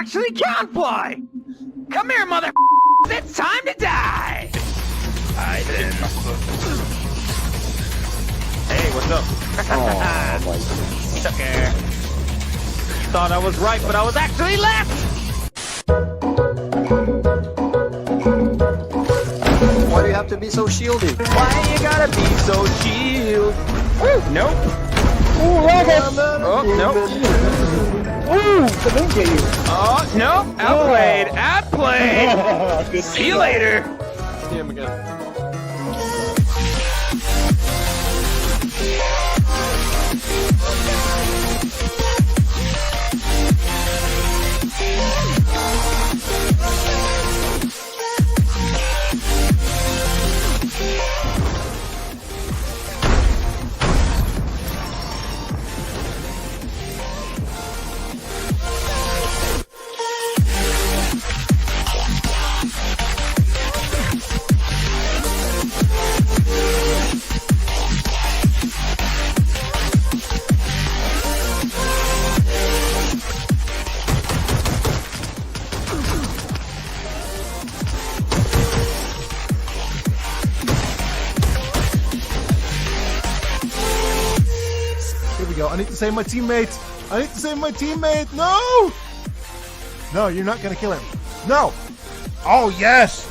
actually can fly! Come here, mother. It's time to die! I didn't. Hey, what's up? Oh, my Sucker. Thought I was right, but I was actually left! Why do you have to be so shieldy? Why you gotta be so shield? Woo, nope. Ooh, rocket! Oh, nope. Ooh, the main game. Oh, nope. Outplayed. Outplayed. Good See you later. See him again. Here we go. I need to save my teammate. I need to save my teammate. No! No, you're not gonna kill him. No! Oh, yes!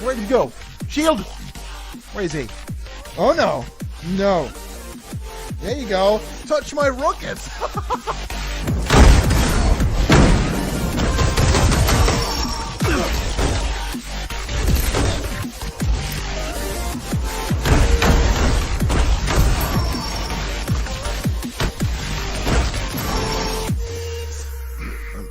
Where'd he go? Shield! Where is he? Oh, no. No. There you go. Touch my rockets.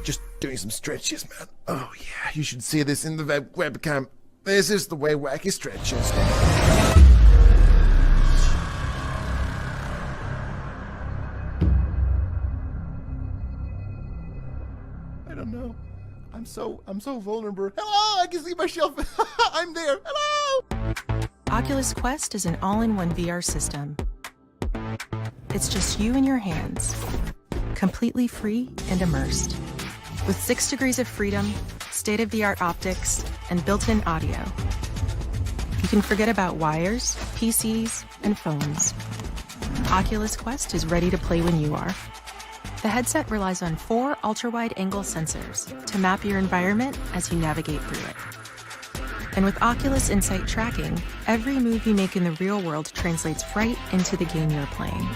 Just doing some stretches, man. Oh yeah, you should see this in the webcam. This is the way wacky stretches. I don't know. I'm so vulnerable. Hello, I can see myself. I'm there. Hello. Oculus Quest is an all-in-one VR system. It's just you and your hands, completely free and immersed. With 6 degrees of freedom, state-of-the-art optics, and built-in audio. You can forget about wires, PCs, and phones. Oculus Quest is ready to play when you are. The headset relies on 4 ultra-wide-angle sensors to map your environment as you navigate through it. And with Oculus Insight tracking, every move you make in the real world translates right into the game you're playing.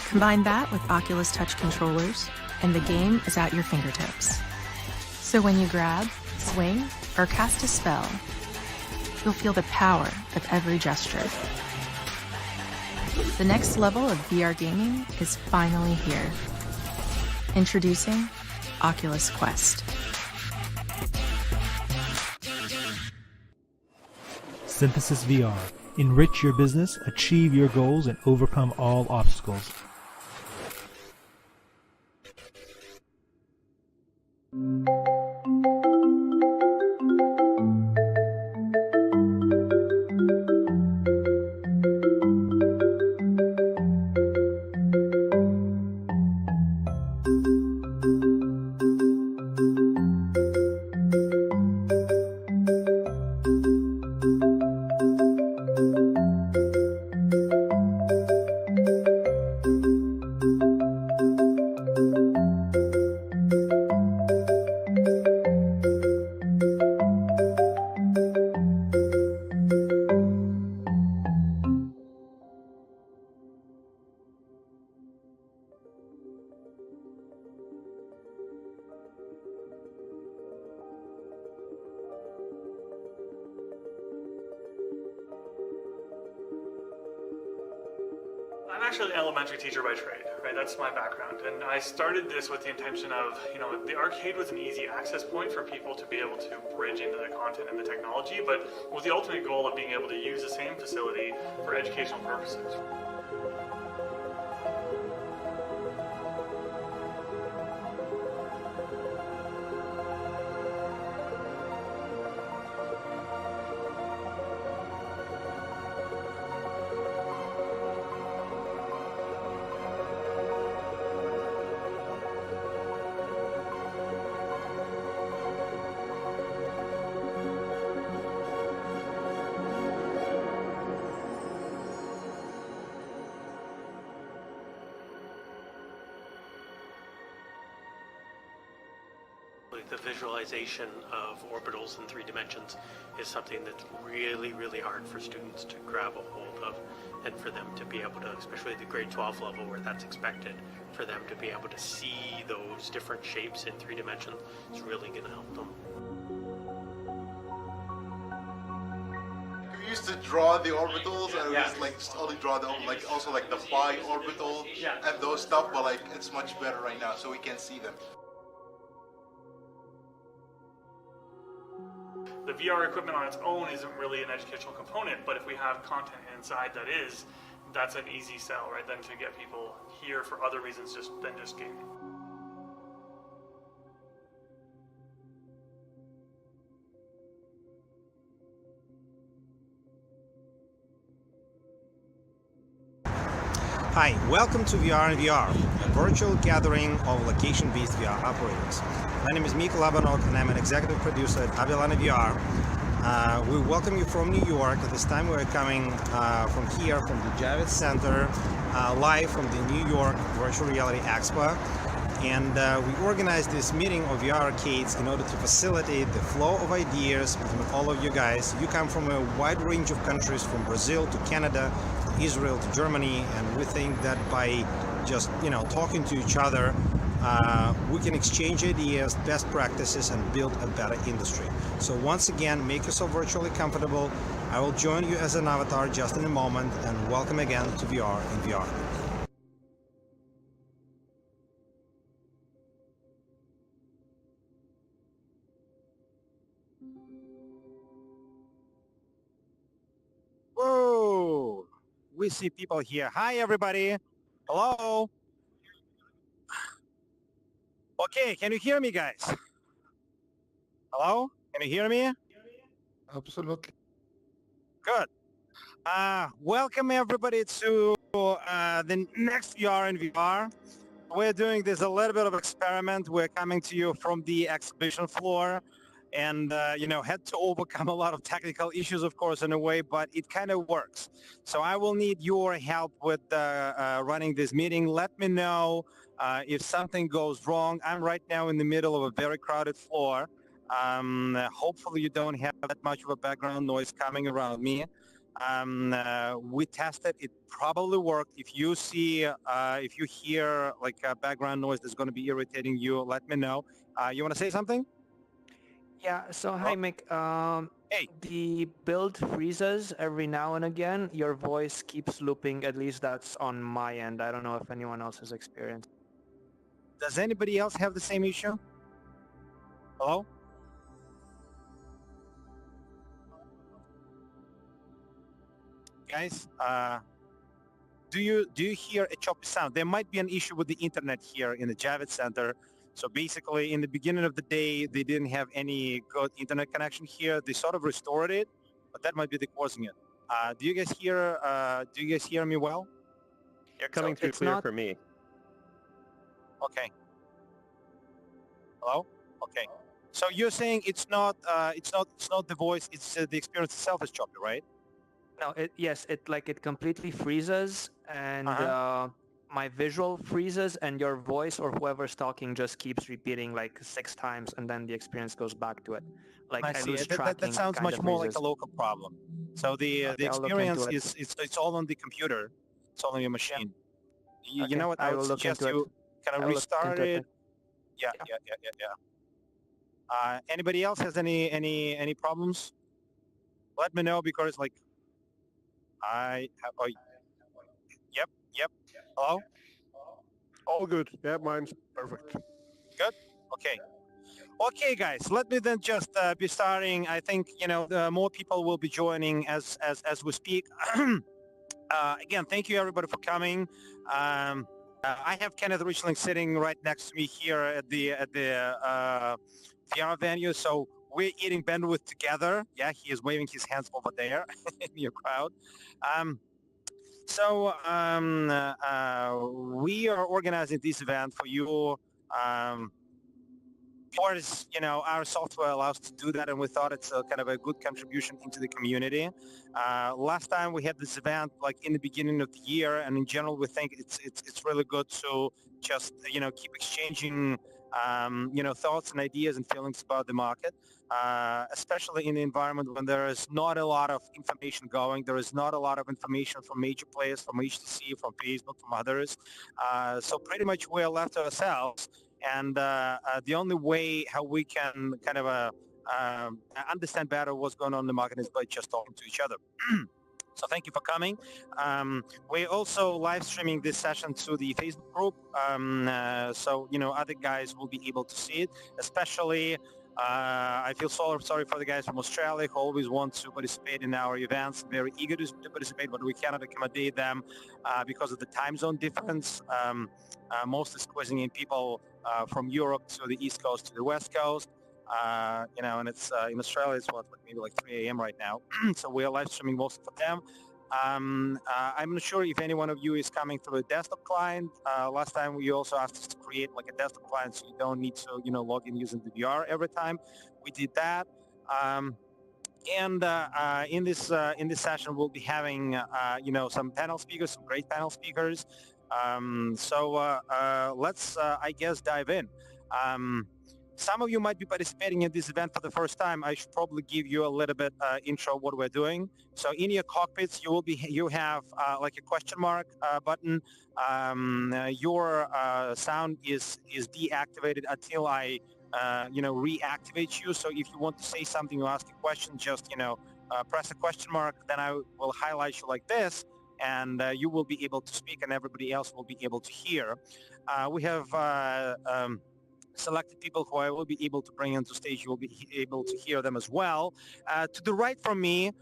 Combine that with Oculus Touch controllers, and the game is at your fingertips. So when you grab, swing, or cast a spell, you'll feel the power of every gesture. The next level of VR gaming is finally here. Introducing Oculus Quest. Synthesis VR. Enrich your business, achieve your goals, and overcome all obstacles. I'm actually an elementary teacher by trade, right? That's my background. And I started this with the intention of, the arcade was an easy access point for people to be able to bridge into the content and the technology, but with the ultimate goal of being able to use the same facility for educational purposes. like the visualization of orbitals in 3 dimensions is something that's really, really hard for students to grab a hold of, and for them to be able to, especially at the grade 12 level where that's expected, for them to be able to see those different shapes in 3 dimensions is really going to help them. We used to draw the orbitals, and we used to like only draw the like also like the pi orbital and those stuff, but like it's much better right now, so we can see them. The VR equipment on its own isn't really an educational component, but if we have content inside that is, that's an easy sell, right? Then to get people here for other reasons than just gaming. Hi, welcome to AbelanaVR, a virtual gathering of location-based VR operators. My name is Mikhail Abanok and I'm an executive producer at AbelanaVR. We welcome you from New York. This time we're coming from here, from the Javits Center, live from the New York Virtual Reality Expo. And we organized this meeting of VR arcades in order to facilitate the flow of ideas between all of you guys. You come from a wide range of countries, from Brazil to Canada, to Israel to Germany, and we think that by just talking to each other, we can exchange ideas, best practices, and build a better industry. So once again, make yourself virtually comfortable. I will join you as an avatar just in a moment, and welcome again to VR in VR. Whoa! We see people here. Hi, everybody. Hello. Okay, can you hear me, guys? Hello? Can you hear me? Absolutely. Good. Welcome, everybody, to the next VR in VR. We're doing this a little bit of experiment. We're coming to you from the exhibition floor, and had to overcome a lot of technical issues, of course, in a way, but it kind of works. So I will need your help with running this meeting. Let me know if something goes wrong. I'm right now in the middle of a very crowded floor. Hopefully you don't have that much of a background noise coming around me. We tested, it probably worked. If you see, if you hear like a background noise that's going to be irritating you, let me know. You want to say something? Yeah, so hi Mick, Hey. the build freezes every now and again. Your voice keeps looping, at least that's on my end. I don't know if anyone else has experienced. Does anybody else have the same issue? Hello? Guys, do you hear a choppy sound? There might be an issue with the internet here in the Javits Center. So basically, in the beginning of the day, they didn't have any good internet connection here. They sort of restored it, but that might be the causing it. Do you guys hear? Do you guys hear me well? You're coming through clear for me. Okay. Hello. Okay. So you're saying it's not the voice. It's the experience itself is choppy, right? No, yes, it completely freezes, and my visual freezes, and your voice or whoever's talking just keeps repeating like 6 times, and then the experience goes back to it. Like I lose tracking. That sounds much more like a local problem. So the experience is it's all on the computer. It's all on your machine. Yeah. You know what? I would suggest you kind of restart it. Yeah. Anybody else has any problems? Let me know, because like I have. Oh, yep. Hello? All good. Yeah, mine's perfect. Good? Okay, guys, let me then just be starting. I think, more people will be joining as we speak. Again, thank you, everybody, for coming. I have Kenneth Richling sitting right next to me here at the VR venue, so we're eating bandwidth together. Yeah, he is waving his hands over there in your crowd. So we are organizing this event for you. Of course, our software allows to do that, and we thought it's a kind of a good contribution into the community. Last time we had this event like in the beginning of the year, and in general we think it's really good to just keep exchanging thoughts and ideas and feelings about the market, especially in the environment when there is not a lot of information going. There is not a lot of information from major players, from HTC, from Facebook, from others. So pretty much we're left to ourselves. And the only way how we can kind of understand better what's going on in the market is by just talking to each other. So thank you for coming. We're also live streaming this session to the Facebook group, so other guys will be able to see it. Especially, I feel so sorry for the guys from Australia who always want to participate in our events, very eager to participate, but we cannot accommodate them because of the time zone difference. Mostly squeezing in people from Europe to the East Coast to the West Coast. And it's in Australia, it's maybe like 3 a.m. right now. So we are live streaming most of them. I'm not sure if any one of you is coming through a desktop client. Last time we also asked us to create like a desktop client so you don't need to, log in using the VR every time. We did that. In this session, we'll be having, some panel speakers, some great panel speakers. Let's, I guess, dive in. Some of you might be participating in this event for the first time. I should probably give you a little bit intro what we're doing. So in your cockpits, you have like a question mark button. Your sound is deactivated until I reactivate you. So if you want to say something or ask a question, just press a question mark. Then I will highlight you like this, and you will be able to speak, and everybody else will be able to hear. We have selected people who I will be able to bring onto stage. You will be able to hear them as well. To the right from me,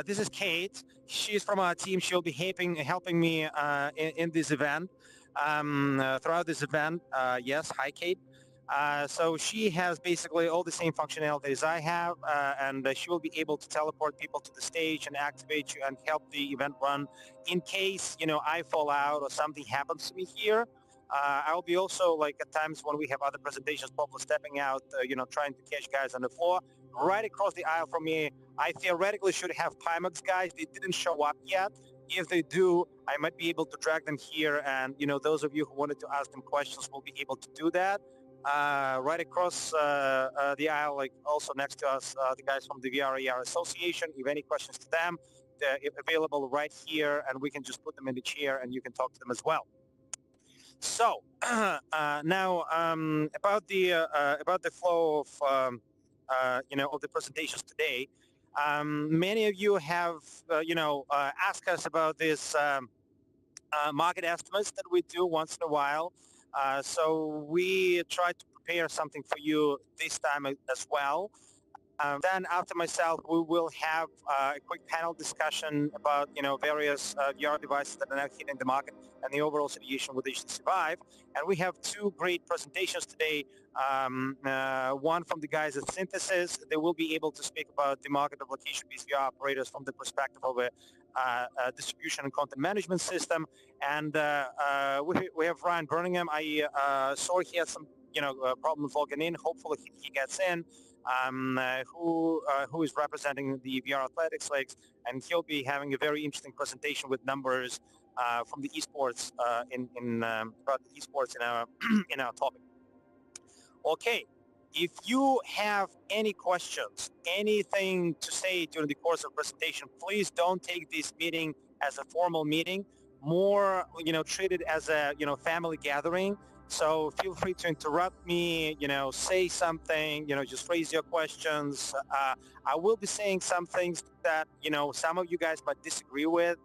this is Kate. She's from our team. She'll be helping me in this event, throughout this event. Yes, hi, Kate. So she has basically all the same functionalities I have, and she will be able to teleport people to the stage and activate you and help the event run in case, I fall out or something happens to me here. I'll be also, like, at times when we have other presentations, probably stepping out, trying to catch guys on the floor. Right across the aisle from me, I theoretically should have Pimax guys. They didn't show up yet. If they do, I might be able to drag them here, and, those of you who wanted to ask them questions will be able to do that. Right across the aisle, like also next to us, the guys from the VR Association. If any questions to them, they're available right here, and we can just put them in the chair, and you can talk to them as well. So now about the flow of of the presentations today. Many of you have asked us about this market estimates that we do once in a while. So we try to prepare something for you this time as well. Then after myself, we will have a quick panel discussion about various VR devices that are now hitting the market and the overall situation with HTC Vive. And we have two great presentations today. One from the guys at Synthesis. They will be able to speak about the market of location-based VR operators from the perspective of a distribution and content management system. And we have Ryan Birmingham. I saw he had some problems logging in. Hopefully he gets in. Who is representing the VR Athletics leagues, and he'll be having a very interesting presentation with numbers from the esports about the esports in our in our topic. Okay, if you have any questions, anything to say during the course of presentation, please don't take this meeting as a formal meeting. More, treat it as a family gathering. So feel free to interrupt me, say something, just raise your questions. I will be saying some things that, some of you guys might disagree with.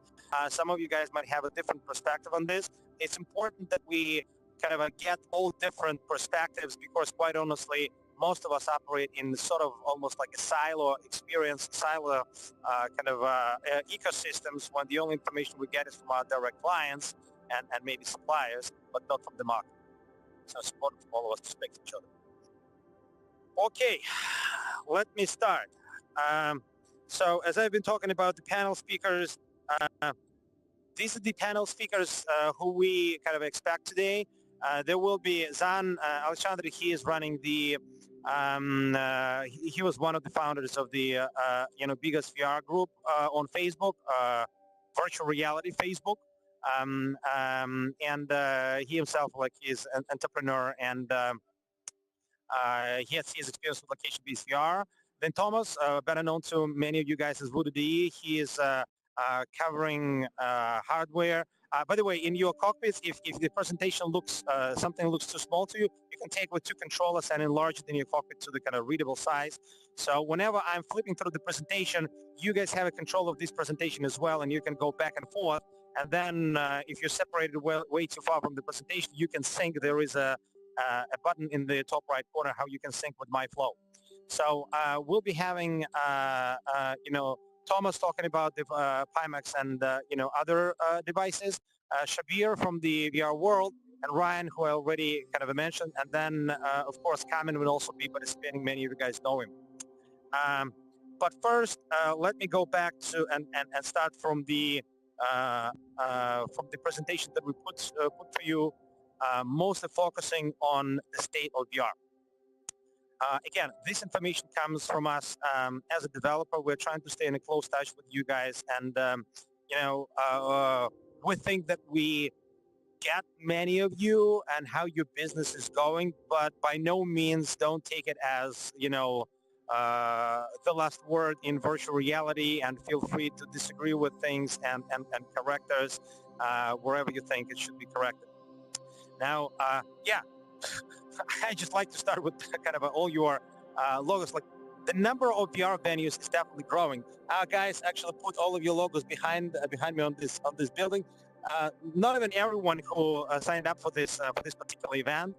Some of you guys might have a different perspective on this. It's important that we kind of get all different perspectives because, quite honestly, most of us operate in sort of almost like a silo experience, kind of ecosystems when the only information we get is from our direct clients and maybe suppliers, but not from the market. So it's important for all of us to speak to each other. Okay, let me start. So as I've been talking about the panel speakers, these are the panel speakers who we kind of expect today. There will be Zan Alexandre. He is running the, he was one of the founders of the, biggest VR group on Facebook, Virtual Reality Facebook. And he himself, like, is an entrepreneur and He has his experience with location-based VR. Then Thomas, better known to many of you guys as Voodoo DE, he is covering hardware. By the way, in your cockpits, if the presentation looks something looks too small to you, you can take with two controllers and enlarge it in your cockpit to the kind of readable size. So whenever I'm flipping through the presentation, you guys have a control of this presentation as well, and you can go back and forth. And then if you're separated way too far from the presentation, you can sync. There is a button in the top right corner how you can sync with my flow. So we'll be having, Thomas talking about the Pimax and, other devices, Shabir from the VR world, and Ryan, who I already kind of mentioned. And then, of course, Kamen will also be participating. Many of you guys know him. But first, let me go back to and start from the presentation that we put for you, mostly focusing on the state of VR. Again, this information comes from us as a developer. We're trying to stay in a close touch with you guys, and we think that we get many of you and how your business is going, but by no means don't take it as the last word in virtual reality, and feel free to disagree with things and correct us wherever you think it should be corrected. Now, yeah, I just like to start with kind of all your logos. Like, the number of VR venues is definitely growing. Guys, actually put all of your logos behind me on this building. Not even everyone who signed up for this particular event.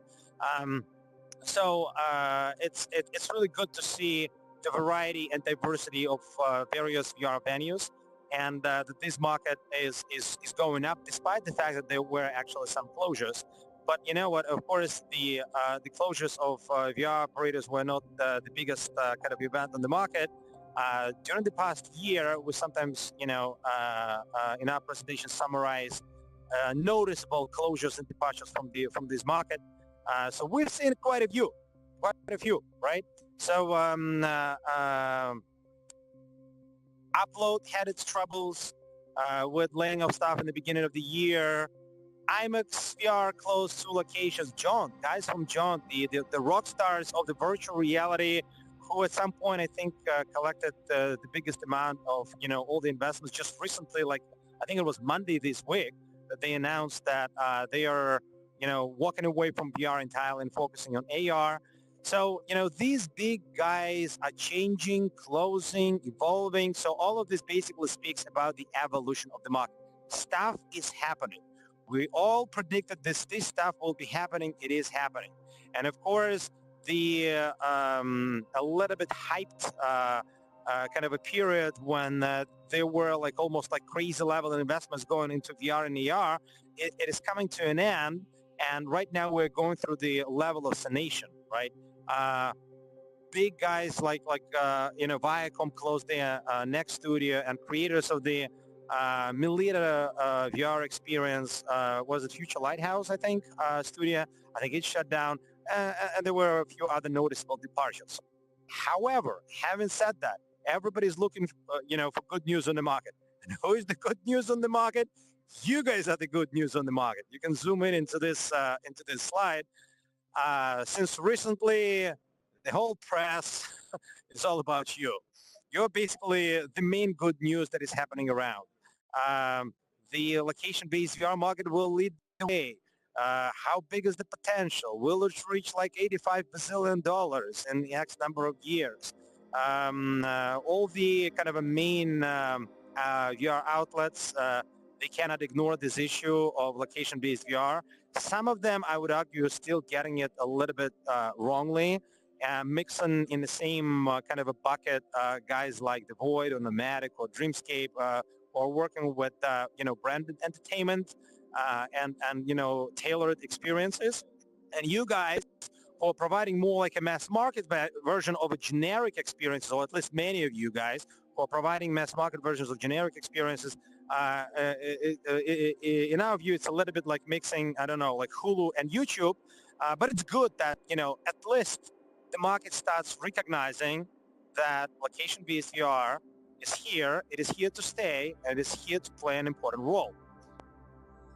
So it's really good to see the variety and diversity of various VR venues, and that this market is going up, despite the fact that there were actually some closures. But you know what? Of course, the closures of VR operators were not the biggest kind of event on the market. During the past year, we sometimes, in our presentation, summarize noticeable closures and departures from this market. So we've seen quite a few, right? So Upload had its troubles with laying off staff in the beginning of the year. IMAX VR closed 2 locations. Guys from John, the rock stars of the virtual reality, who at some point I think collected the biggest amount of all the investments. Just recently, like I think it was Monday this week, that they announced that they are walking away from VR entirely and focusing on AR. So these big guys are changing, closing, evolving. So all of this basically speaks about the evolution of the market. Stuff is happening. We all predicted this stuff will be happening. It is happening. And of course, the a little bit hyped kind of a period when there were like almost like crazy level of investments going into VR and AR, it is coming to an end. And right now we're going through the level of sanation, right? Big guys like Viacom closed their next studio, and creators of the Melita VR experience, was it Future Lighthouse, I think, studio. I think it shut down, and there were a few other noticeable departures. However, having said that, everybody's looking, for good news on the market. And who is the good news on the market? You guys are the good news on the market. You can zoom in into this slide. Since recently, the whole press is all about you. You're basically the main good news that is happening around. The location-based VR market will lead the way. How big is the potential? Will it reach like $85 billion in the X number of years? All the kind of a main VR outlets, they cannot ignore this issue of location-based VR. Some of them, I would argue, are still getting it a little bit wrongly, mixing in the same kind of a bucket guys like The Void or Nomadic or Dreamscape, or working with branded entertainment and tailored experiences. And you guys are providing more like a mass market version of a generic experience, or at least many of you guys who are providing mass market versions of generic experiences. In our view, it's a little bit like mixing, I don't know, like Hulu and YouTube, but it's good that, at least the market starts recognizing that location-based VR is here, it is here to stay, and it is here to play an important role.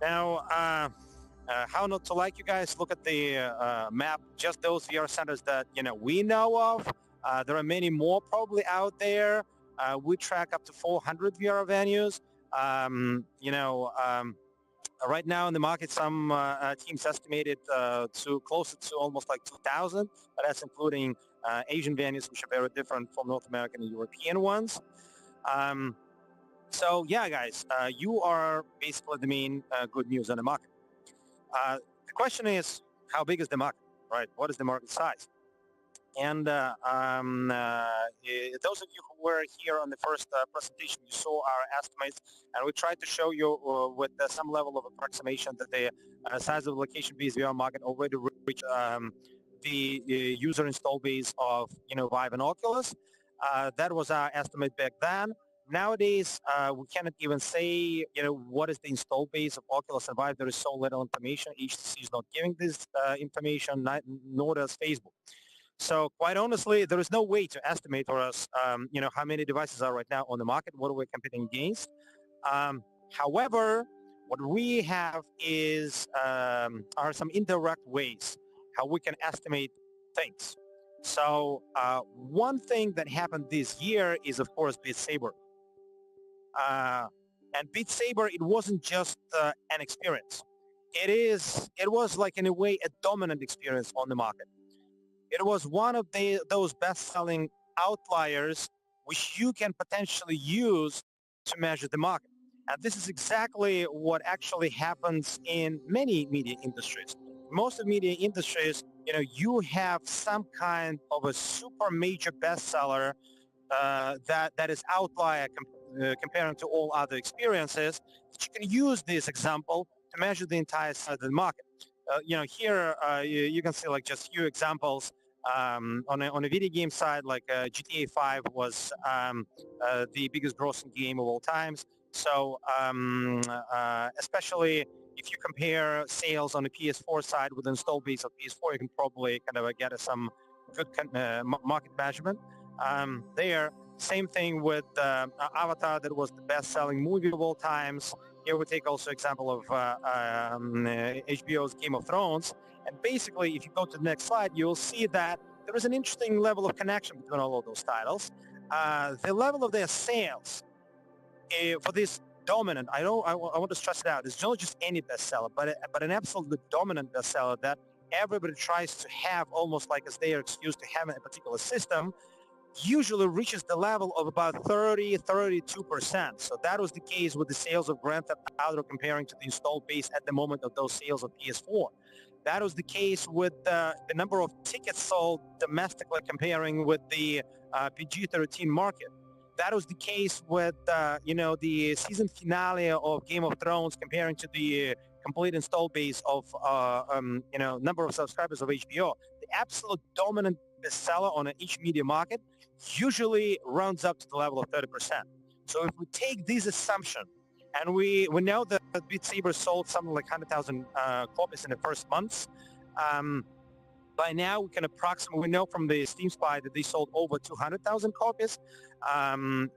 Now, how not to like, you guys. Look at the map, just those VR centers that we know of. There are many more probably out there. We track up to 400 VR venues. Right now in the market, some teams estimated to closer to almost like 2,000, but that's including Asian venues, which are very different from North American and European ones. So yeah, guys, you are basically the main good news on the market. The question is, how big is the market, right? What is the market size? And those of you who were here on the first presentation, you saw our estimates, and we tried to show you with some level of approximation that the size of the location-based VR market already reached the user install base of Vive and Oculus. That was our estimate back then. Nowadays, we cannot even say, what is the install base of Oculus and Vive. There is so little information. HTC is not giving this information, nor does Facebook. So quite honestly, there is no way to estimate for us, how many devices are right now on the market, what are we competing against. However, what we have is are some indirect ways how we can estimate things. So one thing that happened this year is, of course, Beat Saber. And Beat Saber, it wasn't just an experience. It was like, in a way, a dominant experience on the market. It was one of those best-selling outliers which you can potentially use to measure the market. And this is exactly what actually happens in many media industries. Most of media industries, you have some kind of a super major bestseller that is outlier comparing to all other experiences. But you can use this example to measure the entire size of the market. Here you can see like just few examples. On a video game side, like GTA 5 was the biggest grossing game of all times. So especially if you compare sales on the PS4 side with the install base of PS4, you can probably kind of get some good market measurement there. Same thing with Avatar, that was the best-selling movie of all times. Here we take also example of HBO's Game of Thrones. And basically, if you go to the next slide, you'll see that there is an interesting level of connection between all of those titles. The level of their sales for this dominant, I want to stress it out, it's not just any bestseller, but an absolutely dominant bestseller that everybody tries to have almost like as their excuse to have a particular system, usually reaches the level of about 32%. So that was the case with the sales of Grand Theft Auto comparing to the installed base at the moment of those sales of PS4. That was the case with the number of tickets sold domestically comparing with the PG-13 market. That was the case with, the season finale of Game of Thrones comparing to the complete install base of, number of subscribers of HBO. The absolute dominant bestseller on each media market usually rounds up to the level of 30%. So if we take this assumption, and we know that Beat Saber sold something like 100,000 copies in the first months. By now, we know from the Steam Spy that they sold over 200,000 copies.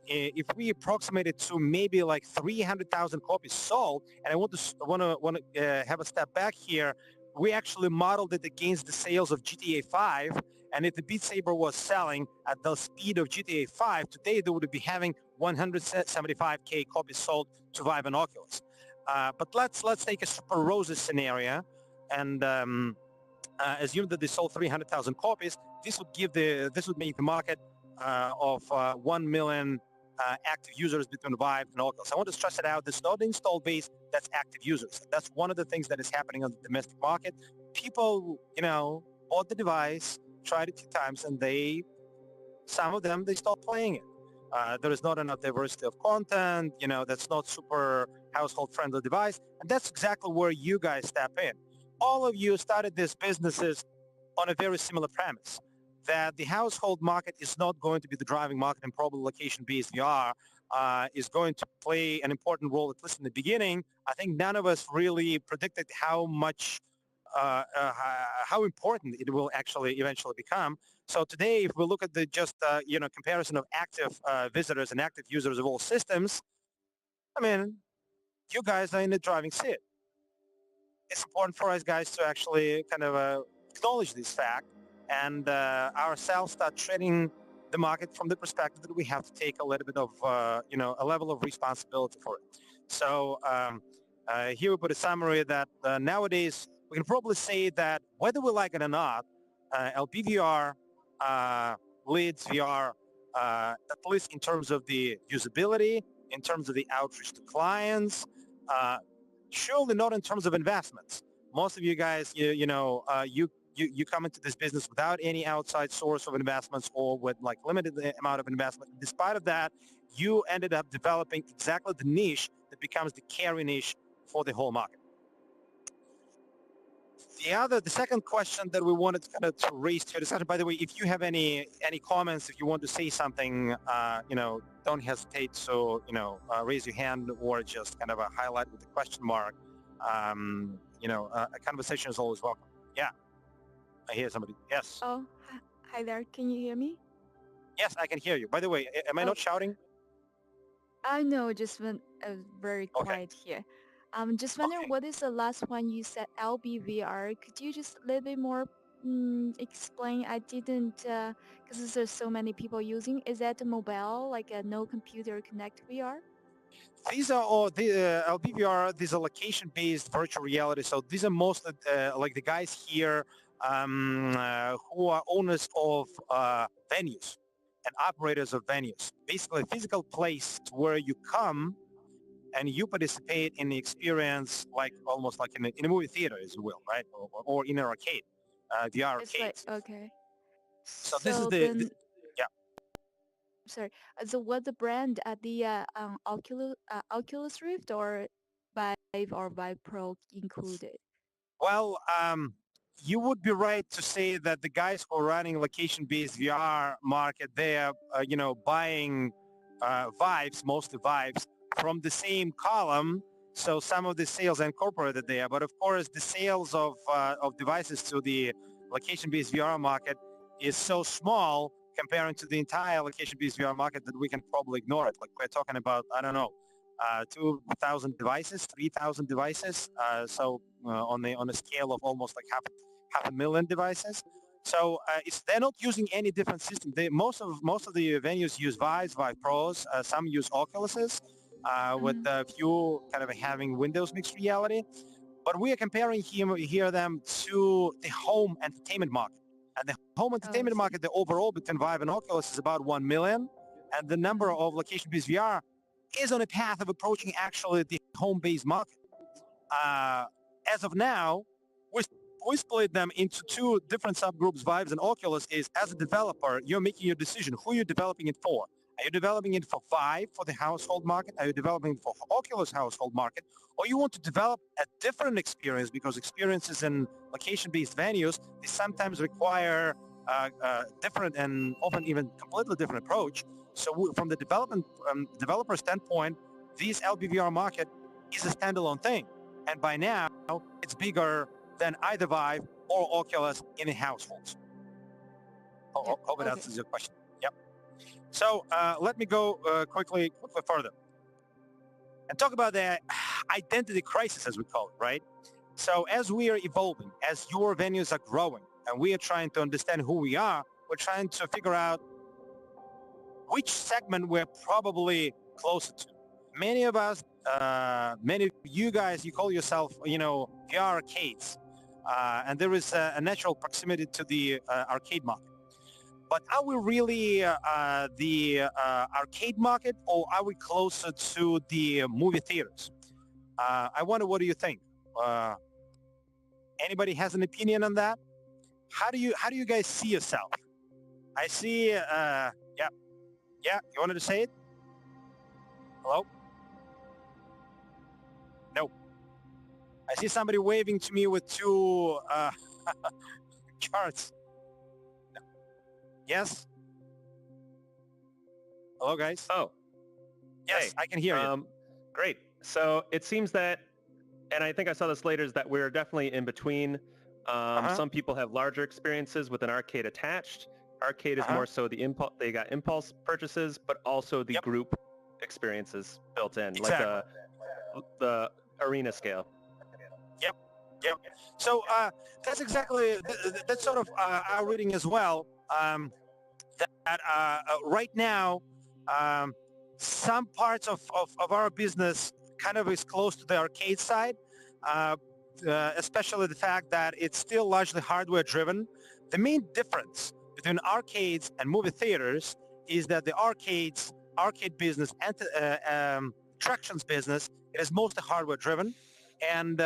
If we approximate it to maybe like 300,000 copies sold, and I want to have a step back here, we actually modeled it against the sales of GTA 5, and if the Beat Saber was selling at the speed of GTA 5, today they would be having 175K copies sold to Vive and Oculus. But let's take a super rosy scenario and assume that they sold 300,000 copies. This would make the market of 1 million active users between Vive and Oculus. I want to stress it out. This is not the install base, that's active users. That's one of the things that is happening on the domestic market. People, bought the device, tried it 2 times, and some of them, they stopped playing it. There is not enough diversity of content, that's not super household-friendly device, and that's exactly where you guys step in. All of you started these businesses on a very similar premise, that the household market is not going to be the driving market, and probably location-based VR is going to play an important role, at least in the beginning. I think none of us really predicted how much, how important it will actually eventually become. So today, if we look at the comparison of active visitors and active users of all systems, I mean, you guys are in the driving seat. it's important for us guys to actually kind of acknowledge this fact and ourselves start treating the market from the perspective that we have to take a little bit of, a level of responsibility for it. So here we put a summary that nowadays we can probably say that whether we like it or not, LPVR leads VR, at least in terms of the usability, in terms of the outreach to clients, surely not in terms of investments. Most of you guys, you come into this business without any outside source of investments or with like limited amount of investment. Despite of that, you ended up developing exactly the niche that becomes the carry niche for the whole market. The second question that we wanted to raise to discussion, by the way, if you have any comments, if you want to say something, don't hesitate to, raise your hand or just kind of a highlight with the question mark. A conversation is always welcome. Yeah, I hear somebody. Yes. Oh, hi there. Can you hear me? Yes, I can hear you. By the way, am I not shouting? No, just very quiet here. Just wondering, what is the last one you said, LBVR? Could you just a little bit more explain? I didn't, because there's so many people using. Is that a mobile, like a no computer connect VR? These are all the LBVR. These are location-based virtual reality. So these are most like the guys here who are owners of venues and operators of venues. Basically, a physical place where you come and you participate in the experience, like almost like in a movie theater, as you will, right? Or in an arcade, VR arcades. Like, okay. So this is the yeah. Sorry. So what the brand at the Oculus Rift or Vive or Vive Pro included? Well, you would be right to say that the guys who are running location-based VR market, they are, buying Vives, mostly Vives, from the same column. So some of the sales are incorporated there. But of course, the sales of devices to the location-based VR market is so small comparing to the entire location-based VR market that we can probably ignore it. Like we're talking about, I don't know, 2,000 devices, 3,000 devices. So on a scale of almost like half a million devices. So they're not using any different system. Most of the venues use Vives, Vive Pros. Some use Oculuses, with a few kind of having Windows mixed reality. But we are comparing here them to the home entertainment market. And the home entertainment market, the overall between Vive and Oculus is about 1 million. And the number of location-based VR is on a path of approaching actually the home-based market. As of now, we split them into two different subgroups, Vives and Oculus. Is as a developer, you're making your decision. Who you're developing it for? Are you developing it for Vive, for the household market? Are you developing it for Oculus household market? Or you want to develop a different experience, because experiences in location-based venues, they sometimes require different and often even completely different approach. So from the developer standpoint, this LBVR market is a standalone thing. And by now, it's bigger than either Vive or Oculus in the households. Hope that answers your question. Yep. So let me go quickly further and talk about the identity crisis, as we call it, right? So as we are evolving, as your venues are growing, and we are trying to understand who we are, we're trying to figure out which segment we're probably closer to. Many of us, many of you guys, you call yourself, VR arcades, and there is a natural proximity to the arcade market. But are we really the arcade market, or are we closer to the movie theaters? I wonder, what do you think? Anybody has an opinion on that? How do you guys see yourself? I see. Yeah. You wanted to say it? Hello? No. I see somebody waving to me with two charts. No. Yes? Hello, guys? Oh. Yes, hey. I can hear you. Great. So it seems that, and I think I saw this later, is that we're definitely in between. Some people have larger experiences with an arcade attached. Arcade is more so the impulse. They got impulse purchases, but also the group experiences built in, like the arena scale. Yeah. So that's exactly that's sort of our reading as well. That right now, some parts of our business kind of is close to the arcade side, especially the fact that it's still largely hardware driven. The main difference between arcades and movie theaters is that the arcade business and attractions business, it is mostly hardware driven, and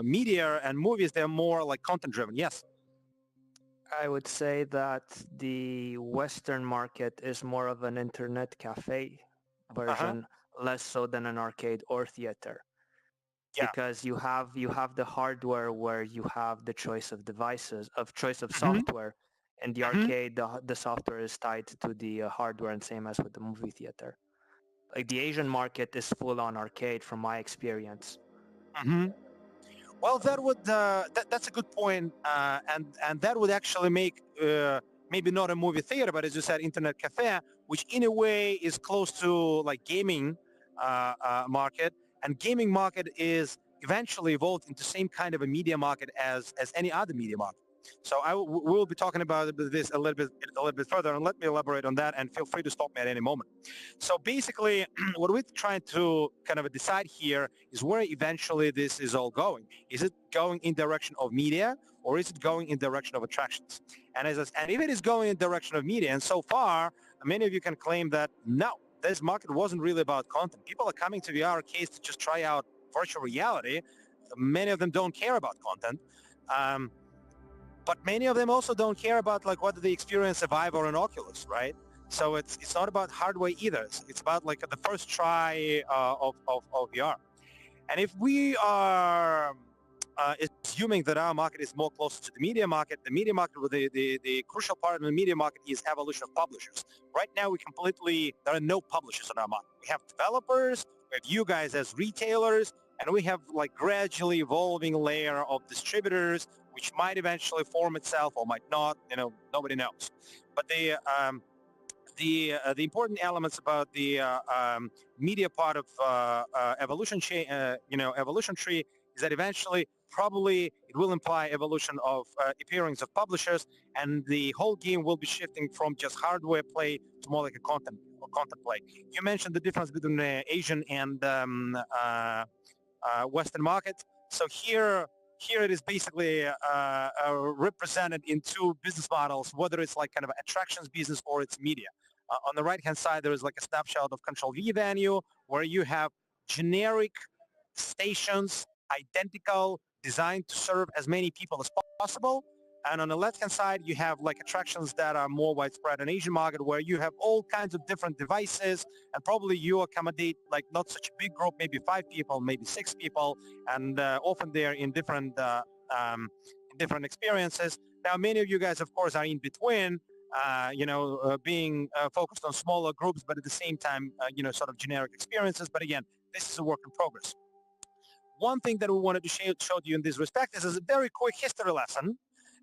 media and movies, they're more like content driven. Yes. I would say that the Western market is more of an internet cafe version, less so than an arcade or theater. Yeah. Because you have the hardware where you have the choice of devices, of choice of software. In the arcade, the software is tied to the hardware, and same as with the movie theater. Like the Asian market is full on arcade from my experience. Well, that would that's a good point, and that would actually make maybe not a movie theater, but as you said, internet cafe, which in a way is close to like gaming market, and gaming market is eventually evolved into same kind of a media market as any other media market. So we'll be talking about this a little bit further, and let me elaborate on that, and feel free to stop me at any moment. So basically, what we're trying to kind of decide here is where eventually this is all going. Is it going in direction of media, or is it going in direction of attractions? And and if it is going in direction of media, and so far, many of you can claim that no, this market wasn't really about content. People are coming to the arcades to just try out virtual reality. Many of them don't care about content. But many of them also don't care about like what they experience a Vive or an Oculus, right? So it's not about hardware either. It's about like the first try of VR. And if we are assuming that our market is more closer to the media market with the crucial part of the media market is evolution of publishers. Right now, there are no publishers on our market. We have developers, we have you guys as retailers, and we have like gradually evolving layer of distributors, which might eventually form itself or might not. Nobody knows. But the important elements about the media part of evolution tree is that eventually probably it will imply evolution of appearance of publishers, and the whole game will be shifting from just hardware play to more like a content play. You mentioned the difference between the Asian and Western market. So here it is basically represented in two business models, whether it's like kind of attractions business or it's media. On the right-hand side, there is like a snapshot of Control V venue where you have generic stations, identical, designed to serve as many people as possible. And on the left-hand side, you have like attractions that are more widespread in Asian market where you have all kinds of different devices, and probably you accommodate like not such a big group, maybe 5 people, maybe 6 people, and often they're in different experiences. Now, many of you guys, of course, are in between, being focused on smaller groups, but at the same time, sort of generic experiences. But again, this is a work in progress. One thing that we wanted to show you in this respect is a very quick history lesson.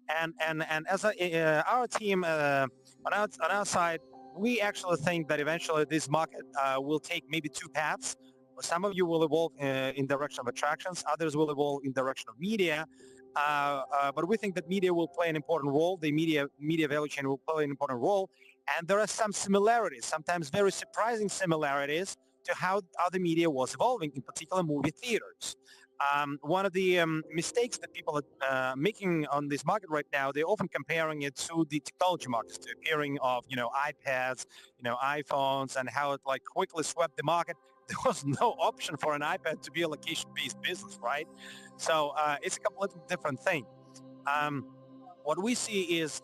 And as our team on our side, we actually think that eventually this market will take maybe 2 paths. Some of you will evolve in direction of attractions, others will evolve in direction of media. But we think that media will play an important role. The media value chain will play an important role. And there are some similarities, sometimes very surprising similarities to how the media was evolving, in particular movie theaters. One of the mistakes that people are making on this market right now, they're often comparing it to the technology markets, the appearing of, iPads, iPhones, and how it like quickly swept the market. There was no option for an iPad to be a location-based business, right? So it's a completely different thing. What we see is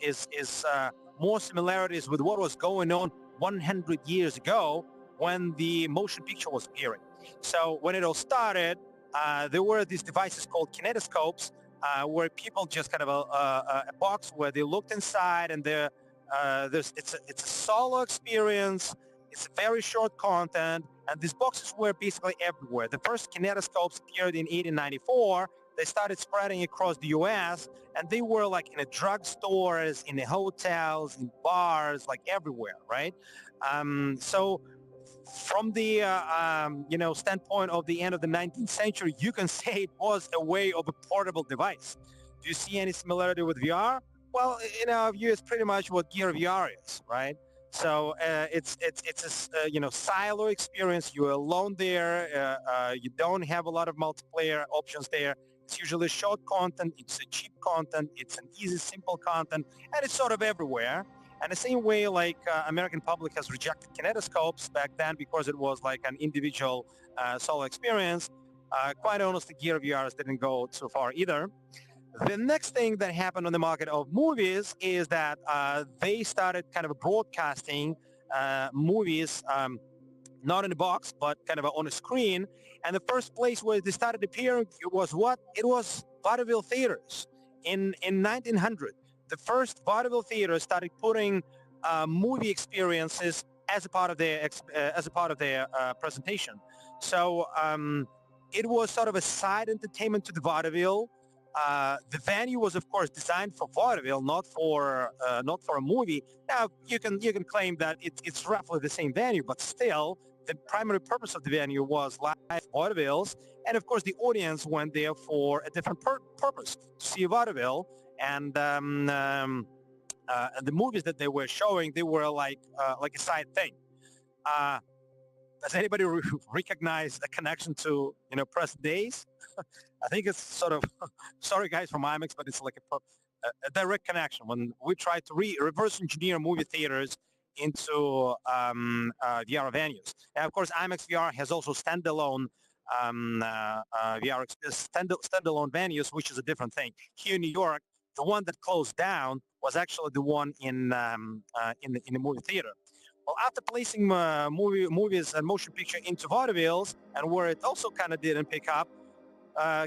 more similarities with what was going on 100 years ago when the motion picture was appearing. So when it all started, there were these devices called kinetoscopes, where people just kind of a box where they looked inside, and it's a solo experience. It's very short content, and these boxes were basically everywhere. The first kinetoscopes appeared in 1894. They started spreading across the U.S., and they were like in the drugstores, in the hotels, in bars, like everywhere, right? So from the standpoint of the end of the 19th century, you can say it was a way of a portable device. Do you see any similarity with VR? Well, in our view, it's pretty much what Gear VR is, right? So it's a silo experience. You're alone there. You don't have a lot of multiplayer options there. It's usually short content. It's a cheap content. It's an easy, simple content, and it's sort of everywhere. And the same way, like American public has rejected kinetoscopes back then because it was like an individual solo experience. Quite honestly, Gear VRs didn't go so far either. The next thing that happened on the market of movies is that they started kind of broadcasting movies, not in a box, but kind of on a screen. And the first place where they started appearing was what? It was vaudeville theaters in 1900. The first vaudeville theaters started putting movie experiences as a part of their presentation. So it was sort of a side entertainment to the vaudeville. The venue was, of course, designed for vaudeville, not for a movie. Now you can claim that it's roughly the same venue, but still, the primary purpose of the venue was live vaudevilles, and of course, the audience went there for a different purpose, to see vaudeville. And the movies that they were showing, they were like a side thing. Does anybody recognize a connection to present days? I think it's sort of sorry guys from IMAX, but it's like a direct connection when we try to reverse engineer movie theaters into VR venues. And of course, IMAX VR has also standalone VR standalone venues, which is a different thing. Here in New York, the one that closed down was actually the one in the movie theater. Well, after placing movies and motion picture into vaudevilles, and where it also kind of didn't pick up,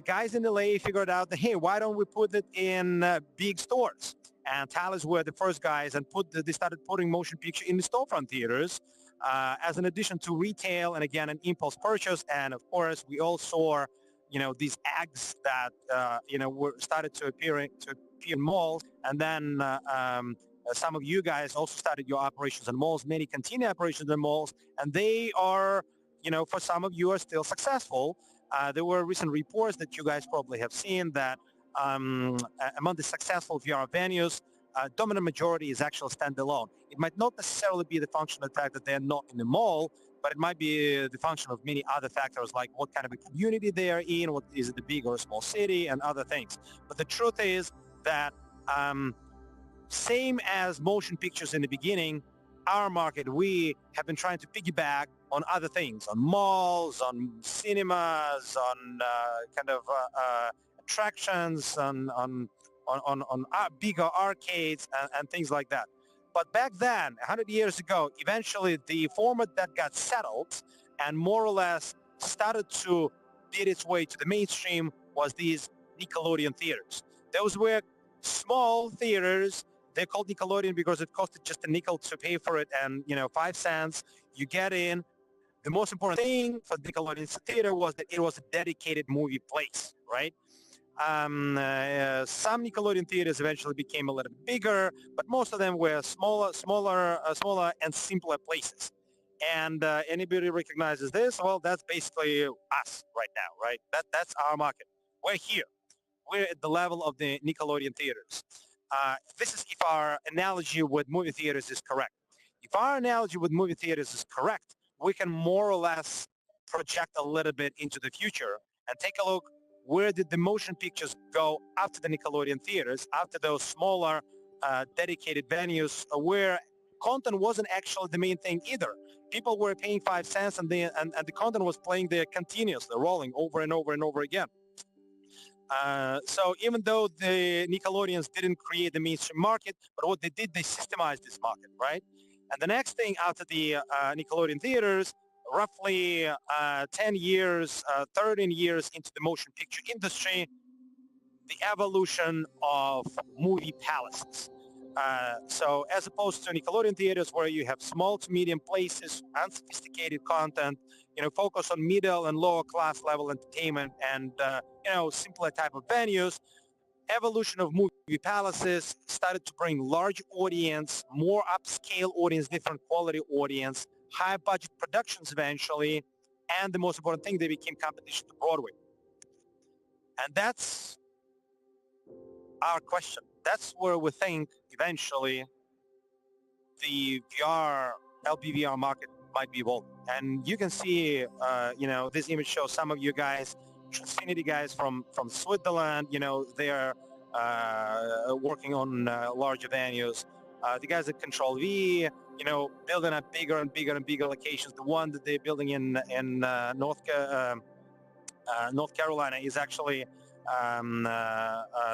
guys in LA figured out that, hey, why don't we put it in big stores? And Tyler's were the first guys, and they started putting motion picture in the storefront theaters as an addition to retail, and again, an impulse purchase. And of course, we all saw these ads that were started to appear in malls, and then some of you guys also started your operations in malls. Many continue operations in malls, and they are, for some of you, are still successful. There were recent reports that you guys probably have seen that among the successful VR venues, dominant majority is actually standalone. It might not necessarily be the function of the fact that they're not in the mall, but it might be the function of many other factors, like what kind of a community they are in, what is it, a big or a small city, and other things. But the truth is that same as motion pictures in the beginning, our market, we have been trying to piggyback on other things, on malls, on cinemas, on attractions, on bigger arcades and things like that. But back then, 100 years ago, eventually the format that got settled and more or less started to beat its way to the mainstream was these Nickelodeon theaters. Those were small theaters. They're called Nickelodeon because it costed just a nickel to pay for it, and 5 cents, you get in. The most important thing for Nickelodeon theater was that it was a dedicated movie place, right? Some Nickelodeon theaters eventually became a little bit bigger, but most of them were smaller and simpler places. And anybody recognizes this? Well, that's basically us right now, right? That's our market. We're here. We're at the level of the Nickelodeon theaters. This is if our analogy with movie theaters is correct. If our analogy with movie theaters is correct, we can more or less project a little bit into the future and take a look, where did the motion pictures go after the Nickelodeon theaters, after those smaller dedicated venues where content wasn't actually the main thing either. People were paying 5 cents and the content was playing there continuously, rolling over and over and over again. So even though the Nickelodeons didn't create the mainstream market, but what they did, they systemized this market, right? And the next thing after the Nickelodeon theaters, roughly 10 years, 13 years into the motion picture industry, the evolution of movie palaces. So as opposed to Nickelodeon theaters where you have small to medium places, unsophisticated content, focus on middle and lower class level entertainment and, simpler type of venues, evolution of movie palaces started to bring large audience, more upscale audience, different quality audience, high budget productions eventually, and the most important thing, they became competition to Broadway. And that's our question. That's where we think eventually the VR, LBVR market might be evolving. And you can see, this image shows some of you guys, Transfinity guys from Switzerland, they're working on larger venues. The guys at Control V, building up bigger and bigger and bigger locations. The one that they're building in North Carolina is actually,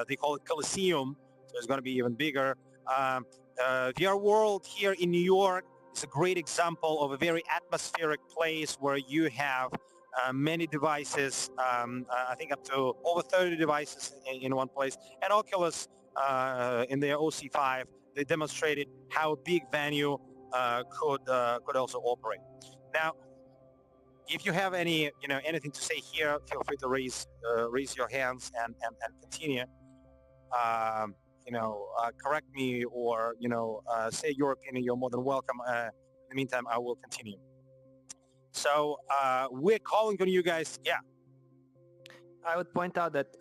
they call it Coliseum, so it's going to be even bigger. VR World here in New York is a great example of a very atmospheric place where you have many devices, I think up to over 30 devices in one place. And Oculus in their OC5, they demonstrated how a big venue could also operate. Now, if you have anything to say here, feel free to raise your hands and continue. Correct me or say your opinion. You're more than welcome. In the meantime, I will continue. So we're calling on you guys. Yeah. I would point out that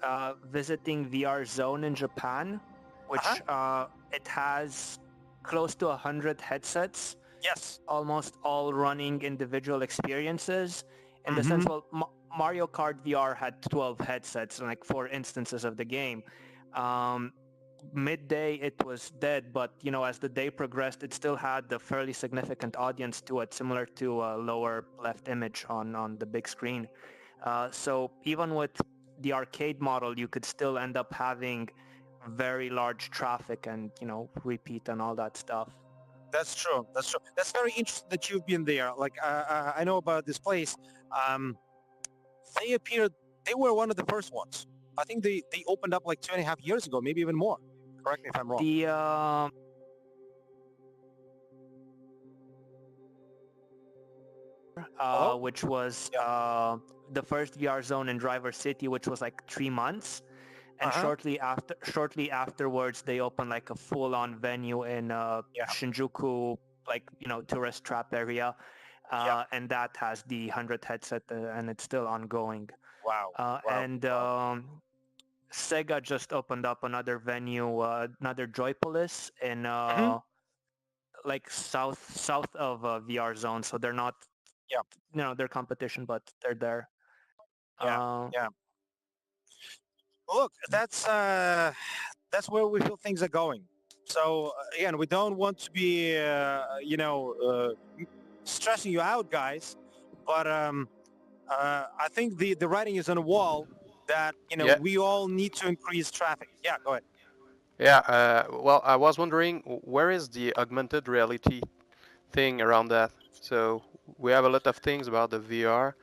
visiting VR Zone in Japan, which it has close to 100 headsets. Yes. Almost all running individual experiences. In the sense, well, Mario Kart VR had 12 headsets, like 4 instances of the game. Midday it was dead, but as the day progressed, it still had a fairly significant audience to it, similar to a lower left image on the big screen. So even with the arcade model, you could still end up having very large traffic and repeat and all that stuff. That's true. That's true. That's very interesting that you've been there. Like I know about this place. They were one of the first ones. I think they opened up like 2.5 years ago, maybe even more. Correct me if I'm wrong. Which was the first VR zone in Driver City, which was like 3 months. And shortly afterwards, they opened like a full-on venue in Shinjuku, like tourist trap area, and that has the 100 headset, and it's still ongoing. Wow. And Sega just opened up another venue, another Joypolis in like south of VR Zone. So they're not, their competition, but they're there. Yeah. Look, that's where we feel things are going. So again, we don't want to be, stressing you out, guys, but I think the writing is on the wall that we all need to increase traffic. Yeah, go ahead. Yeah. Well, I was wondering, where is the augmented reality thing around that? So we have a lot of things about the VR,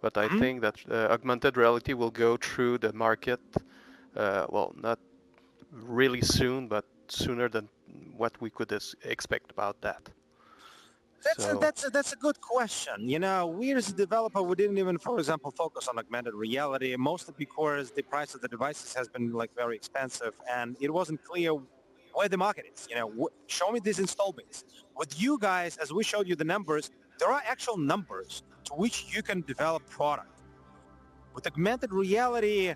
but I think that augmented reality will go through the market. Well, not really soon, but sooner than what we could expect about that. That's a good question. We as a developer, we didn't even, for example, focus on augmented reality, mostly because the price of the devices has been like very expensive, and it wasn't clear where the market is. Show me this install base. With you guys, as we showed you the numbers, there are actual numbers to which you can develop product. With augmented reality,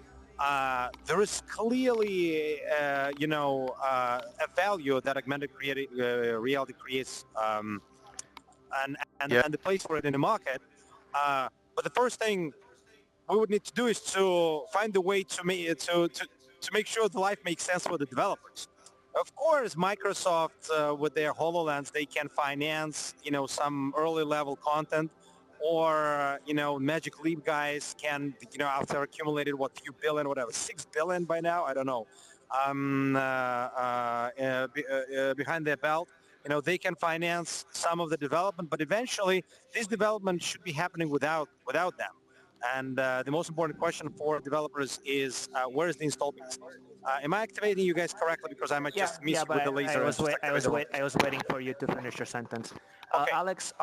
there is clearly, a value that augmented reality creates, and the place for it in the market. But the first thing we would need to do is to find a way to make sure the life makes sense for the developers. Of course, Microsoft with their HoloLens, they can finance some early level content, or Magic Leap guys can after accumulated few billion, whatever, 6 billion by now, I don't know, behind their belt, they can finance some of the development, but eventually this development should be happening without them. And the most important question for developers is where is the install base? Am I activating you guys correctly? Because I might just miss with the laser. I was waiting for you to finish your sentence. Okay. Alex,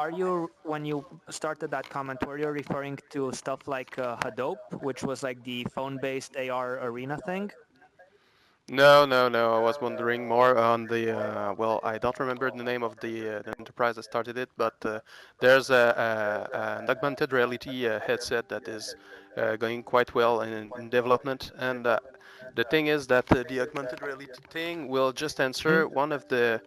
when you started that comment, were you referring to stuff like Hadoop, which was like the phone-based AR arena thing? No, no, no. I was wondering more on the. Well, I don't remember the name of the enterprise that started it, but there's an augmented reality headset that is going quite well in development. And the thing is that the augmented reality thing will just answer one of the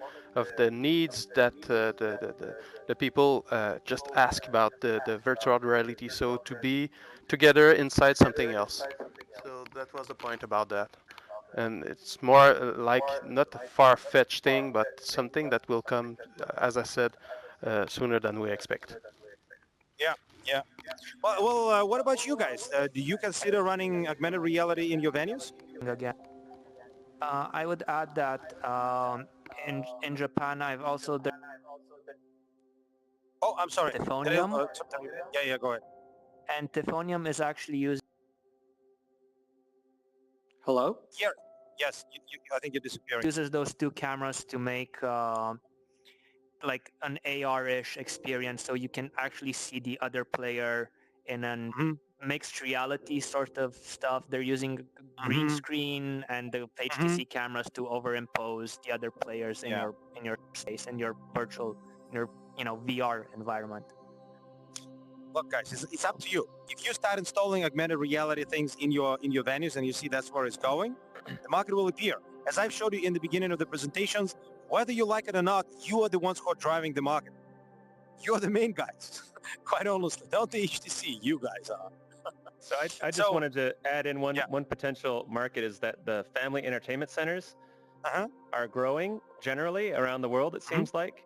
needs that the people just ask about the virtual reality. So to be together inside something else. So that was the point about that. And it's more like not a far-fetched thing, but something that will come, as I said, sooner than we expect. Yeah, yeah. Well, what about you guys? Do you consider running augmented reality in your venues? Again, I would add that in Japan, I've also done Oh, I'm sorry. Typhonium, Yeah, yeah, go ahead. and Typhonium is actually used. Hello? Here. Yes, I think you're disappearing. Uses those two cameras to make like an AR-ish experience, so you can actually see the other player in an mixed reality sort of stuff. They're using green screen and the HTC cameras to overimpose the other players in your space, in your virtual, VR environment. Look, guys, it's up to you. If you start installing augmented reality things in your venues and you see that's where it's going, the market will appear. As I've showed you in the beginning of the presentations, whether you like it or not, you are the ones who are driving the market. You're the main guys, quite honestly. Not the HTC, you guys are. So I just wanted to add in one potential market is that the family entertainment centers are growing generally around the world, it seems like.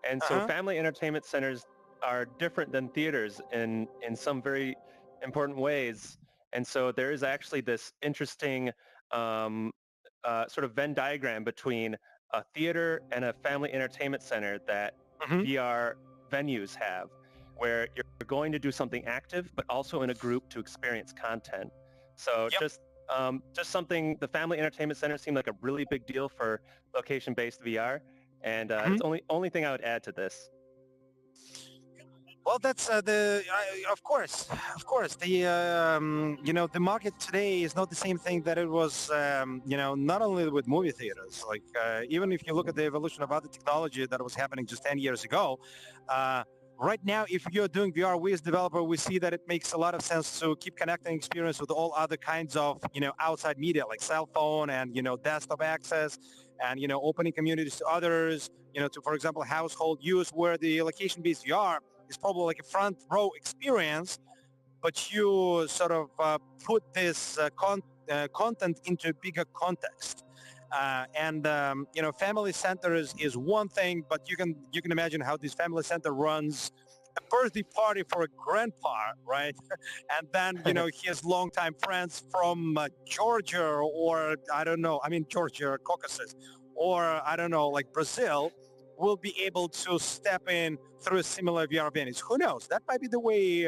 And so family entertainment centers are different than theaters in some very important ways. And so there is actually this interesting sort of Venn diagram between a theater and a family entertainment center that VR venues have, where you're going to do something active, but also in a group to experience content. So just something, the family entertainment center seemed like a really big deal for location-based VR. And it's only thing I would add to this. Well, that's of course, the the market today is not the same thing that it was, not only with movie theaters. Like even if you look at the evolution of other technology that was happening just 10 years ago, right now, if you're doing VR, we as developer, we see that it makes a lot of sense to keep connecting experience with all other kinds of, outside media like cell phone and, desktop access and, opening communities to others, to, for example, household use where the location-based VR is probably like a front row experience, but you sort of put this content into a bigger context. Family centers is one thing, but you can imagine how this family center runs a birthday party for a grandpa, right? And then, his longtime friends from Georgia or Georgia, Caucasus, or I don't know, like Brazil, will be able to step in through a similar VR venues. Who knows? That might be the way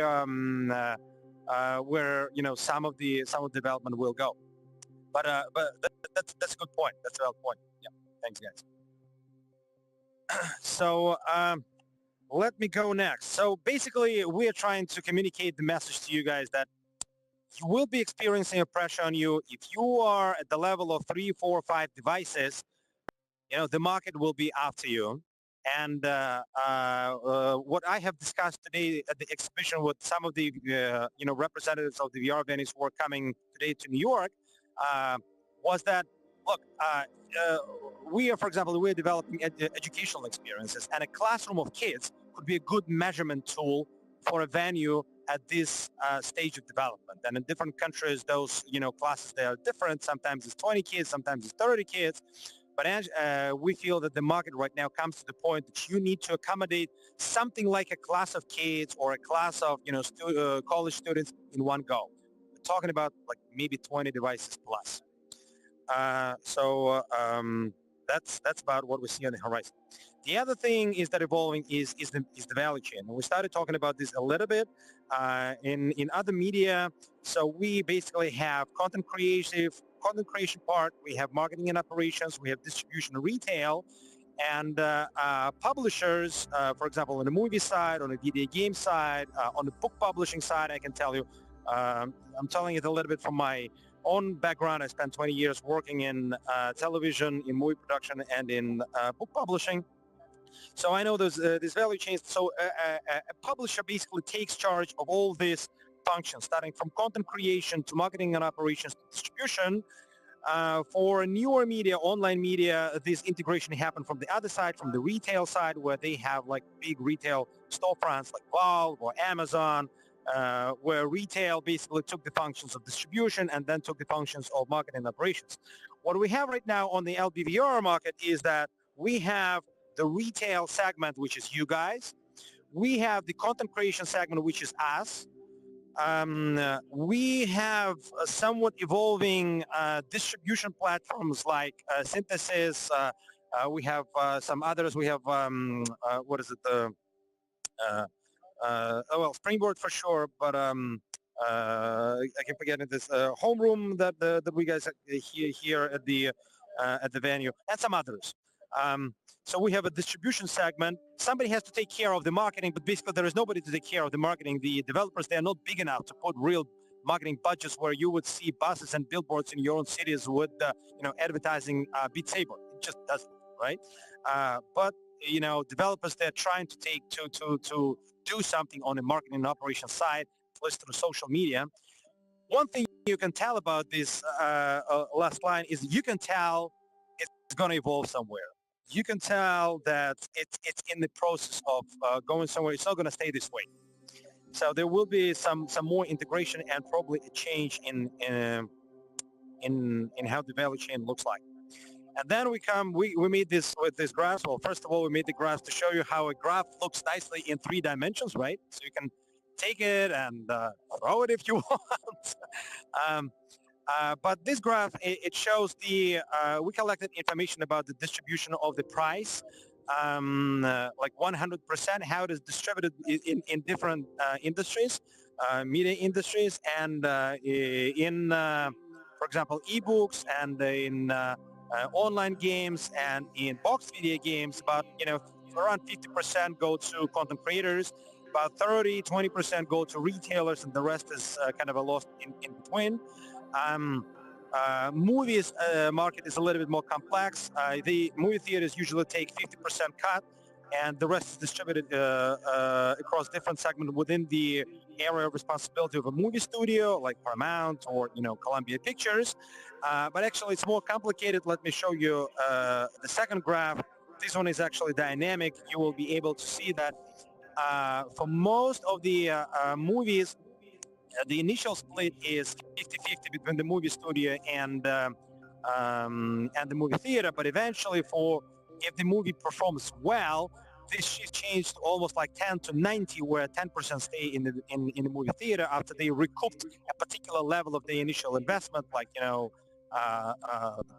where some of the development will go. But that's a good point. That's a valid point. Yeah. Thanks, guys. So let me go next. So basically, we are trying to communicate the message to you guys that you will be experiencing a pressure on you if you are at the level of 3, 4, 5 devices. The market will be after you. And what I have discussed today at the exhibition with some of the representatives of the VR venues who are coming today to New York was that, look, we are, for example, we're developing educational experiences, and a classroom of kids could be a good measurement tool for a venue at this stage of development. And in different countries, those classes, they are different. Sometimes it's 20 kids, sometimes it's 30 kids. But we feel that the market right now comes to the point that you need to accommodate something like a class of kids or a class of college students in one go. We're talking about like maybe 20 devices plus. That's about what we see on the horizon. The other thing is that evolving is the value chain. And we started talking about this a little bit in other media. So we basically have content creation part, we have marketing and operations, we have distribution and retail, and publishers, for example, on the movie side, on the video game side, on the book publishing side, I can tell you, I'm telling it a little bit from my own background, I spent 20 years working in television, in movie production, and in book publishing. So I know there's this value chain. So a publisher basically takes charge of all these functions, starting from content creation to marketing and operations to distribution. For newer media, online media, this integration happened from the other side, from the retail side, where they have like big retail storefronts like Valve or Amazon, where retail basically took the functions of distribution and then took the functions of marketing operations. What we have right now on the LBVR market is that we have the retail segment, which is you guys. We have the content creation segment, which is us. We have somewhat evolving distribution platforms like Synthesis. We have some others. We have, what is it? Well, Springboard for sure, but I can forget it. This Homeroom that we guys here at the venue, and some others. So we have a distribution segment. Somebody has to take care of the marketing, but basically there is nobody to take care of the marketing. The developers, they are not big enough to put real marketing budgets where you would see buses and billboards in your own cities with, advertising Beat Saber. It just doesn't, right? But developers, they're trying to to do something on the marketing and operations side, at least through social media. One thing you can tell about this last line is you can tell it's going to evolve somewhere. You can tell that it's in the process of going somewhere. It's not going to stay this way. So there will be some more integration and probably a change in how the value chain looks like. And then we made this with this graph. Well, first of all, we made the graph to show you how a graph looks nicely in 3 dimensions, right? So you can take it and throw it if you want. But this graph, it shows we collected information about the distribution of the price, like 100%, how it is distributed in different industries, media industries, and in, for example, ebooks, and in online games, and in box video games. About, around 50% go to content creators, about 20% go to retailers, and the rest is kind of a lost in between. Movies market is a little bit more complex. The movie theaters usually take 50% cut, and the rest is distributed across different segments within the area of responsibility of a movie studio like Paramount or Columbia Pictures. But actually it's more complicated. Let me show you the second graph. This one is actually dynamic. You will be able to see that for most of the movies, the initial split is 50-50 between the movie studio and the movie theater. But eventually, if the movie performs well, this shift changed to almost like 10-90, where 10% stay in the movie theater after they recouped a particular level of the initial investment, like the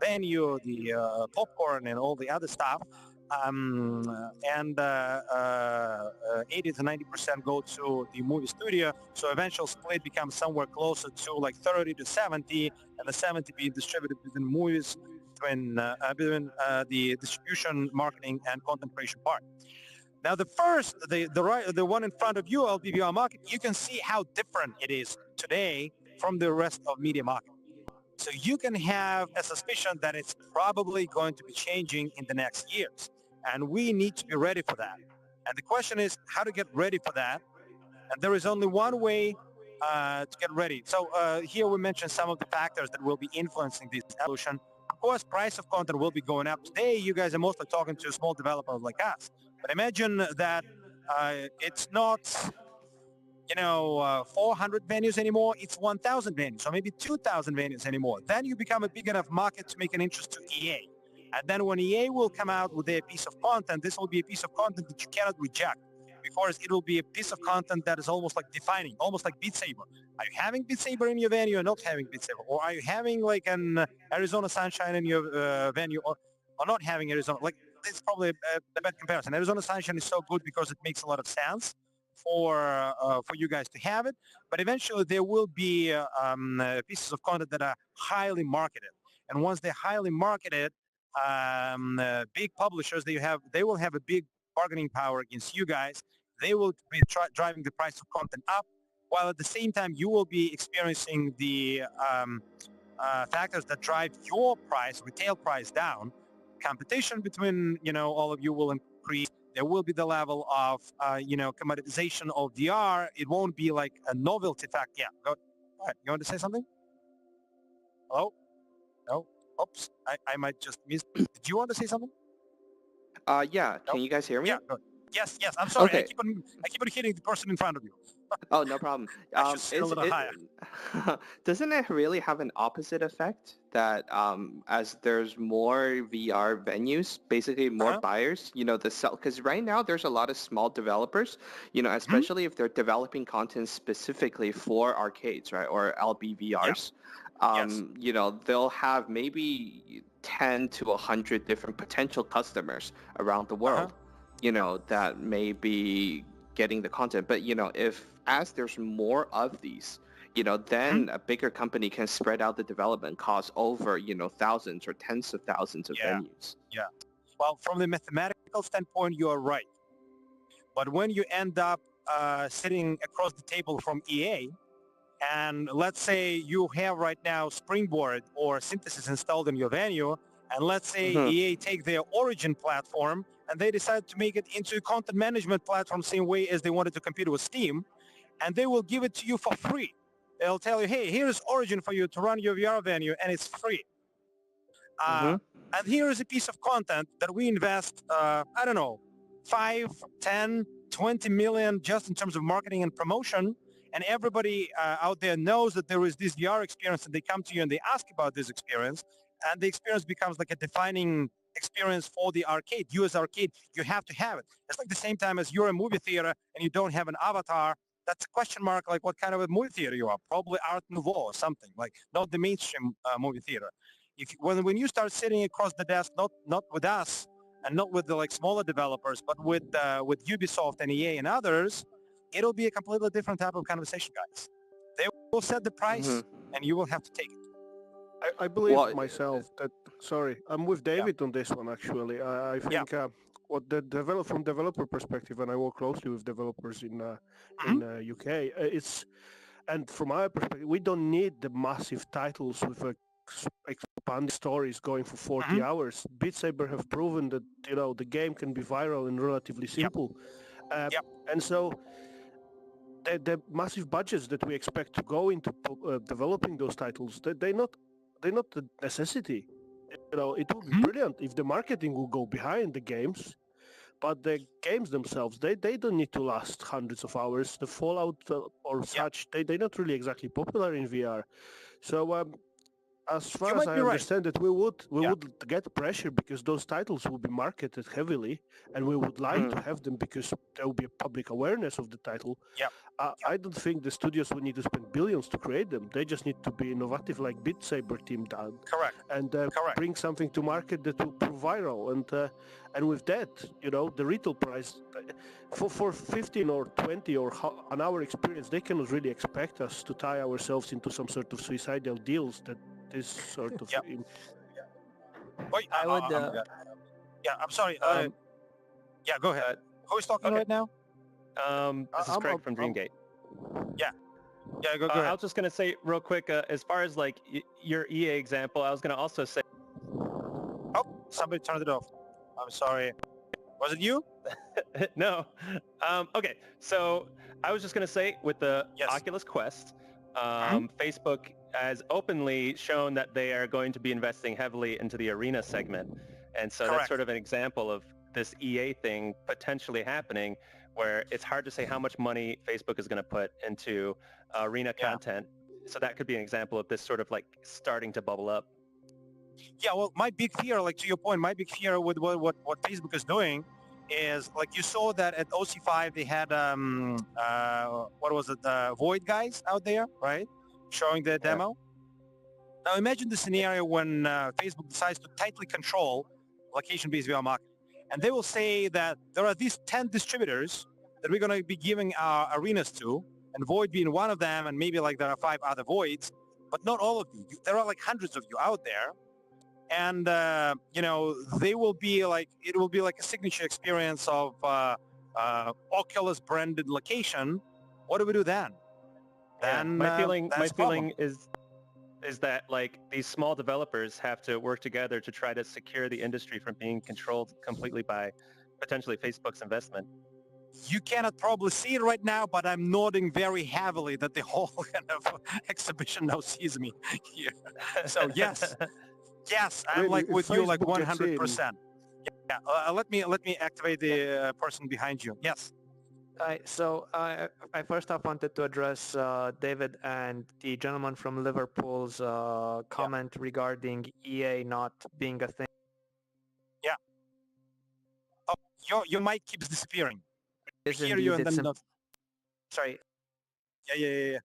venue, the popcorn, and all the other stuff. And 80-90% go to the movie studio. So eventual split becomes somewhere closer to like 30-70, and the 70 being distributed between movies, between the distribution, marketing, and content creation part. Now the one in front of you, LBVR market, you can see how different it is today from the rest of media market. So you can have a suspicion that it's probably going to be changing in the next years. And we need to be ready for that. And the question is how to get ready for that. And there is only one way to get ready. So here we mentioned some of the factors that will be influencing this evolution. Of course, price of content will be going up. Today, you guys are mostly talking to small developers like us. But imagine that it's not 400 venues anymore, it's 1,000 venues, or maybe 2,000 venues anymore. Then you become a big enough market to make an interest to EA. And then when EA will come out with their piece of content, this will be a piece of content that you cannot reject, because it will be a piece of content that is almost like defining, almost like Beat Saber. Are you having Beat Saber in your venue or not having Beat Saber? Or are you having like an Arizona Sunshine in your venue or not having Arizona? Like, it's probably a bad comparison. Arizona Sunshine is so good because it makes a lot of sense for you guys to have it, but eventually there will be pieces of content that are highly marketed, and once they're highly marketed, big publishers they will have a big bargaining power against you guys. They will be driving the price of content up, while at the same time you will be experiencing the factors that drive your price, retail price down. Competition between, all of you will increase. There will be the level of, commoditization of VR. It won't be like a novelty fact. Yeah, go ahead. You want to say something? Hello? No? Oops, I might just miss. Did you want to say something? Yeah. Can you guys hear me? Yeah. Good. Yes. I'm sorry. Okay. I keep on hitting the person in front of you. Oh, no problem. I should sit a little higher. Doesn't it really have an opposite effect that as there's more VR venues, basically more buyers, because right now there's a lot of small developers, especially if they're developing content specifically for arcades, right, or LBVRs. They'll have maybe 10 to 100 different potential customers around the world, that may be getting the content. But, as there's more of these, then a bigger company can spread out the development costs over, thousands or tens of thousands of venues. Yeah. Well, from the mathematical standpoint, you are right. But when you end up sitting across the table from EA, and let's say you have right now Springboard or Synthesis installed in your venue, and let's say EA take their Origin platform and they decide to make it into a content management platform same way as they wanted to compete with Steam, and they will give it to you for free. They'll tell you, hey, here's Origin for you to run your VR venue, and it's free. And here is a piece of content that we invest, 5, 10, 20 million just in terms of marketing and promotion, and everybody out there knows that there is this VR experience, and they come to you and they ask about this experience, and the experience becomes like a defining experience for the arcade. You as arcade, you have to have it. It's like the same time as you're a movie theater and you don't have an avatar. That's a question mark, like what kind of a movie theater you are. Probably Art Nouveau or something, like not the mainstream movie theater. When you start sitting across the desk, not with us and not with the smaller developers, but with Ubisoft and EA and others, it'll be a completely different type of conversation, guys. They will set the price, and you will have to take it. I believe myself that, sorry, I'm with David on this one, actually. I think what from developer perspective, and I work closely with developers in UK, and from our perspective, we don't need the massive titles with expanded stories going for 40 hours. Beat Saber have proven that, the game can be viral and relatively simple. And so the massive budgets that we expect to go into developing those titles, they're not a necessity. It would be brilliant if the marketing will go behind the games, but the games themselves, they don't need to last hundreds of hours. The Fallout or such, they're not really exactly popular in VR. So as far as I understand that we would get pressure because those titles will be marketed heavily, and we would like to have them because there will be a public awareness of the title. I don't think the studios would need to spend billions to create them. They just need to be innovative, like Beat Saber team done. Correct. And bring something to market that will prove viral. And with that, the retail price for 15 or 20 or an hour experience, they cannot really expect us to tie ourselves into some sort of suicidal deals that this sort of. Wait, I would. I'm sorry. Go ahead. Who is talking right now? This is Craig from Dreamgate. Go ahead. I was just going to say real quick, as far as your EA example, I was going to also say... Oh, somebody turned it off. I'm sorry. Was it you? No. Okay, so I was just going to say with the Oculus Quest, Facebook has openly shown that they are going to be investing heavily into the arena segment. And so that's sort of an example of this EA thing potentially happening, where it's hard to say how much money Facebook is going to put into arena content. So that could be an example of this sort of starting to bubble up. Yeah, well, my big fear, to your point, my big fear with what Facebook is doing is, you saw that at OC5 they had, what was it, Void guys out there, right? Showing the demo. Now imagine the scenario when Facebook decides to tightly control location-based VR marketing. And they will say that there are these 10 distributors that we're going to be giving our arenas to, and Void being one of them, and maybe there are 5 other Voids, but not all of you. There are hundreds of you out there. And, they will be it will be like a signature experience of Oculus branded location. What do we do then? My feeling is is that like these small developers have to work together to try to secure the industry from being controlled completely by potentially Facebook's investment. You cannot probably see it right now, but I'm nodding very heavily that the whole kind of exhibition now sees me here. So yes, yes, I I'm mean, like if with you, like Facebook gets in, 100%. Yeah, let me activate the person behind you. Yes. So I first off wanted to address David and the gentleman from Liverpool's comment regarding EA not being a thing. Yeah. Oh, your mic keeps disappearing. I Is hear you indeed, and it's then not. sorry. Yeah.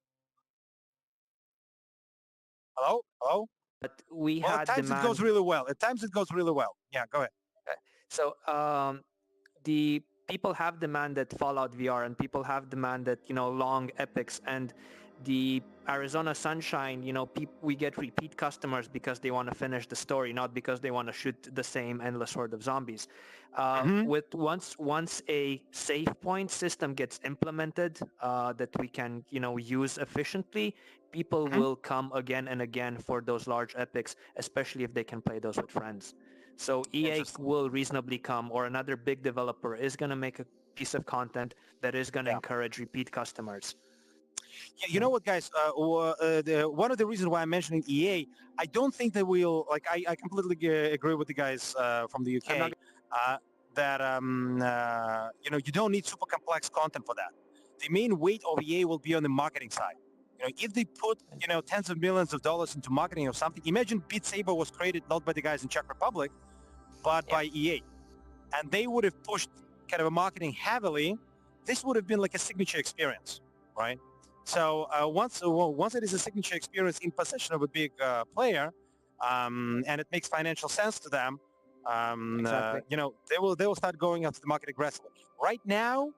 Hello? Hello? But we Well, had at times demand. it goes really well. At times it goes really well. Yeah, go ahead. So the people have demanded Fallout VR, and people have demanded, long epics, and the Arizona Sunshine, we get repeat customers because they want to finish the story, not because they want to shoot the same endless horde of zombies. With once a save point system gets implemented that we can, use efficiently, people will come again and again for those large epics, especially if they can play those with friends. So EA will reasonably come, or another big developer is going to make a piece of content that is going to encourage repeat customers. Yeah, you know what, guys? One of the reasons why I'm mentioning EA, I don't think that we'll, like, I completely agree with the guys from the UK that, you don't need super complex content for that. The main weight of EA will be on the marketing side. If they put, tens of millions of dollars into marketing or something, imagine Beat Saber was created not by the guys in Czech Republic, but by EA. And they would have pushed kind of a marketing heavily. This would have been like a signature experience, right? So once it is a signature experience in possession of a big player, and it makes financial sense to them, they will start going after the market aggressively. Right now,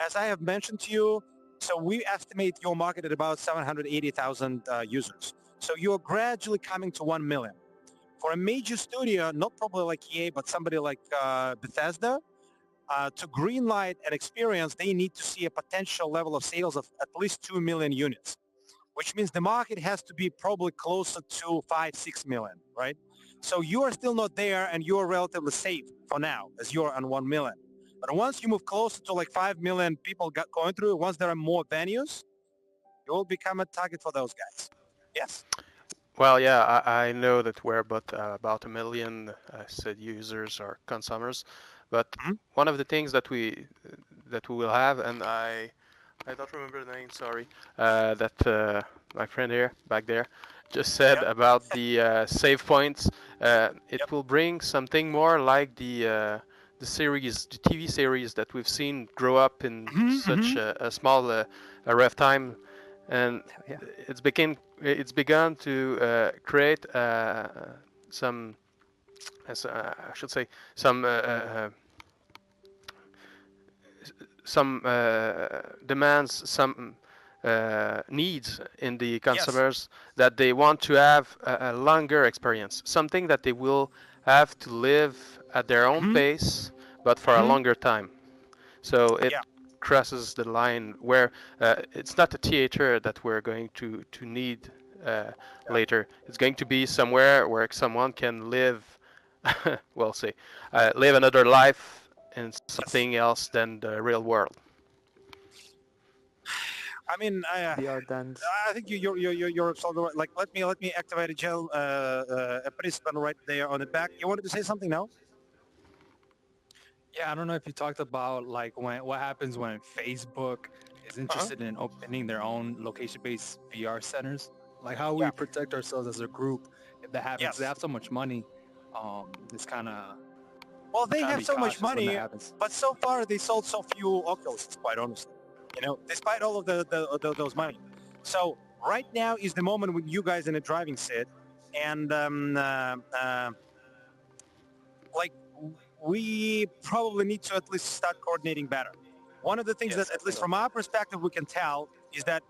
as I have mentioned to you, so we estimate your market at about 780,000 users. So you're gradually coming to 1 million. For a major studio, not probably like EA, but somebody like Bethesda, to greenlight an experience, they need to see a potential level of sales of at least 2 million units, which means the market has to be probably closer to 5-6 million, right? So you are still not there, and you are relatively safe for now, as you're on 1 million. But once you move closer to like 5 million people going through, once there are more venues, you will become a target for those guys. Yes. Well, yeah, I know that we're about 1 million said users or consumers, but one of the things that we will have, and I don't remember the name, sorry, that my friend here back there just said about the save points. It will bring something more like the series, the TV series that we've seen grow up in such a small ref time, and it's begun to create some, I should say, some demands, some needs in the consumers that they want to have a longer experience, something that they will have to live at their own pace, but for a longer time. So it crosses the line where it's not a theater that we're going to need later. It's going to be somewhere where someone can live, well, say, live another life in something else than the real world. I mean, I think you're absolutely right. Like, let me activate a participant right there on the back. You wanted to say something now? Yeah, I don't know if you talked about like what happens when Facebook is interested in opening their own location-based VR centers. Like how we protect ourselves as a group if that happens. They have so much money. It's kind of they have so much money, but so far they sold so few Oculus, quite honestly. Despite all of those money. So right now is the moment when you guys in a driving seat, and like we probably need to at least start coordinating better. One of the things that, at least from our perspective, we can tell is that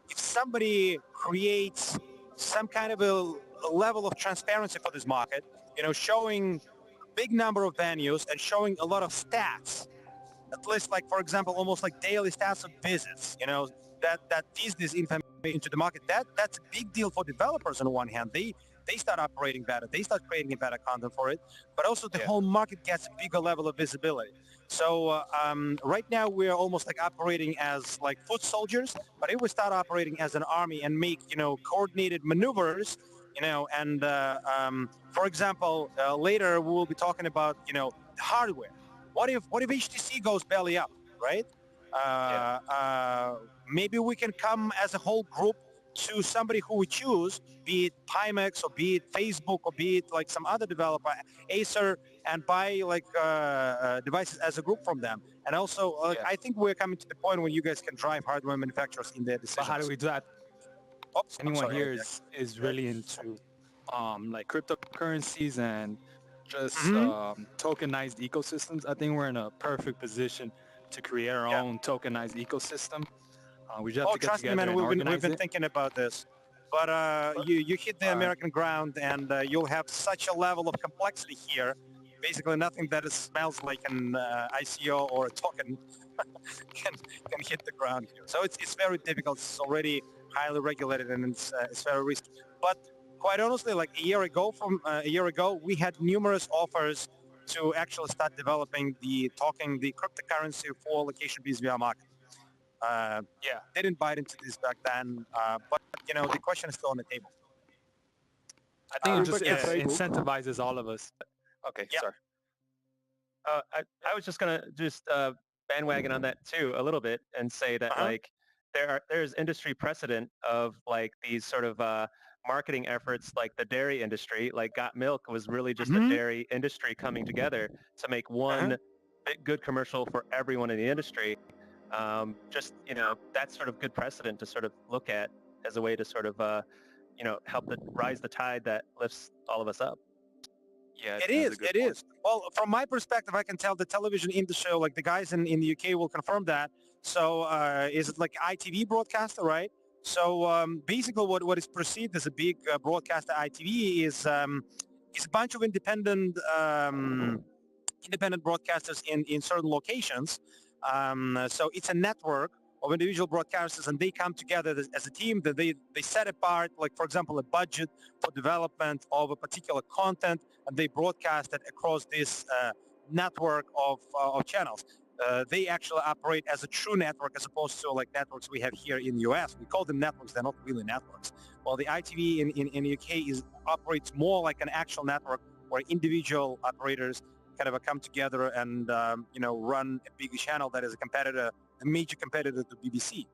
if somebody creates some kind of a level of transparency for this market, showing a big number of venues and showing a lot of stats, at least like, for example, almost like daily stats of visits, that tease this information to the market. That's a big deal for developers on the one hand. They start operating better. They start creating better content for it, but also the whole market gets a bigger level of visibility. So right now we're almost like operating as like foot soldiers, but if we start operating as an army and make, coordinated maneuvers, and for example, later we will be talking about, hardware. What if HTC goes belly up, right? Maybe we can come as a whole group to somebody who we choose, be it Pimax or be it Facebook or be it like some other developer, Acer, and buy like devices as a group from them. And also, I think we're coming to the point where you guys can drive hardware manufacturers in their decisions. But how do we do that? Oops, anyone here is really into like cryptocurrencies and just tokenized ecosystems, I think we're in a perfect position to create our own tokenized ecosystem. We just have to get trust me, together man, and we've organize been it. thinking about this. But you hit the American ground, and you'll have such a level of complexity here. Basically, nothing that smells like an ICO or a token can hit the ground here. So it's very difficult. It's already highly regulated, and it's very risky. But quite honestly, like a year ago, we had numerous offers to actually start developing the cryptocurrency for location-based VR market. They didn't bite into this back then, but the question is still on the table. I think it just incentivizes all of us. Okay, sorry. I was just gonna bandwagon on that too a little bit and say that like there's industry precedent of like these sort of marketing efforts, like the dairy industry. Like Got Milk was really just the dairy industry coming together to make one good commercial for everyone in the industry. That's sort of good precedent to sort of look at as a way to sort of help rise the tide that lifts all of us up. Yeah, it is. Well, from my perspective, I can tell the television industry, like the guys in the UK will confirm that. So is it like ITV broadcaster, right? So basically what is perceived as a big broadcaster, ITV, is a bunch of independent broadcasters in certain locations. So it's a network of individual broadcasters, and they come together as a team. That they set apart, like for example, a budget for development of a particular content, and they broadcast it across this network of channels. They actually operate as a true network as opposed to like networks we have here in the US. We call them networks; they're not really networks. Well, the ITV in the UK operates more like an actual network where individual operators kind of come together and run a big channel that is a major competitor to BBC.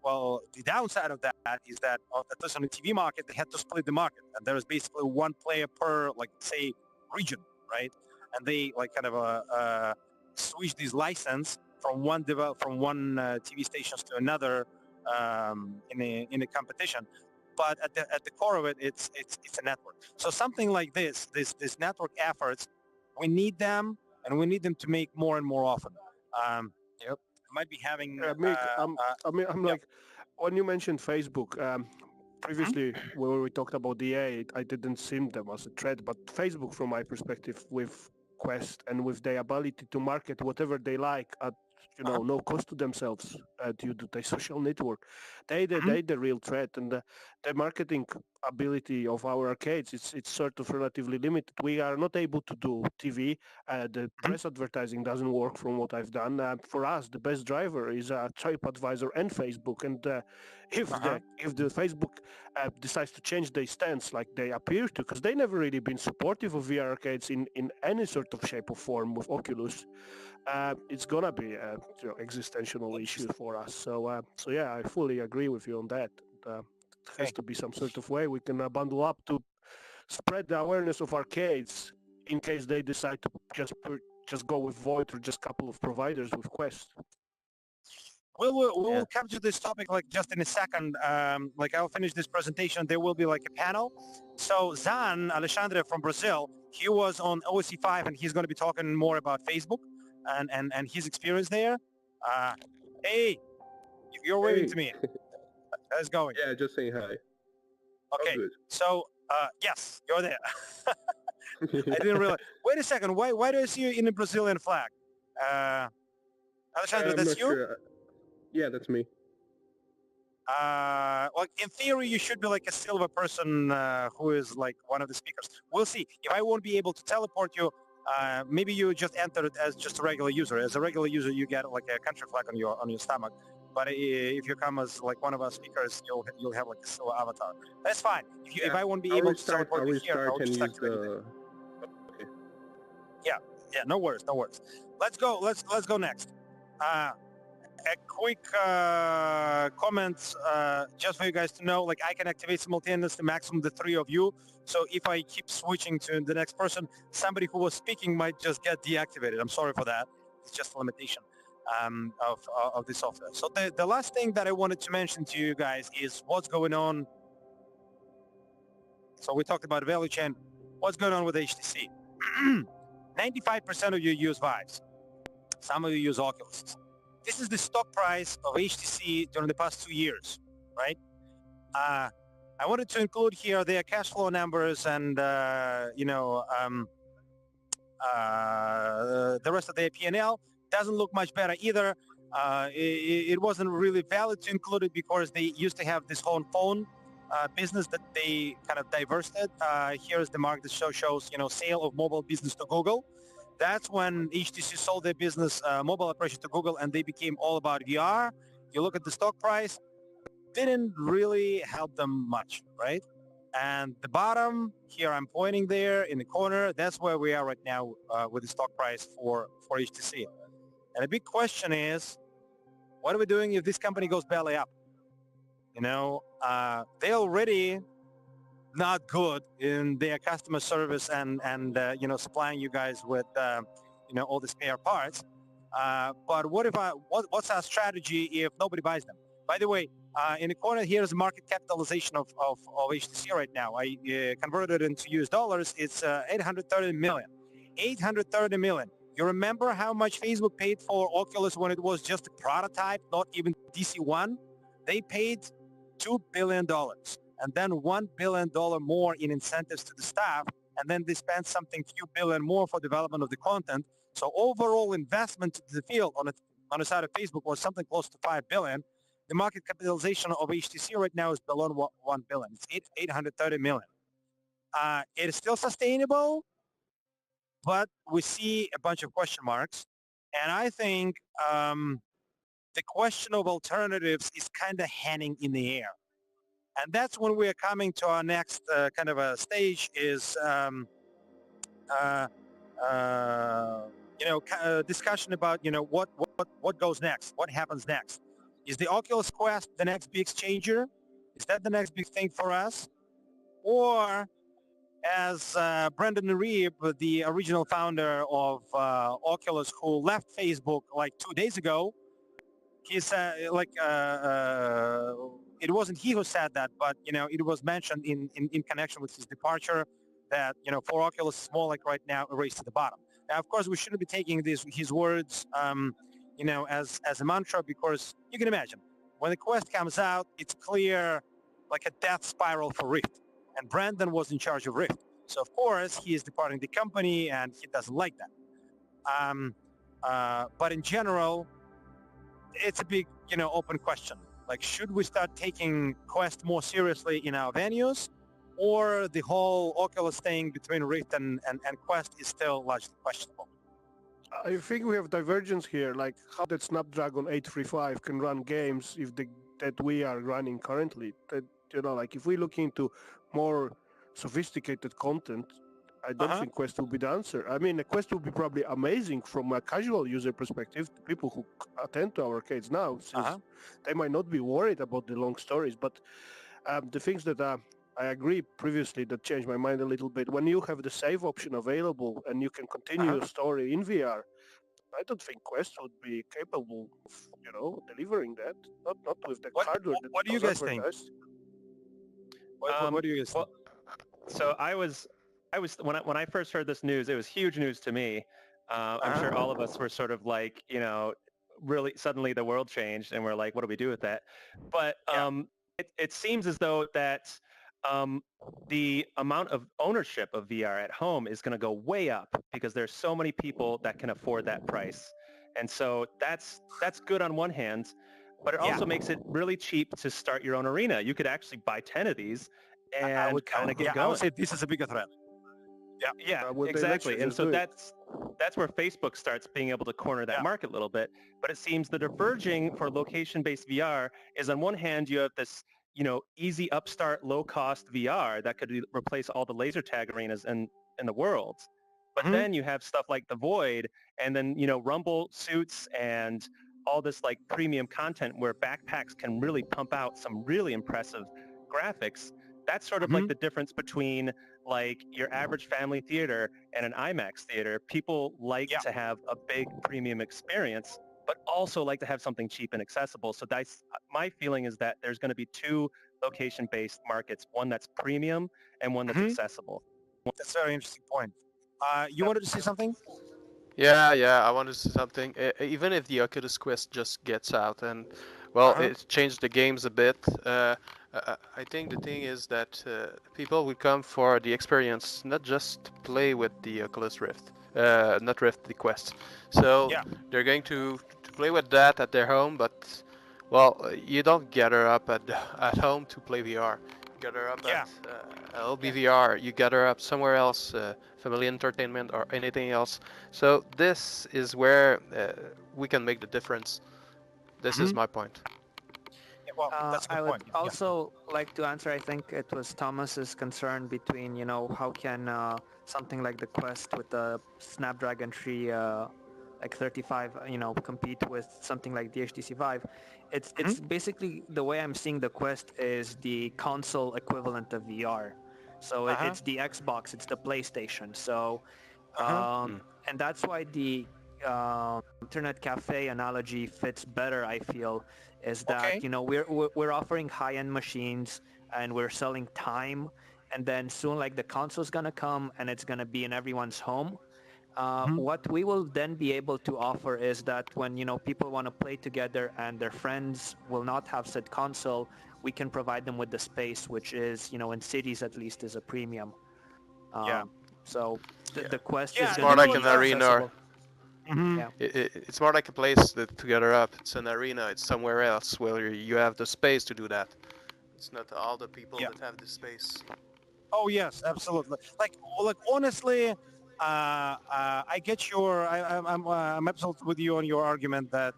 Well, the downside of that is that at least on the TV market, they had to split the market, and there is basically one player per, like, say, region, right? And they like kind of switch this license from one TV stations to another in a competition. But at the core of it, it's a network. So something like this network efforts, we need them, and we need them to make more and more often. Might be having. Like, when you mentioned Facebook, previously when we talked about DA, I didn't see them as a threat, but Facebook, from my perspective, with Quest and with their ability to market whatever they like at no cost to themselves due to their social network, they the real threat, and the marketing ability of our arcades, it's sort of relatively limited. We are not able to do TV. The press advertising doesn't work from what I've done. For us, the best driver is TripAdvisor and Facebook, and if the Facebook decides to change their stance like they appear to, because they never really been supportive of VR arcades in any sort of shape or form with Oculus, it's gonna be a existential issue for us. So yeah, I fully agree with you on that. There has to be some sort of way we can bundle up to spread the awareness of arcades in case they decide to just go with Void or just a couple of providers with Quest. We'll come to this topic like just in a second. Like I'll finish this presentation. There will be like a panel. So Zan Alexandre from Brazil, he was on OC5, and he's going to be talking more about Facebook and his experience there. Hey, you're waving to me. How's it going? Yeah, just saying hi. Okay, so yes, you're there. I didn't realize. Wait a second. Why do I see you in a Brazilian flag? Alexandre, that's you? Sure. Yeah, that's me. Like in theory, you should be like a silver person who is like one of the speakers. We'll see. If I won't be able to teleport you, maybe you just enter it as just a regular user. As a regular user, you get like a country flag on your stomach. But if you come as like one of our speakers, you'll have like a silver avatar. That's fine. If I won't be able to teleport you here, I'll just activate it. Yeah, yeah, no worries, no worries. Let's go. Let's go next. A quick comment just for you guys to know, like I can activate simultaneously maximum the 3 of you. So if I keep switching to the next person, somebody who was speaking might just get deactivated. I'm sorry for that. It's just a limitation of this software. So the last thing that I wanted to mention to you guys is what's going on. So we talked about value chain. What's going on with HTC? 95% of you use Vives. Some of you use Oculus. This is the stock price of HTC during the past 2 years, right? I wanted to include here their cash flow numbers and, the rest of their P&L. Doesn't look much better either. It wasn't really valid to include it because they used to have this whole phone business that they kind of divested. Here's the mark that shows, sale of mobile business to Google. That's when HTC sold their business mobile operation to Google and they became all about VR. You look at the stock price, didn't really help them much, right? And the bottom, here I'm pointing there in the corner, that's where we are right now with the stock price for HTC. And the big question is, what are we doing if this company goes belly up? They already not good in their customer service and supplying you guys with all the spare parts. But what's our strategy if nobody buys them? By the way, in the corner here is the market capitalization of HTC right now. I converted it into US dollars. It's 830 million. 830 million. You remember how much Facebook paid for Oculus when it was just a prototype, not even DC-1? They paid $2 billion. And then $1 billion more in incentives to the staff, and then they spent something few billion more for development of the content. So overall investment to the field on the side of Facebook was something close to $5 billion. The market capitalization of HTC right now is below $1 billion. It's 830 million. It is still sustainable, but we see a bunch of question marks. And I think the question of alternatives is kind of hanging in the air. And that's when we're coming to our next kind of a stage is, discussion about, what goes next? What happens next? Is the Oculus Quest the next big changer? Is that the next big thing for us? Or as Brendan Reeb, the original founder of Oculus, who left Facebook like 2 days ago, he said, it wasn't he who said that, but, it was mentioned in connection with his departure that, for Oculus, it's more like right now a race to the bottom. Now, of course, we shouldn't be taking his words, as a mantra, because you can imagine, when the Quest comes out, it's clear like a death spiral for Rift. And Brandon was in charge of Rift. So, of course, he is departing the company, and he doesn't like that. But in general, it's a big, open question. Like, should we start taking Quest more seriously in our venues, or the whole Oculus thing between Rift and Quest is still largely questionable? I think we have divergence here, like how that Snapdragon 835 can run games that we are running currently. That, like if we look into more sophisticated content, I don't think Quest will be the answer. I mean, a Quest will be probably amazing from a casual user perspective. People who attend to our arcades now, since they might not be worried about the long stories. But the things that I agree previously that changed my mind a little bit. When you have the save option available and you can continue your story in VR, I don't think Quest would be capable of, delivering that. Not with the hardware. What do you guys think? What do you guys think? So I was when I first heard this news, it was huge news to me. I'm sure all of us were sort of like, really suddenly the world changed and we're like, what do we do with that? But it seems as though that the amount of ownership of VR at home is going to go way up because there's so many people that can afford that price. And so that's good on one hand. but it also makes it really cheap to start your own arena. You could actually buy 10 of these and kind of get going. I would say this is a bigger threat. Yeah, what they exactly. mentioned And is so doing. that's where Facebook starts being able to corner that market a little bit. But it seems the diverging for location-based VR is on one hand you have this, easy upstart, low-cost VR that could replace all the laser tag arenas in the world. But then you have stuff like the Void, and then Rumble suits and all this like premium content where backpacks can really pump out some really impressive graphics. That's sort of like the difference between like your average family theater and an IMAX theater. People like to have a big premium experience, but also like to have something cheap and accessible. So that's my feeling is that there's going to be two location-based markets, one that's premium and one that's accessible. That's a very interesting point. You wanted to say something? Yeah, I wanted to say something. Even if the Oculus Quest just gets out and, well, it changed the games a bit, I think the thing is that people will come for the experience, not just to play with the Oculus Rift, not Rift, the Quest. So they're going to play with that at their home, but, well, you don't gather up at home to play VR. You gather up at LBVR, you gather up somewhere else, family entertainment or anything else. So this is where we can make the difference. This is my point. That's a good I would point. also like to answer, I think it was Thomas's concern between, how can something like the Quest with the Snapdragon 3 like 35, compete with something like the HTC Vive. It's basically the way I'm seeing the Quest is the console equivalent of VR. So it's the Xbox, it's the PlayStation. So, and that's why the internet cafe analogy fits better, I feel, is that, we're offering high-end machines and we're selling time, and then soon like the console's gonna come and it's gonna be in everyone's home. What we will then be able to offer is that when people want to play together and their friends will not have said console, we can provide them with the space, which is in cities at least is a premium. So the Quest is more like an arena. It's more like a place to gather up. It's an arena. It's somewhere else where you have the space to do that. It's not all the people that have the space. Oh yes, absolutely. Like honestly, I get I'm absolutely with you on your argument that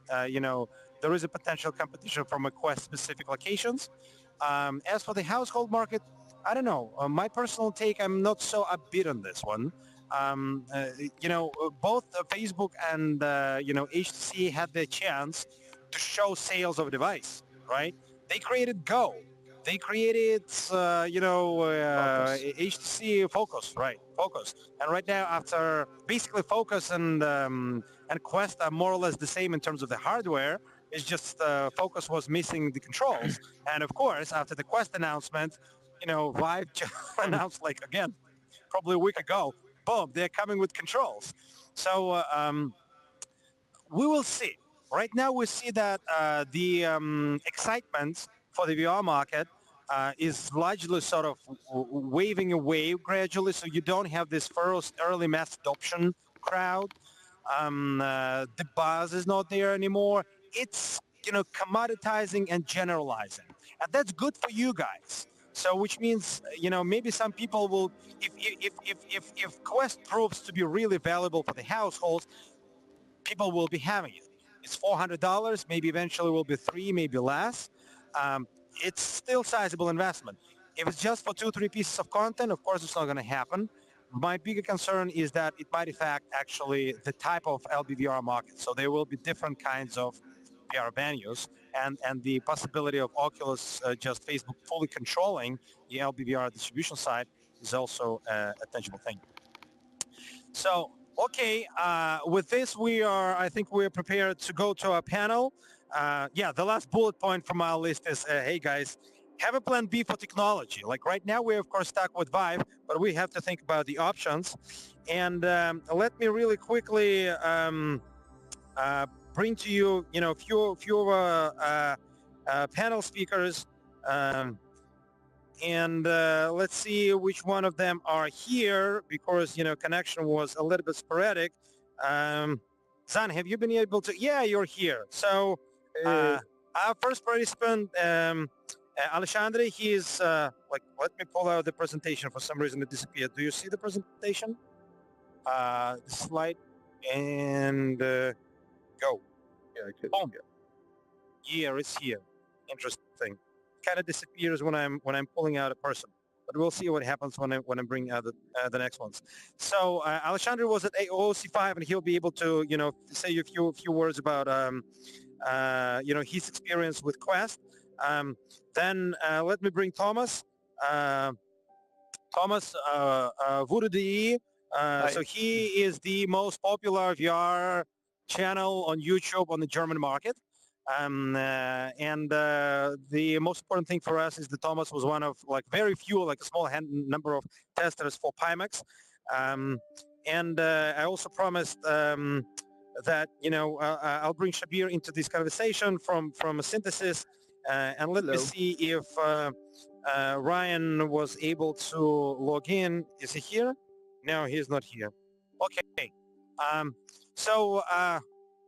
there is a potential competition from a Quest specific locations. As for the household market, I don't know. My personal take, I'm not so upbeat on this one. Both Facebook and HTC had the chance to show sales of a device, right? They created Go. They created, HTC Focus, right? Focus. And right now, after basically Focus and Quest are more or less the same in terms of the hardware, it's just Focus was missing the controls. And of course, after the Quest announcement, Vive just announced, again, probably a week ago, boom, they're coming with controls. So we will see. Right now, we see that the excitement for the VR market is largely sort of waving away gradually, so you don't have this first early mass adoption crowd. The buzz is not there anymore. It's commoditizing and generalizing, and that's good for you guys. So, which means maybe some people will, if Quest proves to be really valuable for the households, people will be having it. It's $400. Maybe eventually will be $300, maybe less. It's still sizable investment. If it's just for 2-3 pieces of content, of course it's not going to happen. My bigger concern is that it might affect actually the type of LBVR market. So there will be different kinds of VR venues, and the possibility of Oculus, just Facebook fully controlling the LBVR distribution side is also a tangible thing. So, okay, with this I think we're prepared to go to our panel. The last bullet point from our list is, hey guys, have a plan B for technology. Like right now, we're of course stuck with Vive, but we have to think about the options. And let me really quickly bring to you, a few panel speakers. And let's see which one of them are here, because connection was a little bit sporadic. Zan, have you been able to? Yeah, you're here. So Our first participant, Alexandre, he is, let me pull out the presentation. For some reason it disappeared. Do you see the presentation? The slide, and go. Yeah, I can. Boom. Here, it's here. Interesting. Kind of disappears when I'm pulling out a person. But we'll see what happens when I bring out the next ones. So Alexandre was at OC5, and he'll be able to say a few words about his experience with Quest. Then let me bring Thomas. Thomas Voodoo.de. So he is the most popular VR channel on YouTube on the German market. The most important thing for us is that Thomas was one of very few, a small number of testers for Pimax. I also promised that I'll bring Shabir into this conversation from a synthesis, and let me see if Ryan was able to log in. Is he here? No, he's not here. Okay.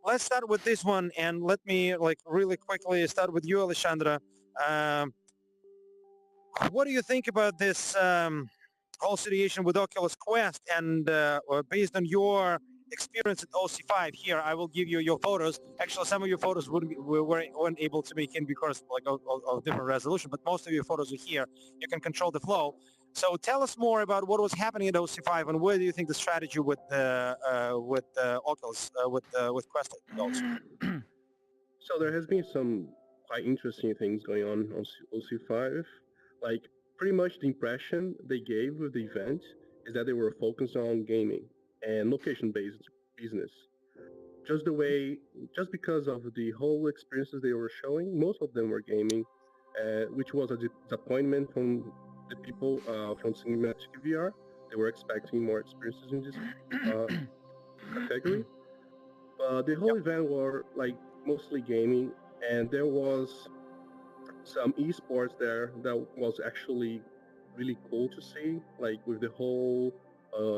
Let's start with this one, and let me really quickly start with you, Alexandra. What do you think about this whole situation with Oculus Quest? And based on your experience at OC5 here, I will give you your photos. Actually, some of your photos we weren't able to make in because of different resolution, but most of your photos are here. You can control the flow. So tell us more about what was happening at OC5, and where do you think the strategy with Oculus with Quest goes? So there has been some quite interesting things going on OC5. Pretty much the impression they gave with the event is that they were focused on gaming and location-based business. Just because of the whole experiences they were showing, most of them were gaming, which was a disappointment from the people from Cinematic VR. They were expecting more experiences in this category. But the whole event were mostly gaming, and there was some esports there that was actually really cool to see, with the whole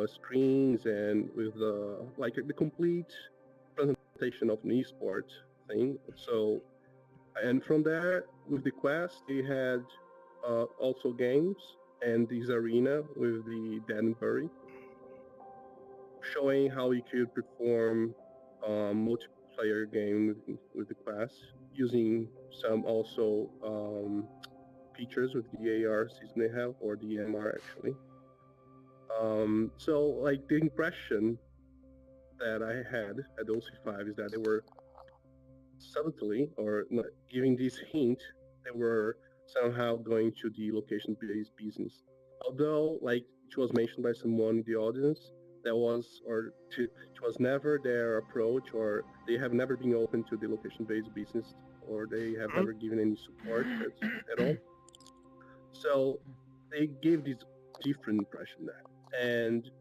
screens and with the complete presentation of an esport thing. So, and from there, with the Quest, they had also games and this arena with the Dead and Bury, showing how you could perform multiplayer game with the Quest, using some also features with the AR system they have, or the MR actually. So the impression that I had at OC5 is that they were subtly, or not giving this hint, they were somehow going to the location-based business. Although, it was mentioned by someone in the audience, it was never their approach, or they have never been open to the location-based business, or they have never given any support at all. So they gave this different impression there. And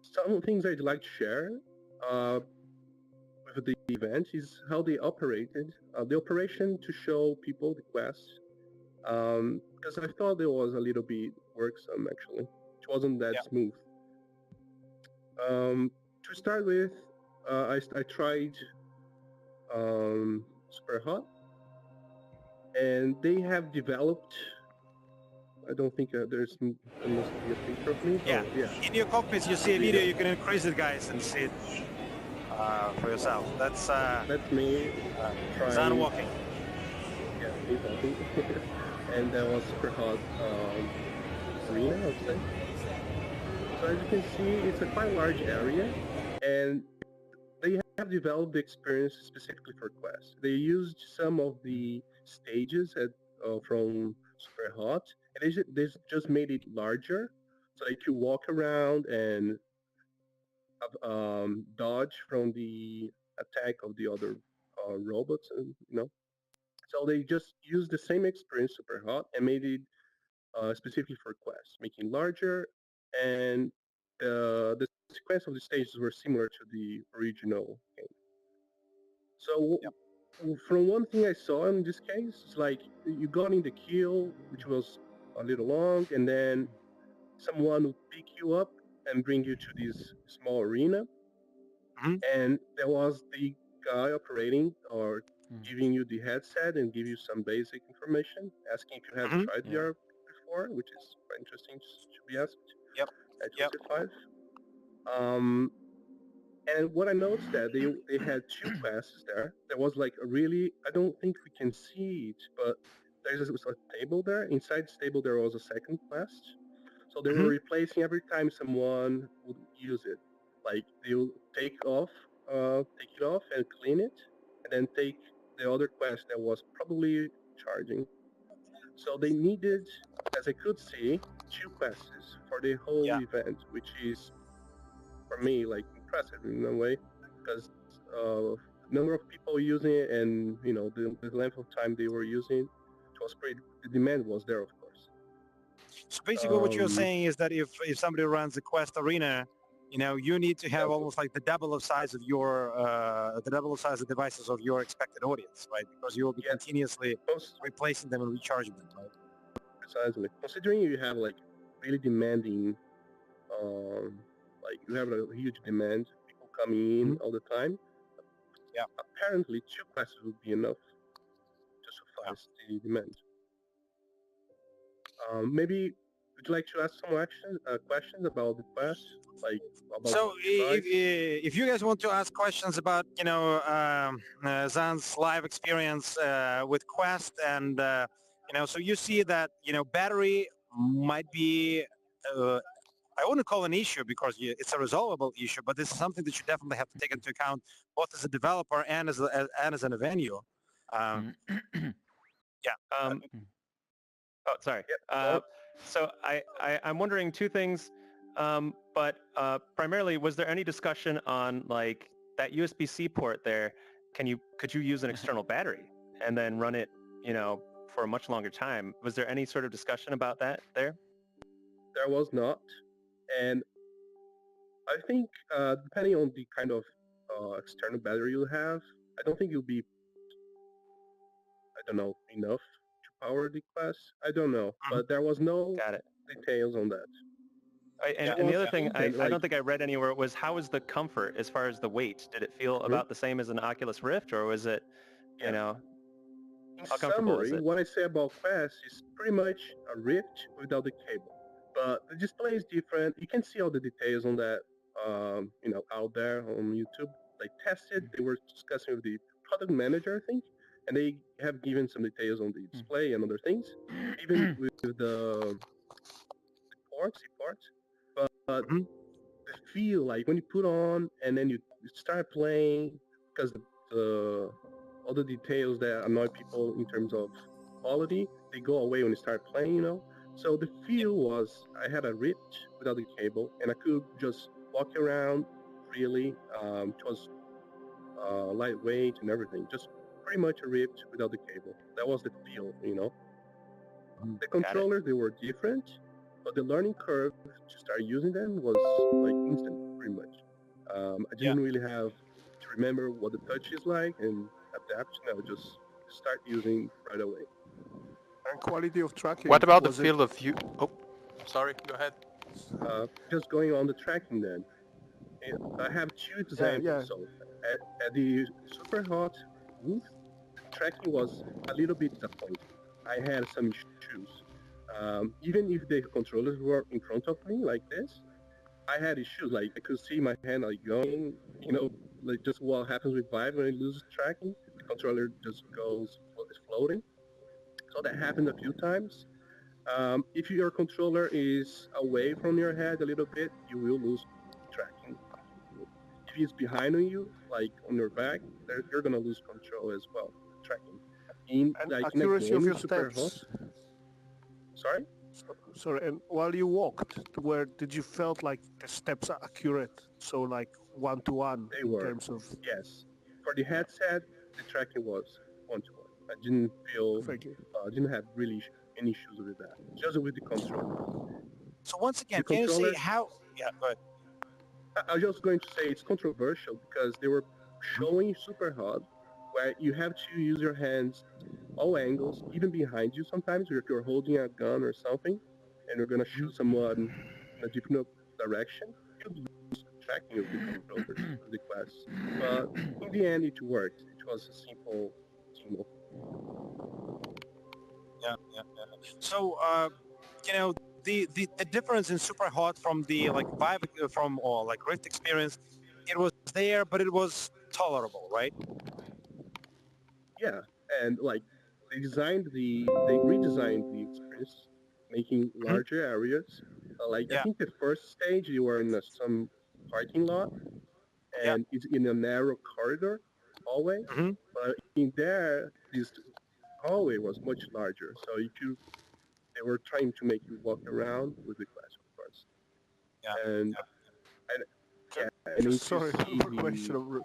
some things I'd like to share with the event is how they operated. The operation to show people the Quest, because I thought it was a little bit worrisome actually. It wasn't that smooth. To start with, I tried Super Hot, and they have developed. I don't think there must be a picture of me. Yeah. Oh, yeah. In your cockpit, you see a video. You can increase it, guys, and see it for yourself. That's me trying. Zan walking. Yeah, me walking. And that was Super Hot arena, I would say. So as you can see, it's a quite large area, and they have developed the experience specifically for Quest. They used some of the stages from Super Hot, and they just made it larger, so that you walk around and dodge from the attack of the other robots, So they just used the same experience, Super Hot, and made it specifically for Quest, making larger, and the sequence of the stages were similar to the original game. So from one thing I saw in this case, it's you got in the queue, which was a little long, and then someone would pick you up and bring you to this small arena. And there was the guy operating or giving you the headset and give you some basic information, asking if you have tried VR before, which is quite interesting to be asked at OC5. And what I noticed that they had two classes there. There was like a really, I don't think we can see it, but there's a table there. Inside this table there was a second class. So they were replacing every time someone would use it. Like they'll take it off and clean it, and then take the other quest that was probably charging. So they needed, as I could see, two classes for the whole event, which is for me like impressive in a way, because number of people using it and the length of time they were using it was pretty. The demand was there, of course. So basically, what you're saying is that if somebody runs a Quest Arena, you need to have almost like the double of size of your of devices of your expected audience, right? Because you will be continuously replacing them and recharging them, right? Precisely. Considering you have like really demanding, like you have a huge demand, people coming in all the time. Yeah. Apparently, two classes would be enough to suffice the demand. Maybe would you like to ask some questions about the Quest, like about? So if you guys want to ask questions about Zan's live experience with Quest, and so you see that battery might be I wouldn't call an issue because it's a resolvable issue, but this is something that you definitely have to take into account both as a developer and as a venue. Oh, sorry. So I'm wondering two things, but primarily, was there any discussion on like that USB-C port there? Could you use an external battery and then run it, for a much longer time? Was there any sort of discussion about that there? There was not, and I think depending on the kind of external battery you have, I don't think it'll be, enough to power the class. I don't know, but there was no details on that. And the other thing, I don't think I read anywhere was how was the comfort as far as the weight? Did it feel about the same as an Oculus Rift, or was it, In how comfortable is summary, it? what I say about Quest is pretty much a Rift without the cable. But the display is different. You can see all the details on that, out there on YouTube. They tested. They were discussing with the product manager, I think, and they have given some details on the display and other things, even with the ports. But the feel, like when you put on and then you start playing, because all the details that annoy people in terms of quality, they go away when you start playing. So the feel was I had a Rift without the cable, and I could just walk around freely. It was lightweight and everything, just pretty much a Rift without the cable. That was the feel. The controllers, they were different, but the learning curve to start using them was like instant, pretty much. I didn't really have to remember what the touch is like and adapt. No, just start using right away. And quality of tracking. What about the field of view? Oh, sorry, go ahead. Just going on the tracking then. I have two examples. So at the super hot roof, tracking was a little bit disappointing. I had some issues. Even if the controllers were in front of me like this, I had issues. Like I could see my hand like going, like just what happens with Vive when it loses tracking. The controller just goes floating. So that happened a few times. If your controller is away from your head a little bit, you will lose tracking. If it's behind on you, like on your back, you're gonna lose control as well. Tracking. Accuracy of your steps. Sorry? Sorry, and while you walked, where did you felt like the steps are accurate? So like one-to-one They in were. terms of... Yes. For the headset, the tracking was one-to-one. I didn't feel... I didn't have really any issues with that. Just with the controller. So once again, can you say how... Yeah, go ahead. I was just going to say it's controversial because they were showing super hot where you have to use your hands all angles, even behind you sometimes if you're holding a gun or something and you're going to shoot someone in a different direction, you lose tracking of the controllers of the Quest. But in the end, it worked. It was a simple optimal. Yeah. So, the difference in super hot from the like Vive from or like Rift experience, it was there, but it was tolerable, right? Yeah, and like they redesigned the experience, making larger areas. Like I think the first stage you were in some parking lot, and it's in a narrow corridor hallway. But in there, this hallway was much larger, so they were trying to make you walk around with the class, of course. And and if you Sorry, see one more question.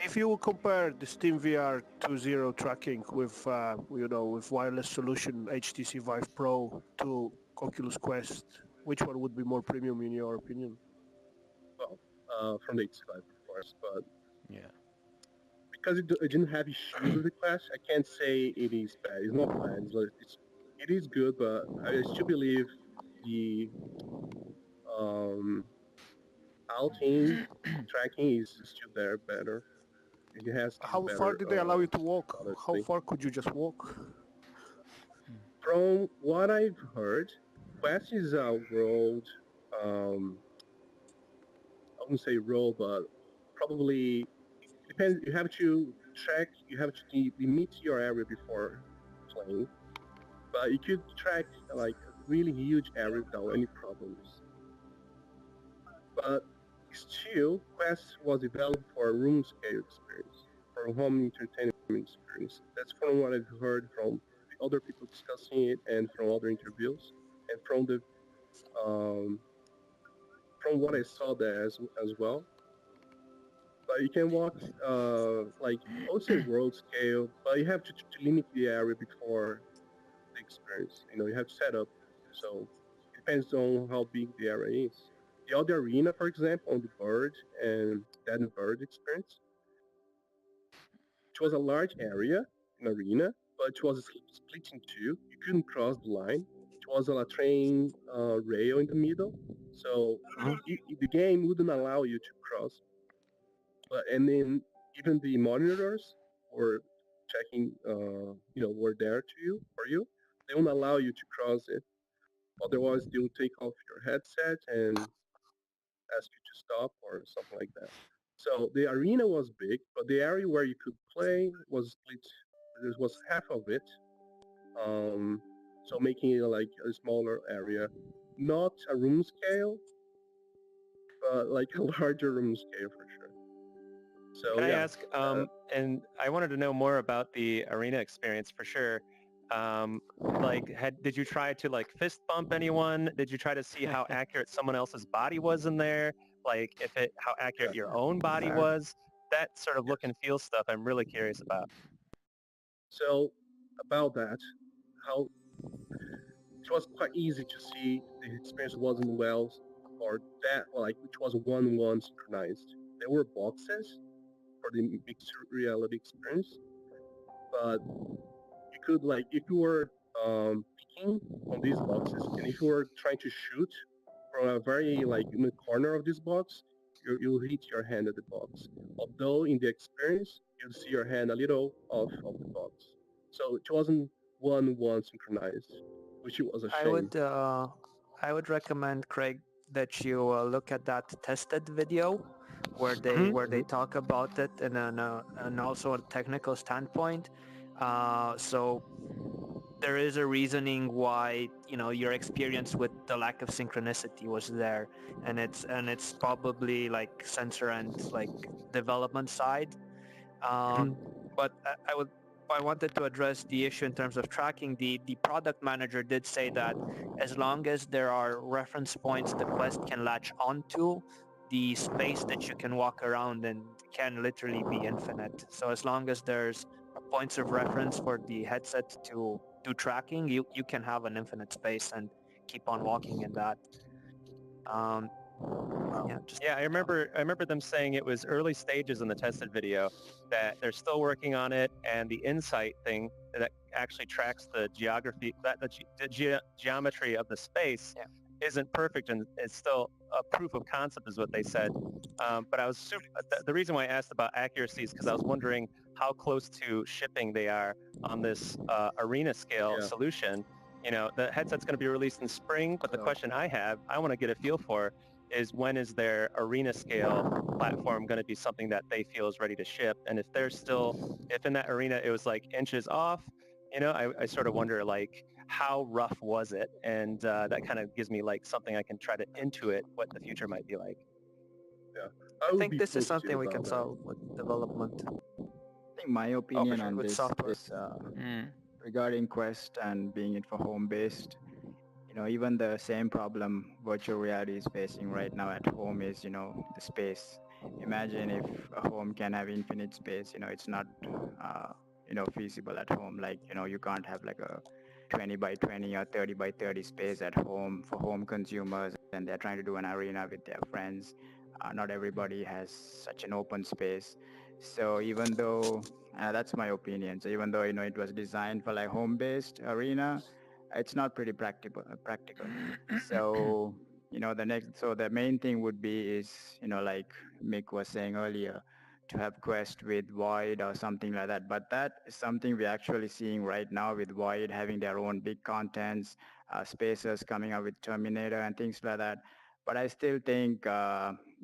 If you compare the Steam VR 2.0 tracking with, with wireless solution HTC Vive Pro to Oculus Quest, which one would be more premium in your opinion? Well, from the HTC Vive, of course, but yeah, because it didn't have issues with the class, I can't say it is bad. It's not bad. It is good, but I still believe the Altain tracking is still there better. It has How better, far did they allow you to walk? honestly. How far could you just walk? From what I've heard, Quest is a world, I wouldn't say roll, but probably depends. You have to track. You have to limit your area before playing, but you could track like a really huge area without any problems. But still, Quest was developed for a room scale experience, for a home entertainment experience. That's from what I've heard from the other people discussing it, and from other interviews, and from the from what I saw there as well. But you can walk like I would say world scale, but you have to limit the area before the experience. You have to set up, so it depends on how big the area is. The other arena, for example, on the bird and Dead and Bird experience, it was a large area, an arena, but it was split in two. You couldn't cross the line. It was a train rail in the middle, so the game wouldn't allow you to cross. And then even the monitors were checking, were there for you. They won't allow you to cross it. Otherwise, they'll take off your headset and ask you to stop or something like that. So the arena was big, but the area where you could play was split. There was half of it, so making it like a smaller area, not a room scale, but like a larger room scale for sure. So can I yeah. ask? And I wanted to know more about the arena experience for sure. Did you try to like fist bump anyone? Did you try to see how accurate someone else's body was in there? Like how accurate your own body was? That sort of look and feel stuff I'm really curious about. So about that, how it was quite easy to see the experience wasn't well, or that like which was one synchronized. There were boxes for the mixed reality experience, but you could like if you were picking on these boxes, and if you were trying to shoot from a very like in the corner of this box, you'll hit your hand at the box. Although in the experience, you'll see your hand a little off of the box. So it wasn't one synchronized, which was a shame. I would recommend, Craig, that you look at that tested video where they talk about it and also a technical standpoint. So there is a reasoning why your experience with the lack of synchronicity was there, and it's probably like sensor and like development side. But I wanted to address the issue in terms of tracking. The product manager did say that as long as there are reference points the Quest can latch onto, the space that you can walk around in can literally be infinite. So as long as there's points of reference for the headset to do tracking, you can have an infinite space and keep on walking in that. I remember them saying it was early stages in the tested video, that they're still working on it, and the insight thing that actually tracks the geography, the geometry of the space isn't perfect, and it's still a proof of concept is what they said. But I was the reason why I asked about accuracy is because I was wondering how close to shipping they are on this arena scale solution. You know, the headset's going to be released in spring, but the question I want to get a feel for is when is their arena scale platform going to be something that they feel is ready to ship? And if if in that arena it was like inches off, you know, I sort of wonder like how rough was it? And that kind of gives me like something I can try to intuit what the future might be like. I think this is something we can solve with development. I think my opinion on this is regarding Quest and being it for home-based. You know, even the same problem virtual reality is facing right now at home is, you know, the space. Imagine if a home can have infinite space. You know, it's not, you know, feasible at home. Like, you know, you can't have like a 20 by 20 or 30 by 30 space at home for home consumers, and they're trying to do an arena with their friends. Not everybody has such an open space. So even though, that's my opinion, so even though, you know, it was designed for like home-based arena, it's not pretty practical. So, you know, the main thing would be is, you know, like Mick was saying earlier, to have Quest with Void or something like that. But that is something we're actually seeing right now with Void having their own big contents, Spacers coming out with Terminator and things like that. But I still think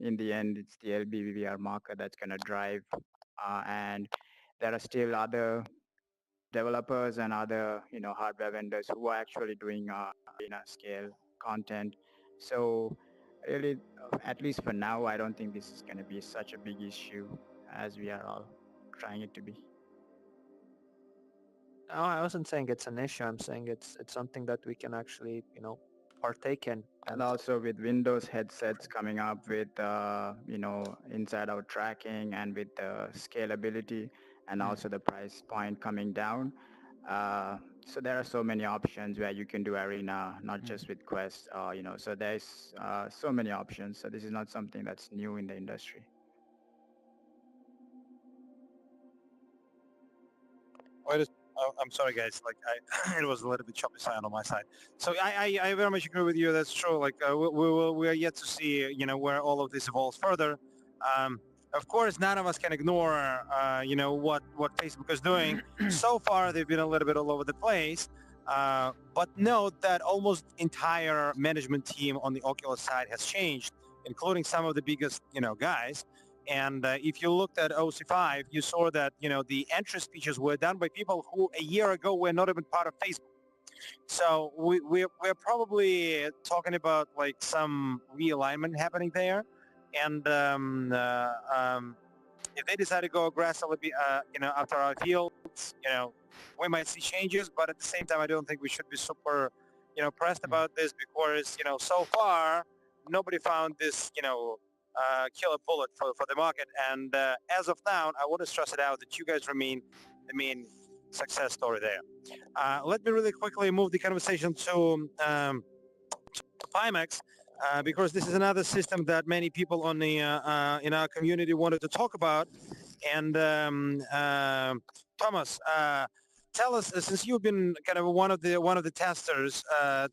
in the end, it's the LBVR market that's going to drive. And there are still other developers and other, you know, hardware vendors who are actually doing arena scale content. So really, at least for now, I don't think this is going to be such a big issue as we are all trying it to be. No, I wasn't saying it's an issue. I'm saying it's something that we can actually, you know, partake in. And also with Windows headsets coming up with, you know, inside-out tracking and with the scalability and also the price point coming down. So there are so many options where you can do arena, not just with Quest, you know, so there's so many options. So this is not something that's new in the industry. I'm sorry, guys. Like, it was a little bit choppy sound on my side. So I very much agree with you. That's true. Like, we are yet to see, you know, where all of this evolves further. Of course, none of us can ignore, you know, what Facebook is doing. So far, they've been a little bit all over the place. But note that almost entire management team on the Oculus side has changed, including some of the biggest, you know, guys. And if you looked at OC5, you saw that, you know, the entry speeches were done by people who a year ago were not even part of Facebook. So we're probably talking about like some realignment happening there. And if they decide to go aggressively, you know, after our fields, you know, we might see changes. But at the same time, I don't think we should be super, you know, pressed about this because, you know, so far, nobody found this, you know, killer bullet for the market. And as of now, I want to stress it out that you guys remain the main success story there. Let me really quickly move the conversation to Pimax, because this is another system that many people on the in our community wanted to talk about. And Thomas, tell us, since you've been kind of one of the testers,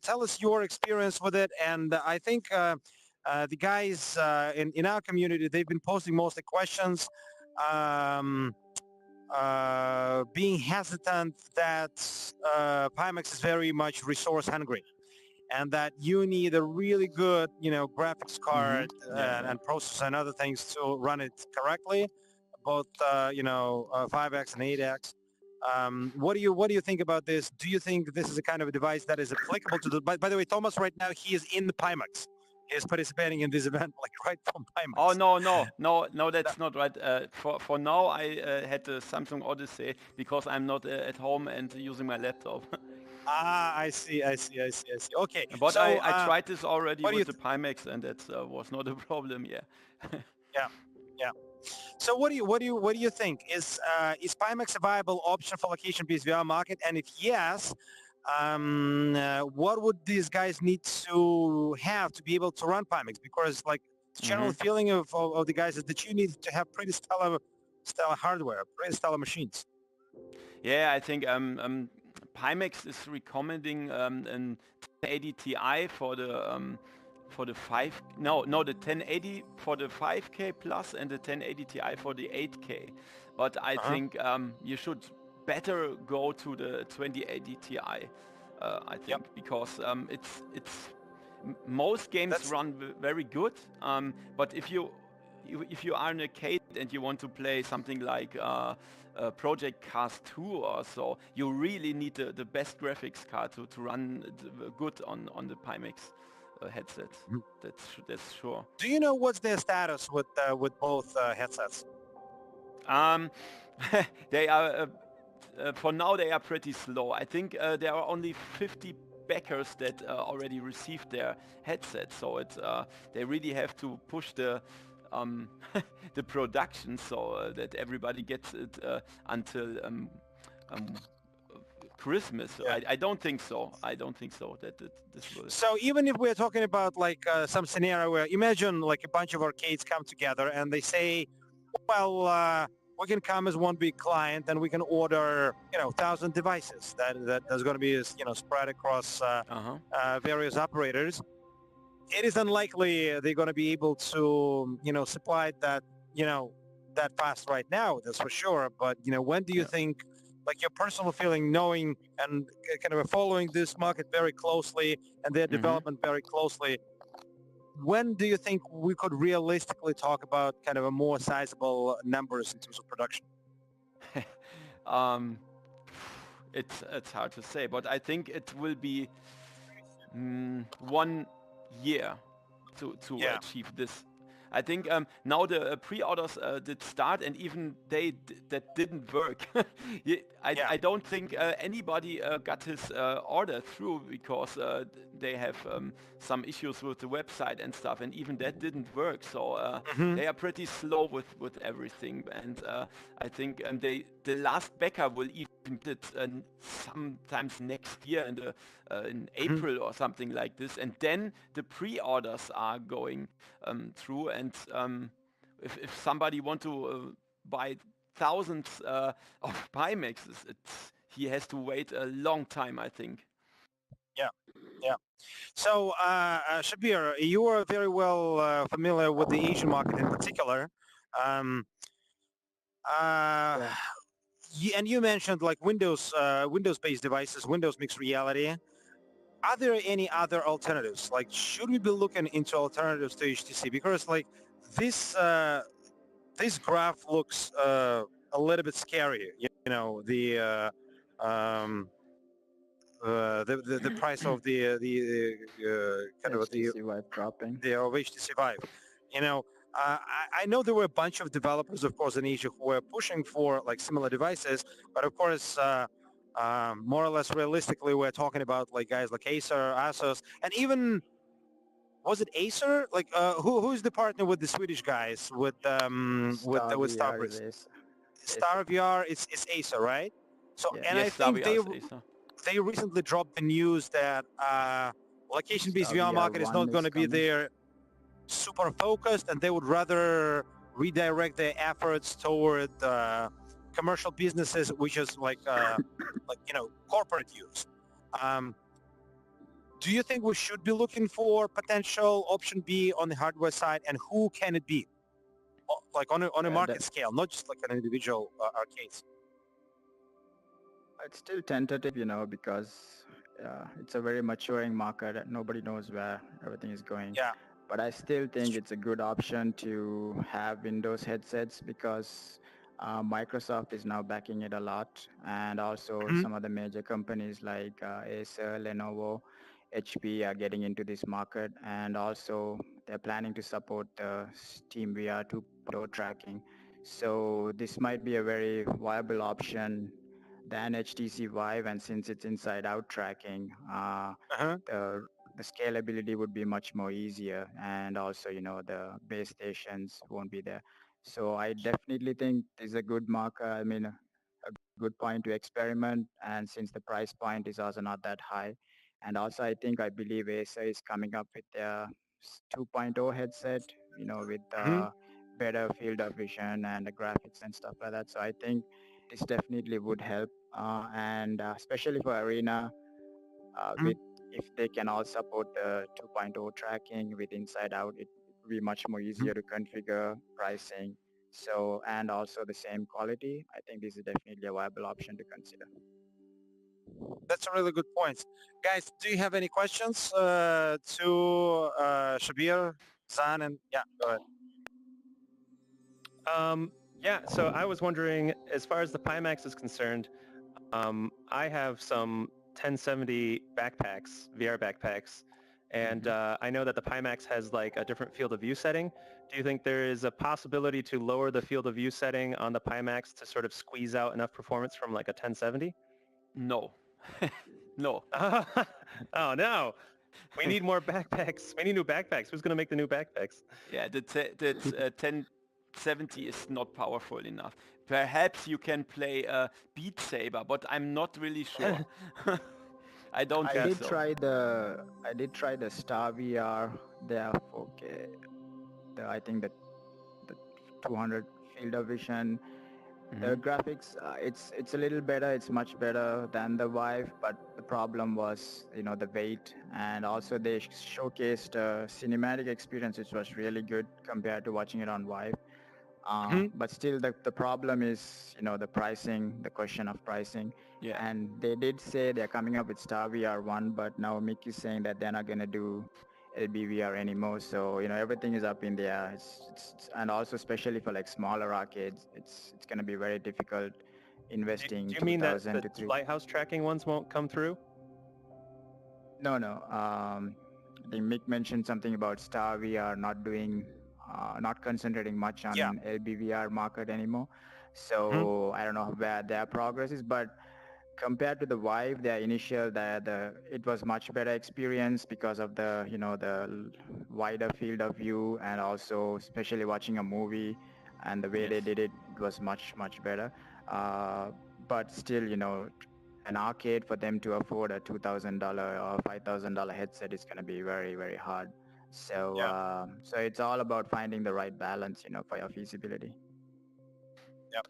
tell us your experience with it. And I think the guys in our community, they've been posting mostly questions, being hesitant that Pimax is very much resource hungry, and that you need a really good, you know, graphics card and processor and other things to run it correctly, both you know, 5X and 8X. What do you think about this? Do you think this is a kind of a device that is applicable to the? By the way, Thomas, right now he is in the Pimax. Is participating in this event, like right from Pimax. Oh no, that's not right. For now, I had the Samsung Odyssey because I'm not at home and using my laptop. I see. Okay. But so, I tried this already with the Pimax, and that was not a problem. Yeah. yeah. So what do you think? Is Pimax a viable option for location-based VR market? And if yes, what would these guys need to have to be able to run Pimax? Because like the general feeling of the guys is that you need to have pretty stellar hardware, pretty stellar machines. Yeah, I think Pimax is recommending an 1080 Ti for the the 1080 for the 5K plus and the 1080 Ti for the 8K. but I think you should better go to the 2080 Ti. I think because most games run very good, but if you are an arcade and you want to play something like Project Cars 2 or so, you really need the best graphics card to run good on the Pimax headset. That's sure. Do you know what's their status with both headsets? They are for now they are pretty slow. I think there are only 50 backers that already received their headset, so it's they really have to push the the production so that everybody gets it until Christmas. I don't think so. I don't think so that this will. So even if we're talking about like some scenario where imagine like a bunch of arcades come together and they say, well, we can come as one big client and we can order 1,000 devices that's going to be spread across various operators. It is unlikely they're going to be able to supply that that fast right now. That's for sure. But when do you think, like your personal feeling, knowing and kind of following this market very closely and their development very closely, when do you think we could realistically talk about kind of a more sizable numbers in terms of production? It's hard to say, but I think it will be 1 year to achieve this. I think now the pre-orders did start, and even that didn't work. I don't think anybody got his order through because they have some issues with the website and stuff, and even that didn't work. So they are pretty slow with everything, and I think the last backer will even do it sometimes next year in April or something like this, and then the pre-orders are going through. And if somebody want to buy thousands of Pimaxes, he has to wait a long time, I think. Yeah. So, Shabir, you are very well familiar with the Asian market in particular. And you mentioned like Windows-based devices, Windows mixed reality. Are there any other alternatives? Like, should we be looking into alternatives to HTC? Because like this graph looks a little bit scary. The price of the kind of the Vive dropping. Of HTC Vive. I know there were a bunch of developers, of course, in Asia who were pushing for like similar devices, but of course, more or less realistically, we're talking about like guys like Acer, Asus, and even was it Acer? Like who's the partner with the Swedish guys with Starbreeze? Star VR is Acer, right? So and I think they recently dropped the news that location-based VR market is not going to be there super focused, and they would rather redirect their efforts toward commercial businesses, which is like corporate use. Do you think we should be looking for potential option B on the hardware side, and who can it be? Like on a market scale, not just like an individual arcades. It's still tentative, because it's a very maturing market. Nobody knows where everything is going. Yeah. But I still think it's a good option to have Windows headsets because Microsoft is now backing it a lot, and also some of the major companies like Acer, Lenovo, HP are getting into this market, and also they're planning to support the Steam VR 2.0 tracking. So this might be a very viable option than HTC Vive, and since it's inside-out tracking, the scalability would be much more easier, and also the base stations won't be there. So I definitely think it's a good marker. I mean, a good point to experiment, and since the price point is also not that high, and also I believe Acer is coming up with their 2.0 headset, with better field of vision and the graphics and stuff like that. So I think this definitely would help, and especially for Arena, with if they can all support the 2.0 tracking with inside out, it will be much more easier to configure pricing. So, and also the same quality, I think this is definitely a viable option to consider. That's a really good point. Guys, do you have any questions to Shabir, Zan, and yeah, go ahead. Yeah, so I was wondering, as far as the Pimax is concerned, I have some 1070 backpacks, VR backpacks, and I know that the Pimax has like a different field of view setting. Do you think there is a possibility to lower the field of view setting on the Pimax to sort of squeeze out enough performance from like a 1070? No. No. Oh no. We need more backpacks. We need new backpacks. Who's going to make the new backpacks? Yeah, the 1070 is not powerful enough. Perhaps you can play Beat Saber, but I'm not really sure. I don't I think did so. try the Star VR there 4K. I think the 200 field of vision. The graphics, it's a little better. It's much better than the Vive, but the problem was, the weight, and also they showcased cinematic experience, which was really good compared to watching it on Vive. But still, the problem is, the pricing, the question of pricing. Yeah. And they did say they're coming up with Star VR 1, but now Mick is saying that they're not going to do LBVR anymore. So, everything is up in the air. And also, especially for like smaller arcades, it's going to be very difficult investing. Do you mean that the 2,000 to lighthouse tracking ones won't come through? No. I think Mick mentioned something about Star VR not concentrating much on LBVR market anymore. So I don't know where their progress is, but compared to the Vive, their initial, it was much better experience because of the, the wider field of view, and also especially watching a movie, and the way they did it was much, much better. But still, an arcade, for them to afford a $2,000 or $5,000 headset is going to be very, very hard. So, so it's all about finding the right balance, for your feasibility. Yep.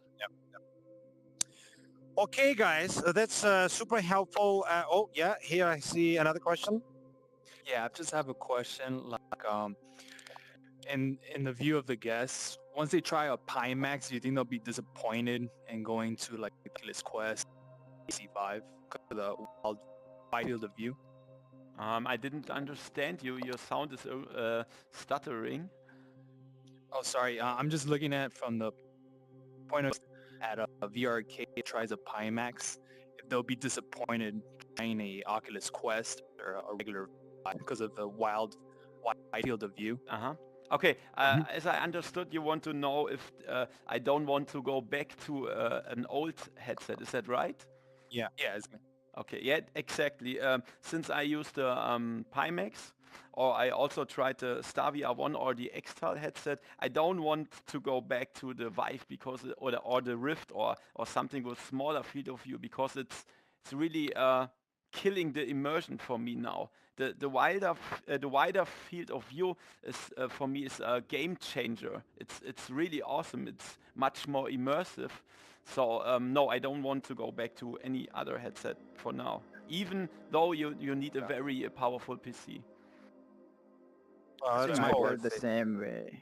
Okay, guys, that's super helpful. Oh, yeah, here I see another question. Yeah, I just have a question. Like, in the view of the guests, once they try a Pimax, do you think they'll be disappointed in going to like Oculus Quest, C5, because of the wide field of view? I didn't understand you. Your sound is stuttering. Oh, sorry. I'm just looking at from the point of at a VR arcade tries a Pimax, if they'll be disappointed trying a Oculus Quest or a regular because of the wide field of view. Okay, as I understood, you want to know if I don't want to go back to an old headset. Is that right? Yeah. Yeah. Okay, yeah, exactly. Since I used the Pimax, or I also tried the Star VR 1 or the Extal headset, I don't want to go back to the Vive because or the Rift or something with smaller field of view, because it's really killing the immersion for me now. The wider field of view is for me is a game changer. It's really awesome. It's much more immersive. So no, I don't want to go back to any other headset for now, even though you need a very powerful PC. It might work the same way.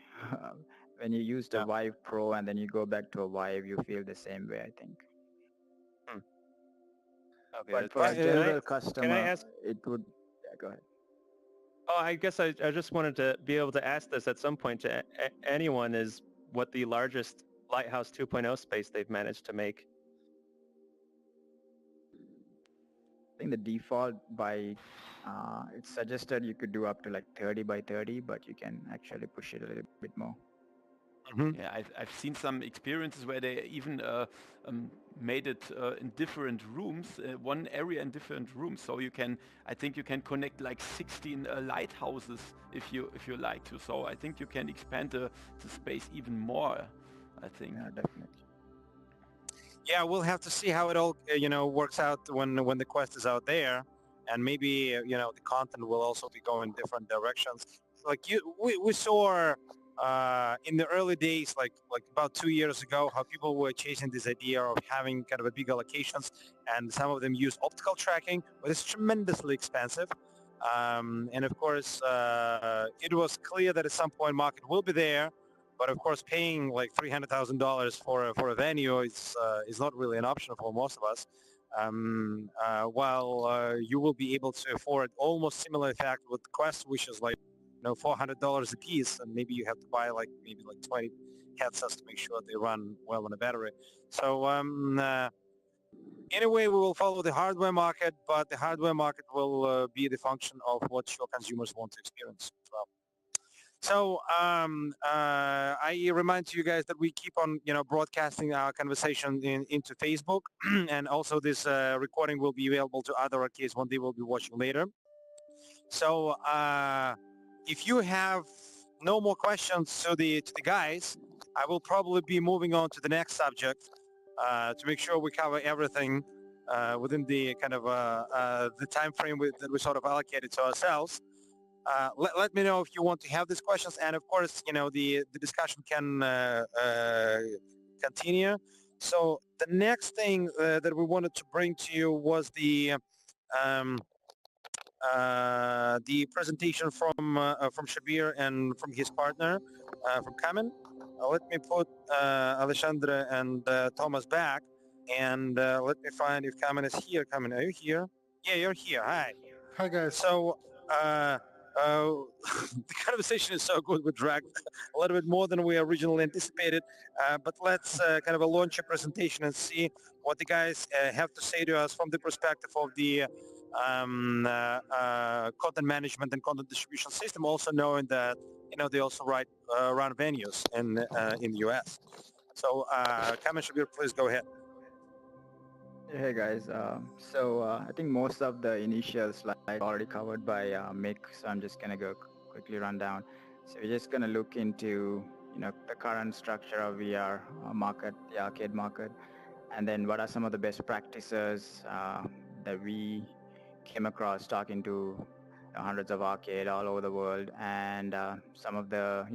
When you use the Vive Pro and then you go back to a Vive, you feel the same way, I think. Okay, but for a general customer, it would... Yeah, go ahead. Oh, I guess I just wanted to be able to ask this at some point to anyone, is what the largest Lighthouse 2.0 space they've managed to make. I think the default it's suggested you could do up to like 30 by 30, but you can actually push it a little bit more. Yeah, I've seen some experiences where they even made it in different rooms, one area in different rooms. So I think you can connect like 16 lighthouses if you like to. So I think you can expand the space even more, I think. Yeah, definitely. Yeah, we'll have to see how it all works out when the Quest is out there, and maybe the content will also be going different directions. Like we saw in the early days, like about 2 years ago, how people were chasing this idea of having kind of a bigger locations, and some of them use optical tracking, but it's tremendously expensive. And of course, it was clear that at some point market will be there, But of course, paying like $300,000 for a venue is not really an option for most of us. While you will be able to afford almost similar effect with Quest, which is like $400 a piece, and maybe you have to buy like 20 headsets to make sure they run well on a battery. So anyway, we will follow the hardware market, but the hardware market will be the function of what your consumers want to experience as well. So I remind you guys that we keep on, broadcasting our conversation into Facebook, and also this recording will be available to other arcades when they will be watching later. So if you have no more questions to the guys, I will probably be moving on to the next subject to make sure we cover everything within the kind of the time frame that we sort of allocated to ourselves. Let me know if you want to have these questions, and of course, the discussion can continue. So the next thing that we wanted to bring to you was the presentation from Shabir and from his partner from Kamen. Let me put Alexandre and Thomas back, and let me find if Kamen is here. Kamen, are you here? Yeah, you're here. Hi. Hi, guys. So the conversation is so good, we dragged a little bit more than we originally anticipated, but let's kind of launch a presentation and see what the guys have to say to us from the perspective of the content management and content distribution system, also knowing that they also run venues in the US. So Kamen, Shabir, please go ahead. Hey guys, so I think most of the initial slides already covered by Mick, so I'm just gonna go quickly run down. So we're just gonna look into the current structure of VR market, the arcade market, and then what are some of the best practices that we came across talking to hundreds of arcade all over the world, and some of the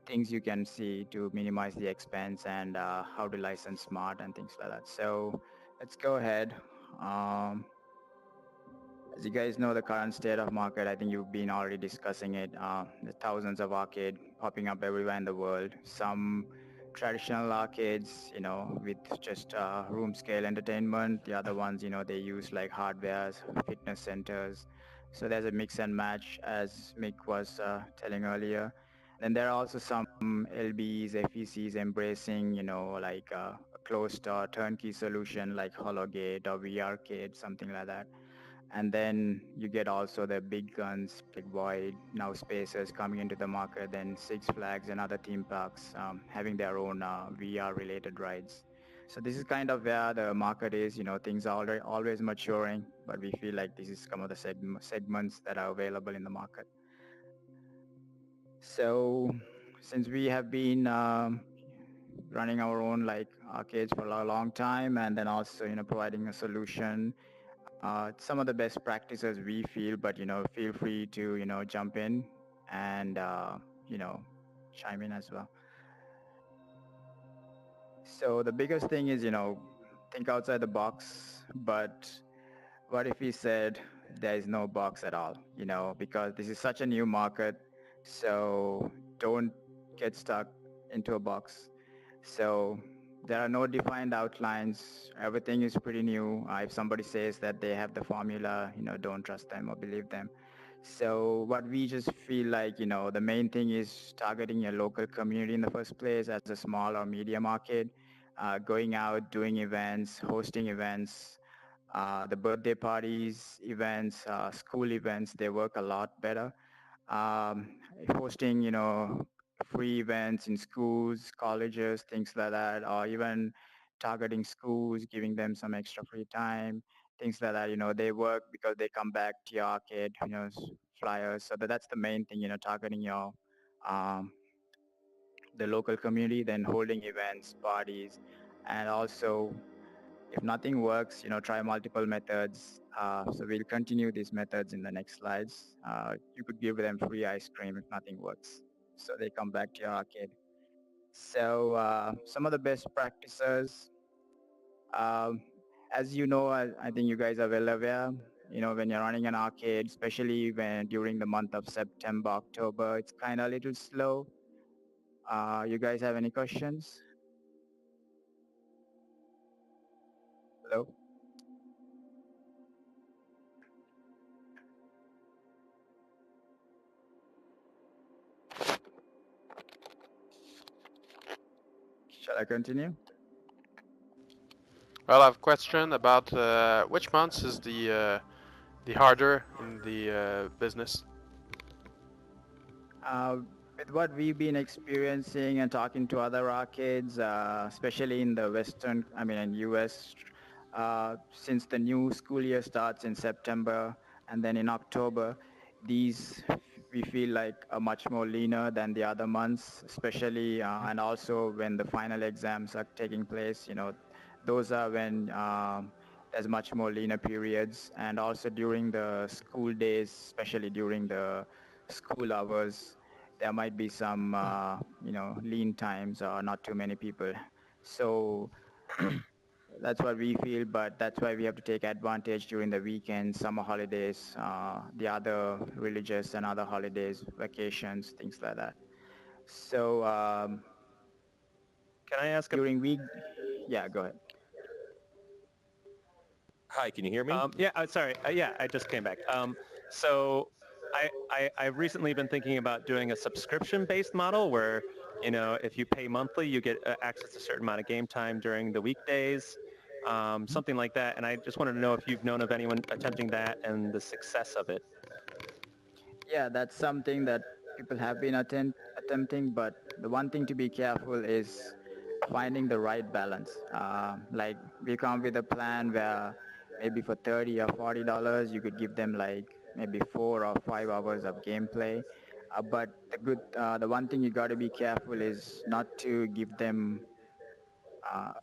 things you can see to minimize the expense, and how to license smart and things like that. So let's go ahead. As you guys know, the current state of market, I think you've been already discussing it. There's thousands of arcade popping up everywhere in the world. Some traditional arcades, with just room scale entertainment. The other ones, they use like hardwares, fitness centers. So there's a mix and match, as Mick was telling earlier. Then there are also some LBs, FECs embracing, like a closed turnkey solution like Hologate or VRcade, something like that. And then you get also the big guns, Big Void, Now Spaces coming into the market, then Six Flags and other theme parks having their own VR-related rides. So this is kind of where the market is. Things are always maturing, but we feel like this is some of the segments that are available in the market. So since we have been running our own arcades for a long time, and then also providing a solution, some of the best practices we feel, but feel free to jump in and chime in as well. So the biggest thing is think outside the box. But what if we said there is no box at all? Because this is such a new market. So don't get stuck into a box. So there are no defined outlines. Everything is pretty new. If somebody says that they have the formula, don't trust them or believe them. So what we just feel like, the main thing is targeting your local community in the first place as a small or medium market, going out, doing events, hosting events, the birthday parties, events, school events, they work a lot better. Hosting, free events in schools, colleges, things like that, or even targeting schools, giving them some extra free time, things like that. They work because they come back to your arcade, flyers. So that's the main thing, targeting your the local community, then holding events, parties, and also if nothing works, try multiple methods. So we'll continue these methods in the next slides. You could give them free ice cream if nothing works, so they come back to your arcade. So some of the best practices, as you know, I think you guys are well aware, when you're running an arcade, especially when during the month of September, October, it's kind of a little slow. You guys have any questions? Hello? Shall I continue? Well, I have a question about which months is the harder in the business? With what we've been experiencing and talking to other arcades, especially in the in US, since the new school year starts in September and then in October, these we feel like are much more leaner than the other months, especially and also when the final exams are taking place. Those are when there's much more leaner periods, and also during the school days, especially during the school hours, there might be some lean times or not too many people. So that's what we feel, but that's why we have to take advantage during the weekends, summer holidays, the other religious and other holidays, vacations, things like that. So can I ask during week? Yeah, go ahead. Hi, can you hear me? Yeah, sorry. Yeah, I just came back. So I've recently been thinking about doing a subscription-based model where, if you pay monthly, you get access to a certain amount of game time during the weekdays, something like that. And I just wanted to know if you've known of anyone attempting that and the success of it. Yeah, that's something that people have been attempting, but the one thing to be careful is finding the right balance. Like we come with a plan where maybe for $30 or $40, you could give them like maybe 4 or 5 hours of gameplay. But the one thing you got to be careful is not to give them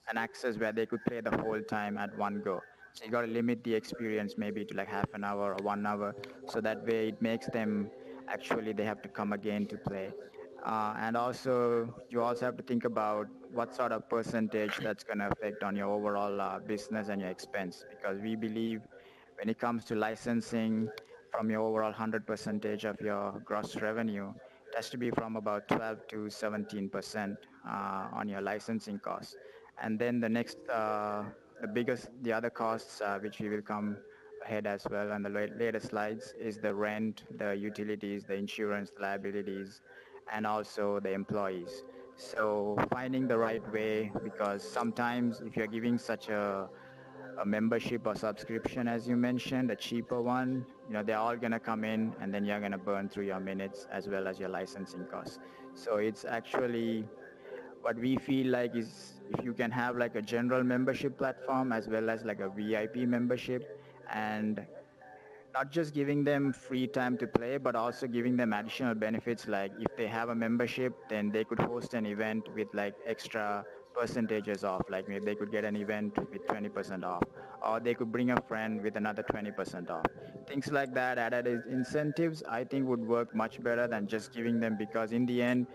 an access where they could play the whole time at one go. So you got to limit the experience maybe to like half an hour or 1 hour, so that way it makes them actually they have to come again to play. And also you also have to think about what sort of percentage that's going to affect on your overall business and your expense, because we believe when it comes to licensing, from your overall 100 percentage of your gross revenue, it has to be from about 12 to 17% on your licensing costs. And then the other costs, which we will come ahead as well on the later slides, is the rent, the utilities, the insurance, the liabilities, and also the employees. So finding the right way, because sometimes if you're giving such a membership or subscription, as you mentioned, a cheaper one, they're all going to come in and then you're going to burn through your minutes as well as your licensing costs. So it's actually what we feel like is if you can have like a general membership platform as well as like a VIP membership, and not just giving them free time to play, but also giving them additional benefits. Like if they have a membership, then they could host an event with like extra percentages off. Like maybe they could get an event with 20% off, or they could bring a friend with another 20% off. Things like that, added incentives, I think would work much better than just giving them, because in the end,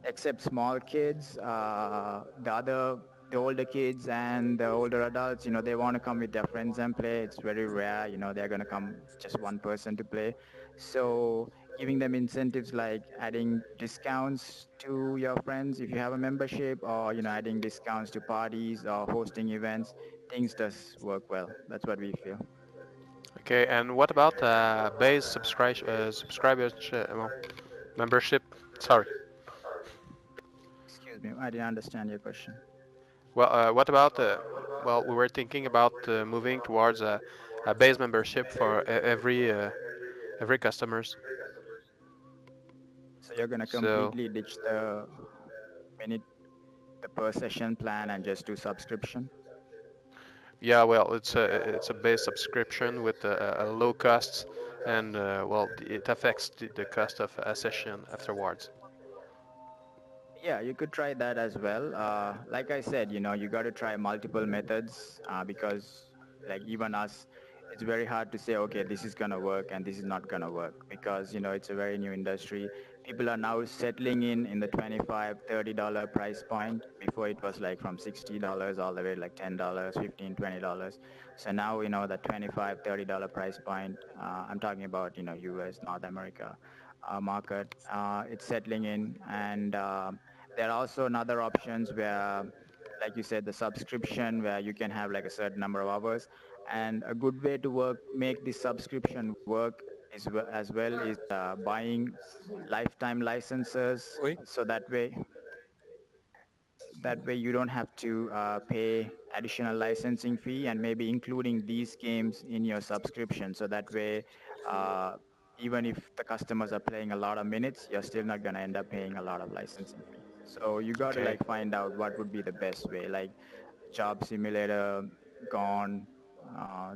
except small kids, the older kids and the older adults, they want to come with their friends and play. It's very rare, they're going to come just one person to play. So giving them incentives like adding discounts to your friends if you have a membership, or, adding discounts to parties or hosting events, things does work well. That's what we feel. Okay, and what about base subscribers membership? Sorry. Excuse me, I didn't understand your question. Well, what about well, we were thinking about moving towards a base membership for every customers. So you're gonna completely ditch the per session plan and just do subscription? Yeah, well, it's a base subscription with a low cost, and well, it affects the cost of a session afterwards. Yeah, you could try that as well. Like I said, you got to try multiple methods, because like even us, it's very hard to say, okay, this is going to work and this is not going to work, because, it's a very new industry. People are now settling in the $25, $30 price point. Before it was like from $60 all the way like $10, $15, $20. So now, the $25, $30 price point, I'm talking about, US, North America. market. It's settling in, and there are also another options where, like you said, the subscription where you can have like a certain number of hours. And a good way to make the subscription work as well is buying lifetime licenses. So that way you don't have to pay additional licensing fee, and maybe including these games in your subscription. So that way, even if the customers are playing a lot of minutes, you're still not going to end up paying a lot of licensing fee. So you got to like find out what would be the best way, like Job Simulator, Gone.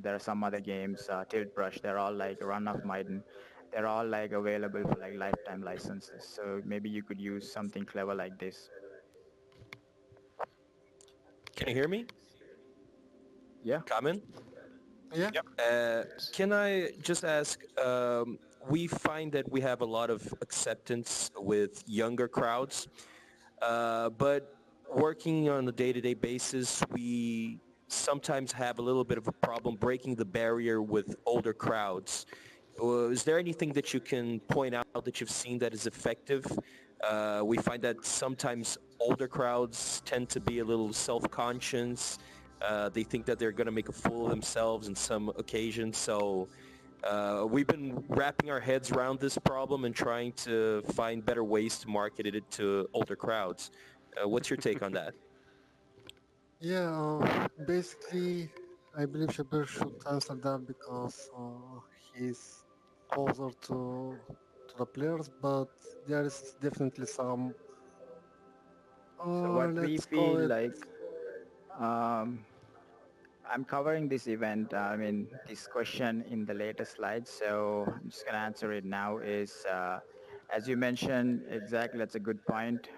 There are some other games, Tilt Brush. They're all like Run of Maiden. They're all like available for like lifetime licenses. So maybe you could use something clever like this. Can you hear me? Yeah. Common? Yeah. Can I just ask, we find that we have a lot of acceptance with younger crowds, but working on a day-to-day basis, we sometimes have a little bit of a problem breaking the barrier with older crowds. Is there anything that you can point out that you've seen that is effective? We find that sometimes older crowds tend to be a little self-conscious. They think that they're going to make a fool of themselves in some occasions. So we've been wrapping our heads around this problem and trying to find better ways to market it to older crowds. What's your take on that? Yeah, basically, I believe Shabir should answer that because he's closer to the players, but there is definitely some, So what we let's call feel it, like, I'm covering this event, this question in the later slides, so I'm just going to answer it now is, as you mentioned, exactly, that's a good point.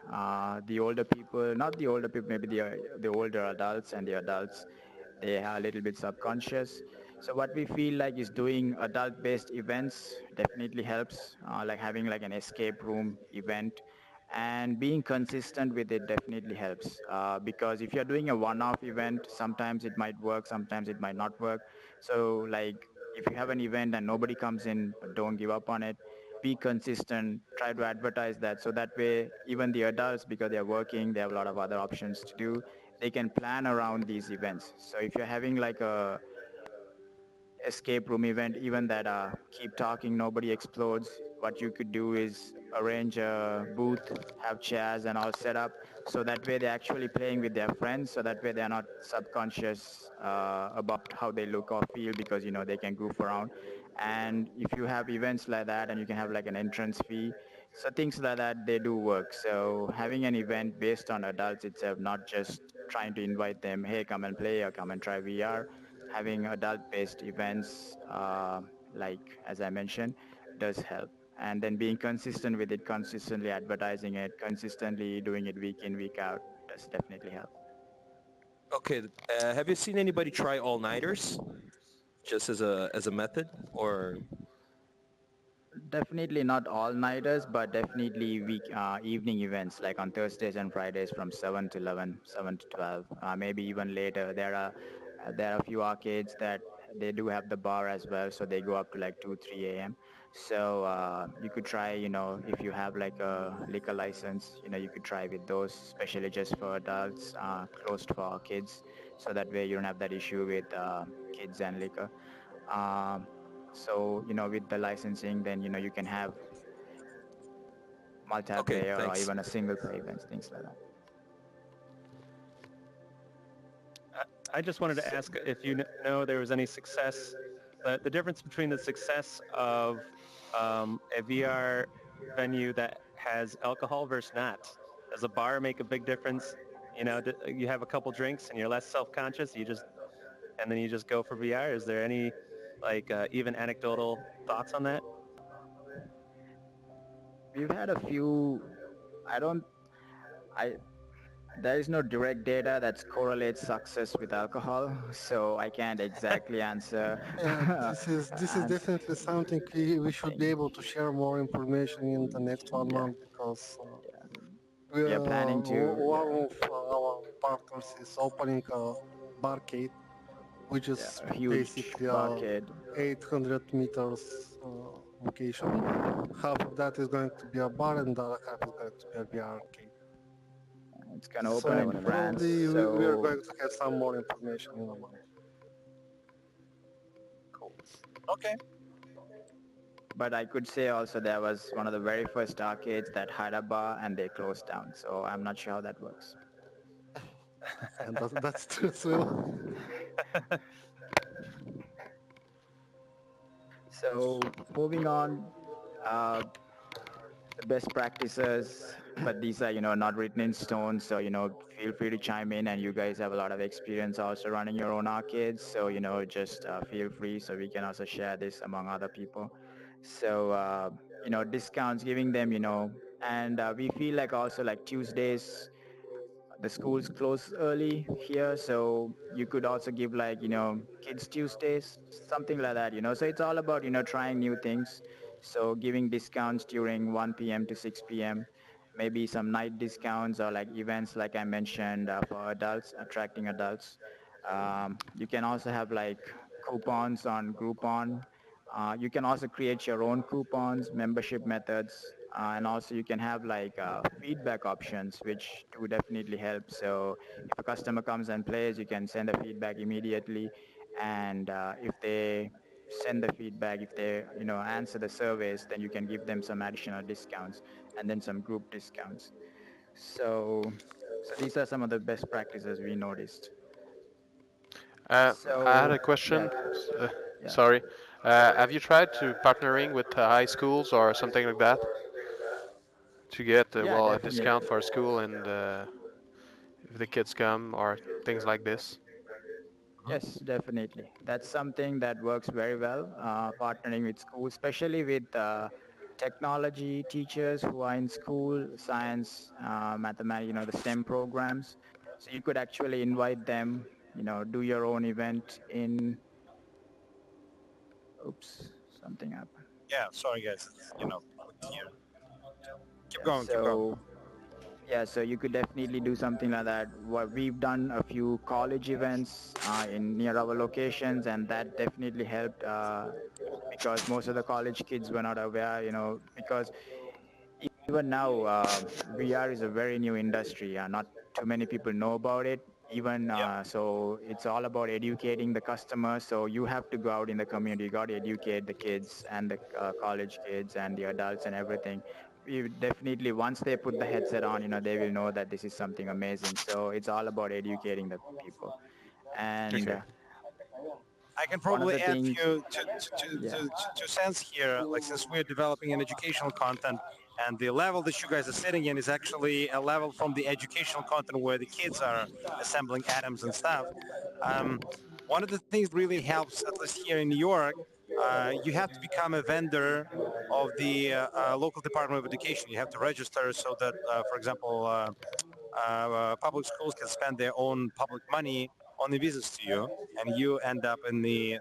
The older people, not the older people, maybe the older adults and the adults, they are a little bit subconscious. So what we feel like is doing adult-based events definitely helps, like having like an escape room event, and being consistent with it definitely helps, because if you're doing a one-off event, sometimes it might work, sometimes it might not work. So like if you have an event and nobody comes in, don't give up on it. Be consistent, try to advertise that, so that way even the adults, because they're working, they have a lot of other options to do, they can plan around these events. So if you're having like a escape room event, even that keep talking, nobody explodes, what you could do is arrange a booth, have chairs and all set up, so that way they're actually playing with their friends, so that way they're not subconscious about how they look or feel, because they can goof around. And if you have events like that, and you can have like an entrance fee, so things like that, they do work. So having an event based on adults itself, not just trying to invite them, hey, come and play or come and try VR, having adult-based events, like as I mentioned, does help. And then being consistent with it, consistently advertising it, consistently doing it week in, week out, does definitely help. Okay, have you seen anybody try all-nighters, just as a method, or? Definitely not all-nighters, but definitely evening events, like on Thursdays and Fridays from 7 to 11, 7 to 12, maybe even later. There are a few arcades that they do have the bar as well, so they go up to like 2, 3 a.m. So you could try, if you have like a liquor license, you could try with those, especially just for adults, closed for kids, so that way you don't have that issue with kids and liquor. So, with the licensing, then, you can have multiplayer or even a single player events, things like that. I just wanted to ask if you know there was any success, the difference between the success of a VR venue that has alcohol versus not. Does a bar make a big difference? You have a couple drinks and you're less self-conscious, and then you just go for VR. Is there any even anecdotal thoughts on that? We've had a few. There is no direct data that correlates success with alcohol, so I can't exactly answer. Yeah, this is definitely something we should be able to share more information in the next 1 month, because we are planning to. One of our partners is opening a barcade, which is a huge basically barcade. 800 meters location. Half of that is going to be a bar, and the other half is going to be a VR arcade. It's going to open in France. Probably So we are going to get some more information in a month. Cool. Okay. But I could say also there was one of the very first arcades that had a bar and they closed down. So I'm not sure how that works. And that's true too. So moving on, the best practices, but these are, not written in stone. So, feel free to chime in, and you guys have a lot of experience also running your own arcades. So, just feel free so we can also share this among other people. So, discounts, giving them, and we feel like also like Tuesdays, the schools close early here, so you could also give like, kids Tuesdays, something like that, so it's all about, trying new things. So giving discounts during 1 p.m. to 6 p.m., maybe some night discounts or like events like I mentioned for adults, attracting adults. You can also have like coupons on Groupon. You can also create your own coupons, membership methods, and also you can have like feedback options, which do definitely help. So if a customer comes and plays, you can send a feedback immediately. And if they send the feedback, if they answer the surveys, then you can give them some additional discounts and then some group discounts. So these are some of the best practices we noticed. I had So a question. yeah, yeah. Sorry. Have you tried to partnering with high schools or something like that to get Yeah, a definitely. discount for a school and if the kids come or things like this? Yes, definitely. That's something that works very well, partnering with schools, especially with technology teachers who are in school, science, mathematics, the STEM programs. So you could actually invite them, do your own event in, oops, something happened. Yeah, sorry guys. It's, here. Keep going, keep going. So yeah, so you could definitely do something like that. What we've done a few college events in near our locations, and that definitely helped because most of the college kids were not aware, because even now VR is a very new industry. Not too many people know about it. Even so, it's all about educating the customer. So you have to go out in the community. You got to educate the kids and the college kids and the adults and everything. We definitely, once they put the headset on, they will know that this is something amazing. So it's all about educating the people. And Okay. I can one of probably the add things, few yeah. two cents here. Like since we're developing an educational content, and the level that you guys are sitting in is actually a level from the educational content where the kids are assembling atoms and stuff. One of the things that really helps, at least here in New York, you have to become a vendor of the local Department of Education. You have to register so that, for example, public schools can spend their own public money on the visits to you, and you end up in the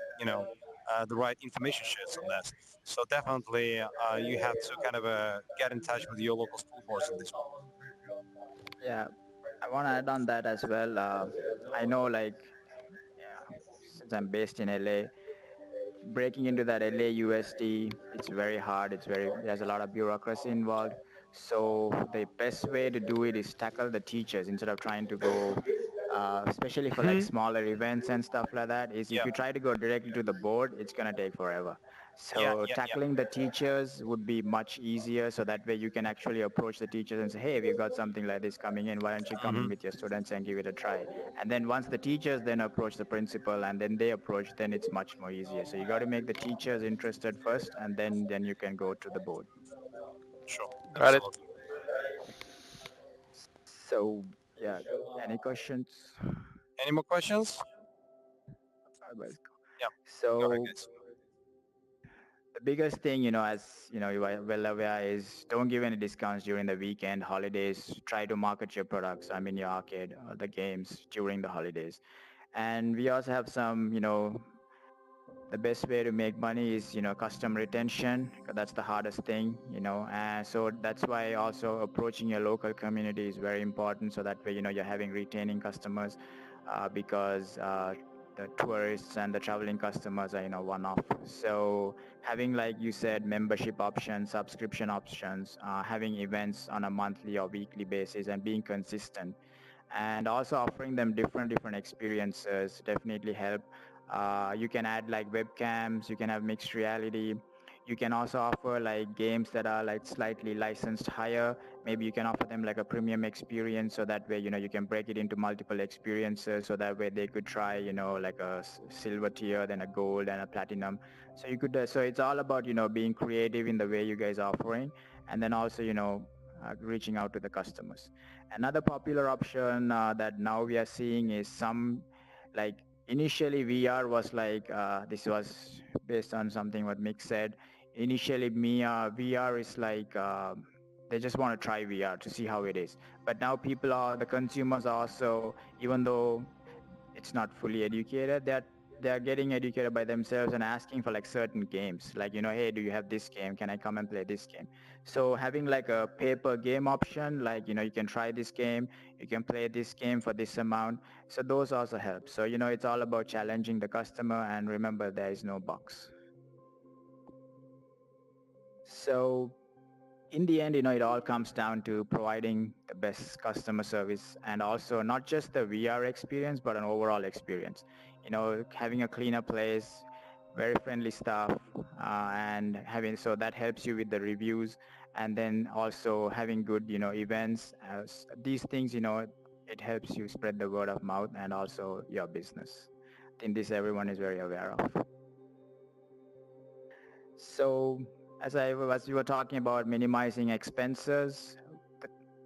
right information sheets on this. So definitely, you have to kind of get in touch with your local school boards on this one. Yeah, I want to add on that as well. I know, like, yeah, since I'm based in LA, breaking into that LAUSD, it's very hard. There's a lot of bureaucracy involved. So the best way to do it is tackle the teachers instead of trying to go, especially for like smaller events and stuff like that, is if you try to go directly to the board, it's going to take forever. So tackling the teachers would be much easier. So that way you can actually approach the teachers and say, hey, we've got something like this coming in. Why don't you come in with your students and give it a try? And then once the teachers then approach the principal and then they approach, then it's much more easier. So you got to make the teachers interested first, and then you can go to the board. Sure. Got it. So yeah, any questions? Any more questions? Yeah. So go ahead, guys. The biggest thing, as you are well aware, is don't give any discounts during the weekend, holidays. Try to market your products, your arcade, the games during the holidays. And we also have some, the best way to make money is, customer retention. That's the hardest thing, and so that's why also approaching your local community is very important. So that way, you're having retaining customers because the tourists and the traveling customers are, one-off. So having, like you said, membership options, subscription options, having events on a monthly or weekly basis and being consistent, and also offering them different experiences definitely help. You can add like webcams, you can have mixed reality. You can also offer like games that are like slightly licensed higher. Maybe you can offer them like a premium experience, so that way, you can break it into multiple experiences, so that way they could try, like a silver tier, then a gold and a platinum. So you could, so it's all about, being creative in the way you guys are offering, and then also, reaching out to the customers. Another popular option that now we are seeing is some, like, initially VR was like, this was based on something what Mick said. Initially, VR is like, they just want to try VR to see how it is. But now the consumers are also, even though it's not fully educated, they're getting educated by themselves and asking for like certain games, like, hey, do you have this game, can I come and play this game? So having like a paper game option, like, you can try this game, you can play this game for this amount, so those also help. So it's all about challenging the customer, and remember, there is no box. So in the end, it all comes down to providing the best customer service, and also not just the VR experience, but an overall experience. Having a cleaner place, very friendly staff, and so that helps you with the reviews, and then also having good, events. These things, it helps you spread the word of mouth and also your business. I think this everyone is very aware of. So as you were talking about minimizing expenses,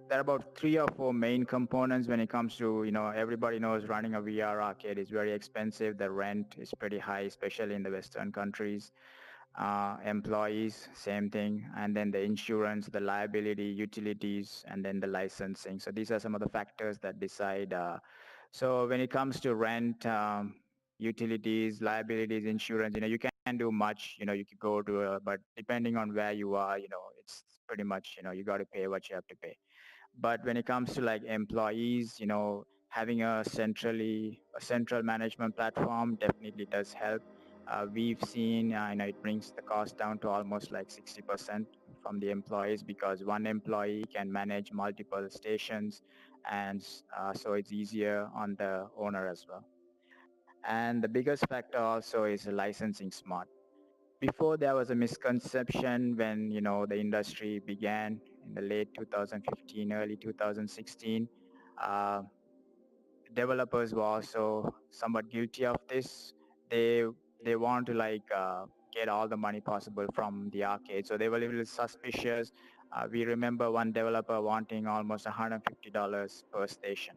there are about 3 or 4 main components when it comes to, everybody knows running a VR arcade is very expensive. The rent is pretty high, especially in the Western countries. Employees, same thing. And then the insurance, the liability, utilities, and then the licensing. So these are some of the factors that decide. So when it comes to rent, utilities, liabilities, insurance, you can do much, you could go to, but depending on where you are, it's pretty much, you got to pay what you have to pay. But when it comes to like employees, having a central management platform definitely does help. We've seen, it brings the cost down to almost like 60% from the employees, because one employee can manage multiple stations, and so it's easier on the owner as well. And the biggest factor also is licensing smart. Before, there was a misconception when, the industry began in the late 2015, early 2016. Developers were also somewhat guilty of this. They want to like get all the money possible from the arcade, so they were a little suspicious. We remember one developer wanting almost $150 per station.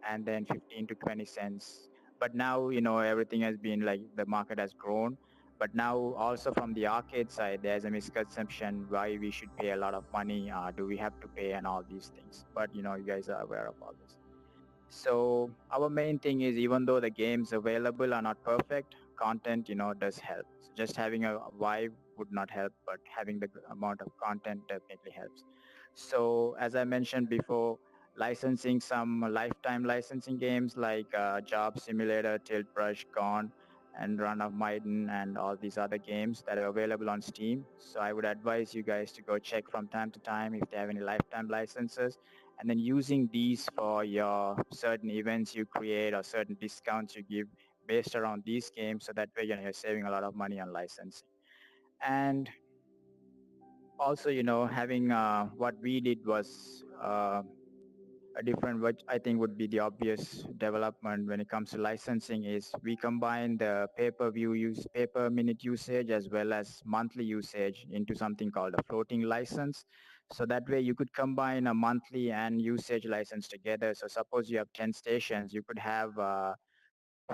And then 15 to 20 cents. But now, everything has been like, the market has grown. But now also from the arcade side, there's a misconception why we should pay a lot of money. Do we have to pay, and all these things? But you guys are aware of all this. So our main thing is, even though the games available are not perfect, content, does help. So just having a vibe would not help, but having the amount of content definitely helps. So as I mentioned before, licensing some lifetime licensing games like Job Simulator, Tilt Brush, Gone, and Run of Maiden, and all these other games that are available on Steam. So I would advise you guys to go check from time to time if they have any lifetime licenses, and then using these for your certain events you create or certain discounts you give based around these games, so that way, you're saving a lot of money on licensing. And also, having what we did was a different, what I think would be the obvious development when it comes to licensing, is we combine the paper minute usage as well as monthly usage into something called a floating license. So that way you could combine a monthly and usage license together. So suppose you have 10 stations, you could have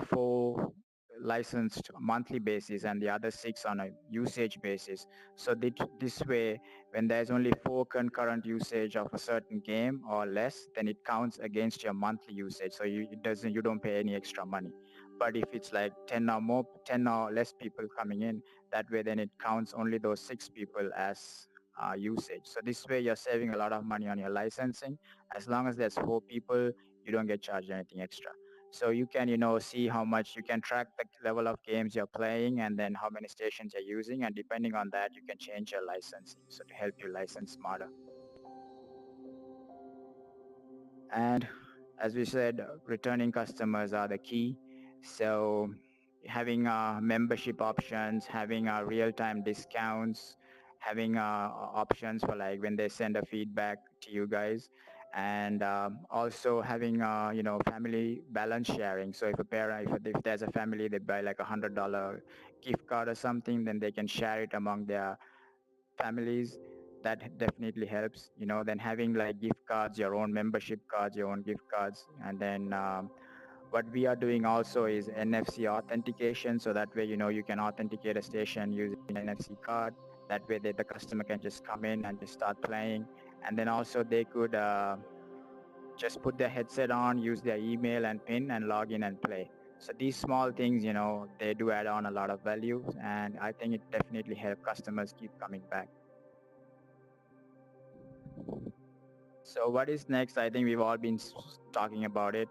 4 licensed monthly basis and the other 6 on a usage basis. So this way, when there's only 4 concurrent usage of a certain game or less, then it counts against your monthly usage. So you don't pay any extra money. But if it's like 10 or less people coming in, that way then it counts only those 6 people as usage. So this way you're saving a lot of money on your licensing. As long as there's 4 people, you don't get charged anything extra. So you can, see how much you can track the level of games you're playing and then how many stations you're using. And depending on that, you can change your licensing. So to help you license smarter. And as we said, returning customers are the key. So having membership options, having real-time discounts, having options for like when they send a feedback to you guys, and also having family balance sharing. So if a parent, if there's a family, they buy like $100 gift card or something, then they can share it among their families. That definitely helps. Then having like gift cards, your own membership cards, your own gift cards. And then what we are doing also is NFC authentication. So that way, you can authenticate a station using an NFC card. That way the customer can just come in and just start playing. And then also they could just put their headset on, use their email and PIN and log in and play. So these small things, they do add on a lot of value, and I think it definitely helps customers keep coming back. So what is next? I think we've all been talking about it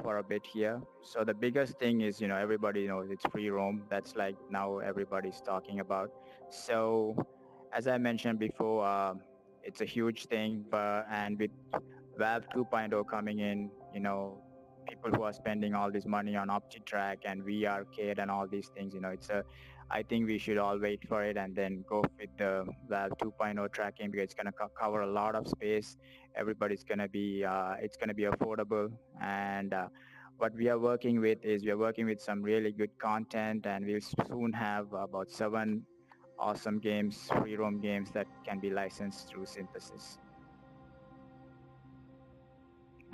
for a bit here. So the biggest thing is, everybody knows it's free roam. That's like now everybody's talking about. So as I mentioned before, it's a huge thing, and with Valve 2.0 coming in, people who are spending all this money on OptiTrack and VR Arcade and all these things, I think we should all wait for it and then go with the Valve 2.0 tracking, because it's going to cover a lot of space. Everybody's going to be, it's going to be affordable. And what we are working with is we're working with some really good content, and we'll soon have about 7 awesome games, free roam games that can be licensed through Synthesis.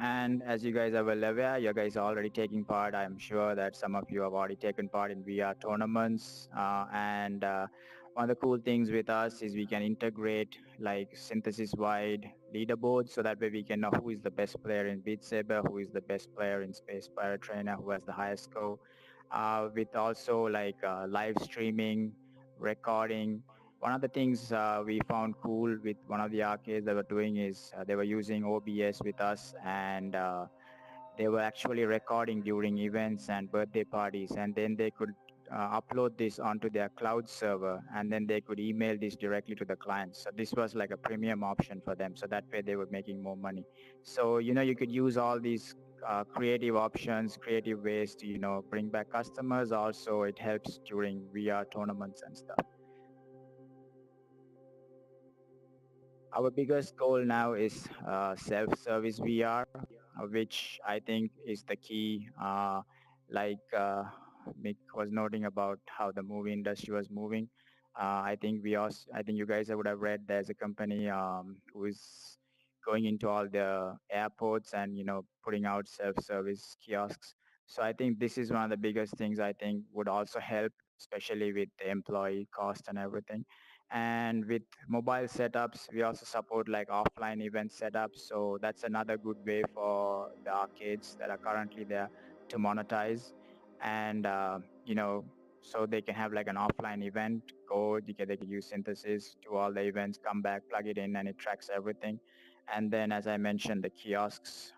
And as you guys are well aware, you guys are already taking part. I'm sure that some of you have already taken part in VR tournaments. One of the cool things with us is we can integrate like synthesis-wide leaderboards, so that way we can know who is the best player in Beat Saber, who is the best player in Space Pirate Trainer, who has the highest score. With also like live streaming, recording. One of the things we found cool with one of the arcades they were doing is they were using OBS with us, and they were actually recording during events and birthday parties, and then they could upload this onto their cloud server, and then they could email this directly to the clients. So this was like a premium option for them, so that way they were making more money. So you could use all these creative options, creative ways to bring back customers. Also it helps during VR tournaments and stuff. Our biggest goal now is self-service VR, which I think is the key. Like Mick was noting about how the movie industry was moving. I think you guys would have read there's a company who is going into all the airports and putting out self-service kiosks. So I think this is one of the biggest things I think would also help, especially with the employee cost and everything. And with mobile setups, we also support like offline event setups. So that's another good way for the arcades that are currently there to monetize. And, so they can have like an offline event, they can use Synthesis, do all the events, come back, plug it in, and it tracks everything. And then, as I mentioned, the kiosks,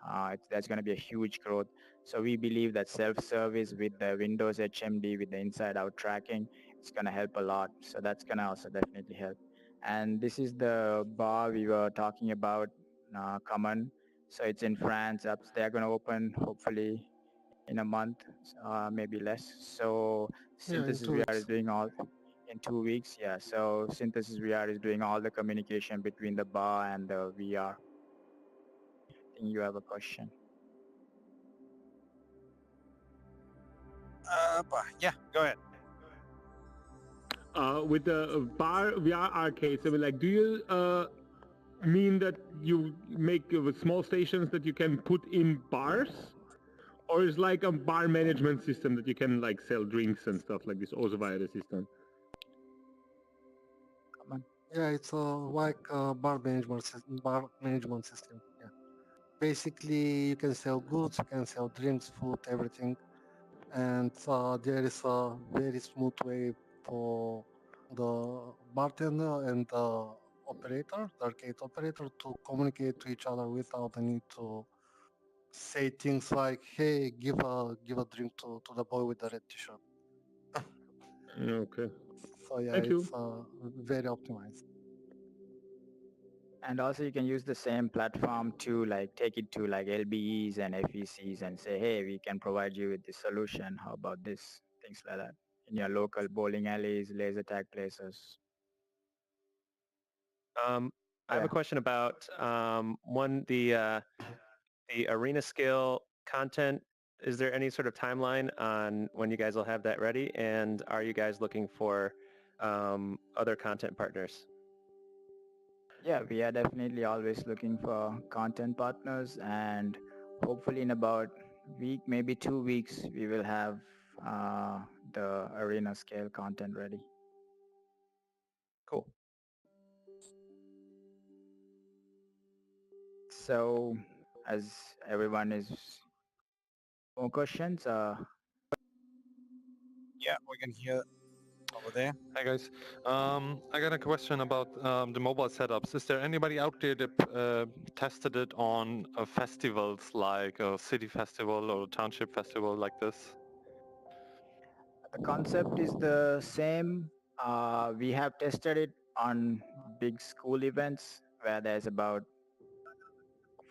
there's going to be a huge growth. So we believe that self-service with the Windows HMD, with the inside-out tracking, it's going to help a lot. So that's going to also definitely help. And this is the bar we were talking about, Common. So it's in France. They're going to open hopefully in a month, maybe less. So Synthesis VR is doing all in 2 weeks. Yeah. So Synthesis VR is doing all the communication between the bar and the VR. I think you have a question. Yeah, go ahead. With the bar VR arcades, I mean, like, do you mean that you make small stations that you can put in bars, or is like a bar management system that you can like sell drinks and stuff like this also via the system? Yeah, it's like a bar management system. Yeah, basically you can sell goods, you can sell drinks, food, everything, and there is a very smooth way for the bartender and the operator, the arcade operator, to communicate to each other without the need to say things like, "Hey, give a drink to the boy with the red t-shirt." Okay. So yeah, Thank you. it's very optimized. And also you can use the same platform to like take it to like LBEs and FECs and say, hey, we can provide you with this solution. How about this? Things like that. In your local bowling alleys, laser tag places. I have a question about one, the arena scale content. Is there any sort of timeline on when you guys will have that ready? And are you guys looking for other content partners? Yeah, we are definitely always looking for content partners, and hopefully in about week, maybe 2 weeks, we will have the arena scale content ready. Cool. So as everyone is more questions, yeah, we can hear over there. Hi guys, I got a question about the mobile setups. Is there anybody out there that tested it on festivals like a city festival or a township festival like this? the concept is the same. We have tested it on big school events where there's about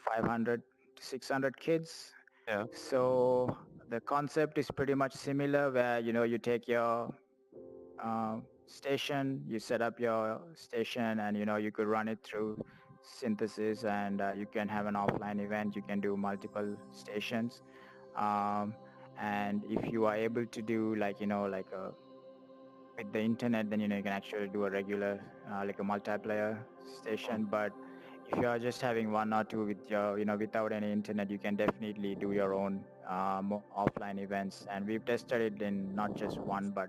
500 to 600 kids. Yeah. So the concept is pretty much similar where, you take your station, you set up your station and, you could run it through synthesis and you can have an offline event. You can do multiple stations. And if you are able to do like, with the internet, then, you can actually do a regular, like a multiplayer station. But if you are just having one or two with your, without any internet, you can definitely do your own offline events. And we've tested it in not just one, but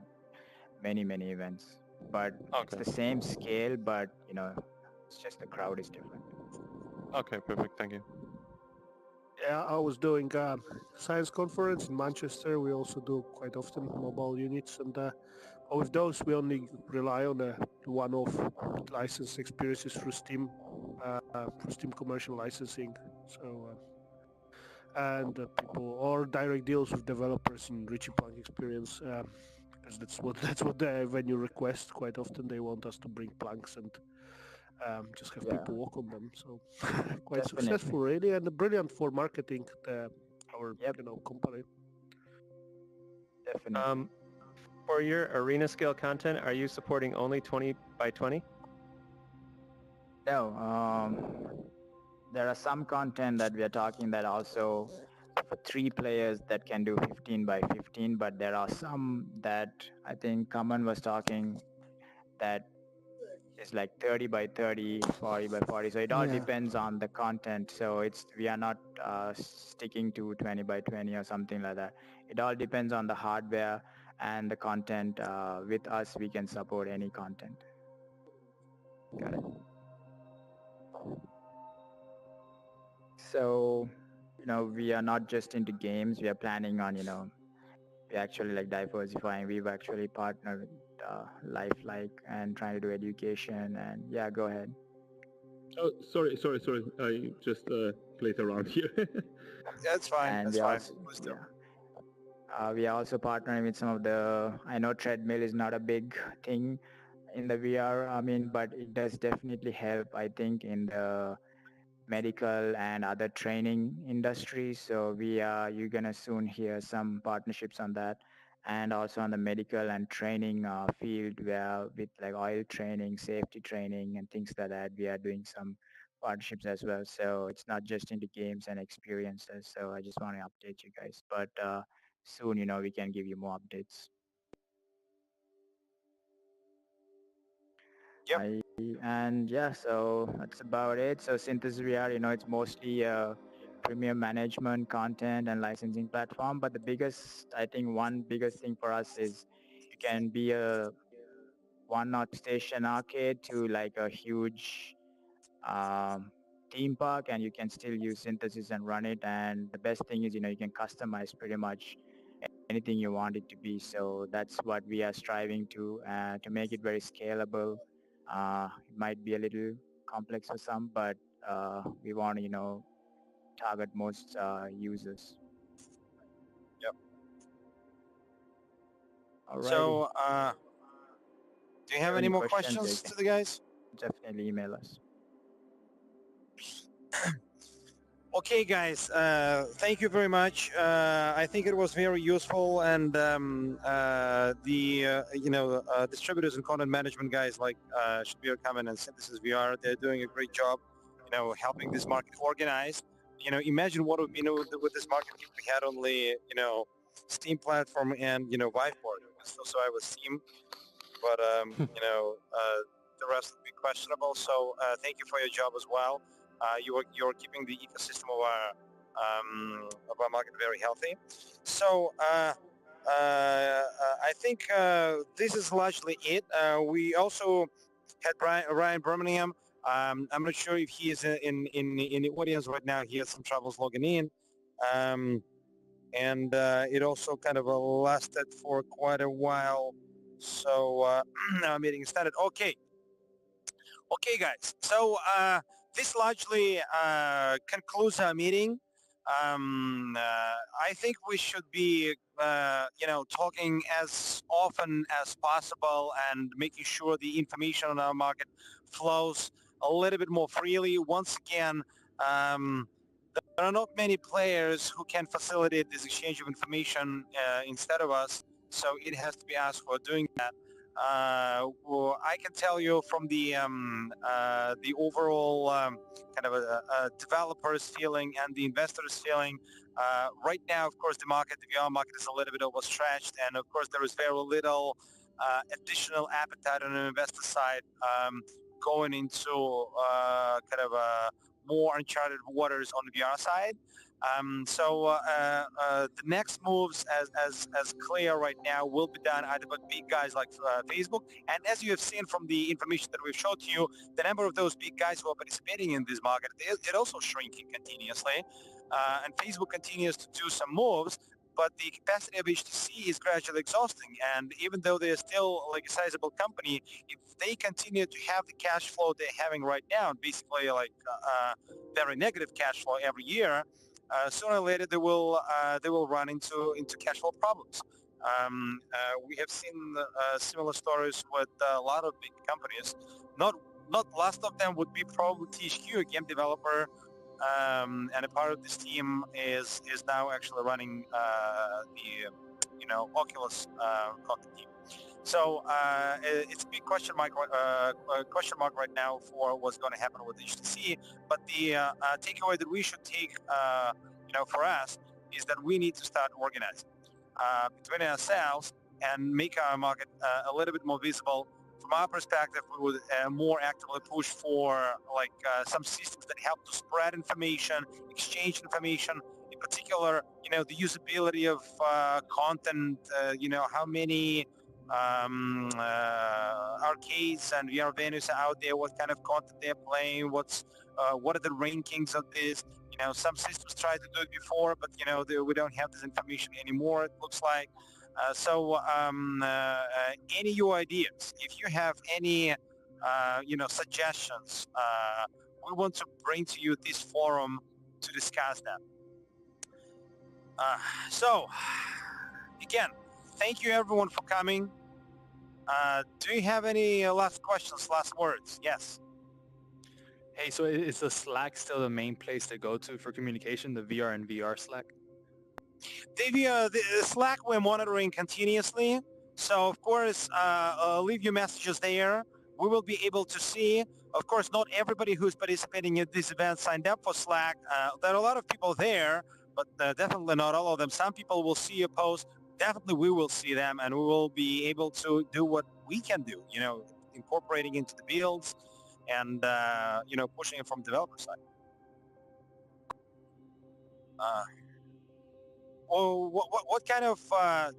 many, many events. But it's the same scale, but, it's just the crowd is different. Okay, perfect. Thank you. Yeah, I was doing a science conference in Manchester. We also do quite often mobile units, and with those we only rely on a one-off license experiences through Steam commercial licensing. So and people or direct deals with developers in Richie Plank experience. Because that's what the venue requests. Quite often they want us to bring planks and just have people walk on them. So quite successful, really, and brilliant for marketing our company. Definitely. For your arena scale content, are you supporting only 20 by 20? No, there are some content that we are talking that also for 3 players that can do 15 by 15, but there are some that I think Kaman was talking that is like 30 by 30, 40 by 40. So it all depends on the content. So we are not sticking to 20 by 20 or something like that. It all depends on the hardware and the content. With us, we can support any content. Got it. So, we are not just into games. We are planning on, we actually like diversifying. We've actually partnered with Lifelike and trying to do education. And yeah, go ahead. Oh, sorry. I just played around here. That's fine. And That's fine. We are also partnering with some of I know treadmill is not a big thing in the VR, but it does definitely help, I think, in the medical and other training industries. So you're gonna soon hear some partnerships on that, and also on the medical and training field, where with like oil training, safety training, and things like that, we are doing some partnerships as well. So it's not just into games and experiences. So I just want to update you guys, but soon, we can give you more updates. Yep. And yeah, so that's about it. So Synthesis VR, it's mostly a premium management, content, and licensing platform. But the one biggest thing for us is you can be a one-not station arcade to like a huge theme park, and you can still use Synthesis and run it. And the best thing is, you can customize pretty much anything you want it to be. So that's what we are striving to make it very scalable. It might be a little complex for some, but we want to, target most users. Yep. Alrighty. So, do you have any more questions questions to the guys? Definitely email us. Okay, guys. Thank you very much. I think it was very useful, and distributors and content management guys like Shabir Kamen and Synthesis VR, they're doing a great job. Helping this market organize. Imagine what would with this market if we had only Steam platform and Viveboard. So I was Steam, but the rest would be questionable. So thank you for your job as well. You're keeping the ecosystem of our market very healthy. So I think this is largely it. We also had Ryan Birmingham. I'm not sure if he is in the audience right now. He has some troubles logging in. And it also kind of lasted for quite a while. So our meeting started. Okay, guys. So this largely concludes our meeting. I think we should be, talking as often as possible and making sure the information on our market flows a little bit more freely. Once again, there are not many players who can facilitate this exchange of information instead of us, so it has to be us who are doing that. Well, I can tell you from the overall kind of a developers feeling and the investors feeling. Right now, of course, the VR market is a little bit overstretched, and of course, there is very little additional appetite on the investor side going into kind of more uncharted waters on the VR side. So the next moves, as clear right now, will be done either by big guys like Facebook. And as you have seen from the information that we've showed to you, the number of those big guys who are participating in this market, it also shrinking continuously. And Facebook continues to do some moves, but the capacity of HTC is gradually exhausting. And even though they're still like a sizable company, if they continue to have the cash flow they're having right now, basically like very negative cash flow every year, sooner or later they will run into cash flow problems. We have seen similar stories with a lot of big companies. Not last of them would be probably THQ, a game developer. And a part of this team is now actually running the Oculus content team. So it's a big question mark right now for what's going to happen with HTC. But the takeaway that we should take, for us, is that we need to start organizing between ourselves and make our market a little bit more visible. From our perspective, we would more actively push for some systems that help to spread information, exchange information. In particular, the usability of content. How many arcades and VR venues are out there? What kind of content they're playing? What are the rankings of this? Some systems tried to do it before, but we don't have this information anymore. It looks like. So any new ideas, if you have any suggestions, we want to bring to you this forum to discuss them. So again, thank you everyone for coming. Do you have any last questions, last words? Yes. Hey, so is the Slack still the main place to go to for communication, the VR and VR Slack? The Slack we're monitoring continuously, so of course leave your messages there. We will be able to see. Of course, not everybody who's participating in this event signed up for Slack. There are a lot of people there, but definitely not all of them. Some people will see a post. Definitely we will see them, and we will be able to do what we can do, incorporating into the builds and, pushing it from developer side. What kind of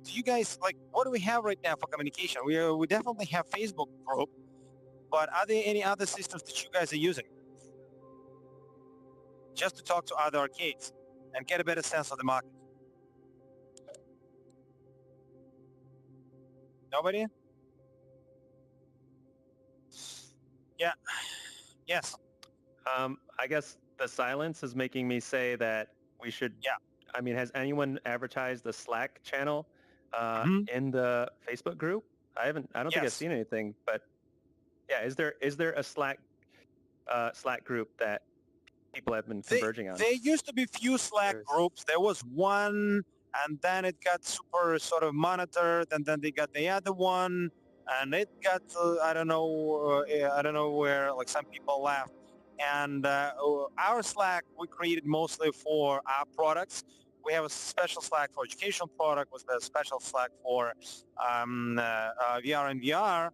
do you guys like? What do we have right now for communication? We definitely have Facebook group, but are there any other systems that you guys are using just to talk to other arcades and get a better sense of the market? Nobody? Yeah. Yes. I guess the silence is making me say that we should. Yeah. I mean, has anyone advertised the Slack channel in the Facebook group? I don't think I've seen anything. But yeah, is there a Slack group that people have been converging on? There used to be few Slack groups. There was one, and then it got super sort of monitored, and then they got the other one, and it got I don't know where, like some people left. And our Slack we created mostly for our products. We have a special Slack for educational product, with a special Slack for VR and VR.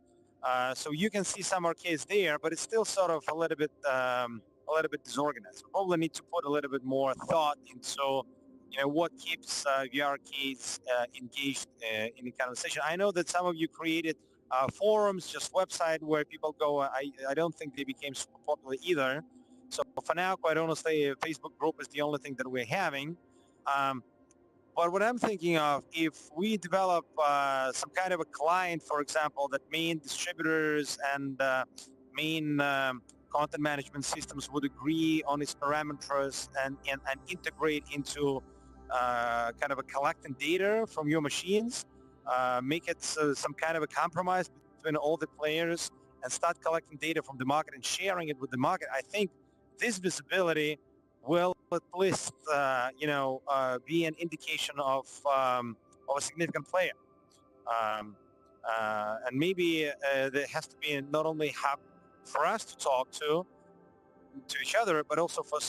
So you can see some arcades there, but it's still sort of a little bit disorganized. We probably need to put a little bit more thought into, what keeps VR arcades engaged in the conversation. I know that some of you created forums, just website where people go. I don't think they became super popular either. So for now, quite honestly, a Facebook group is the only thing that we're having. But what I'm thinking of, if we develop some kind of a client, for example, that main distributors and main content management systems would agree on its parameters and integrate into kind of a collecting data from your machines, make it some kind of a compromise between all the players, and start collecting data from the market and sharing it with the market. I think this visibility will at least, be an indication of a significant player. And maybe there has to be not only hub for us to talk to each other, but also for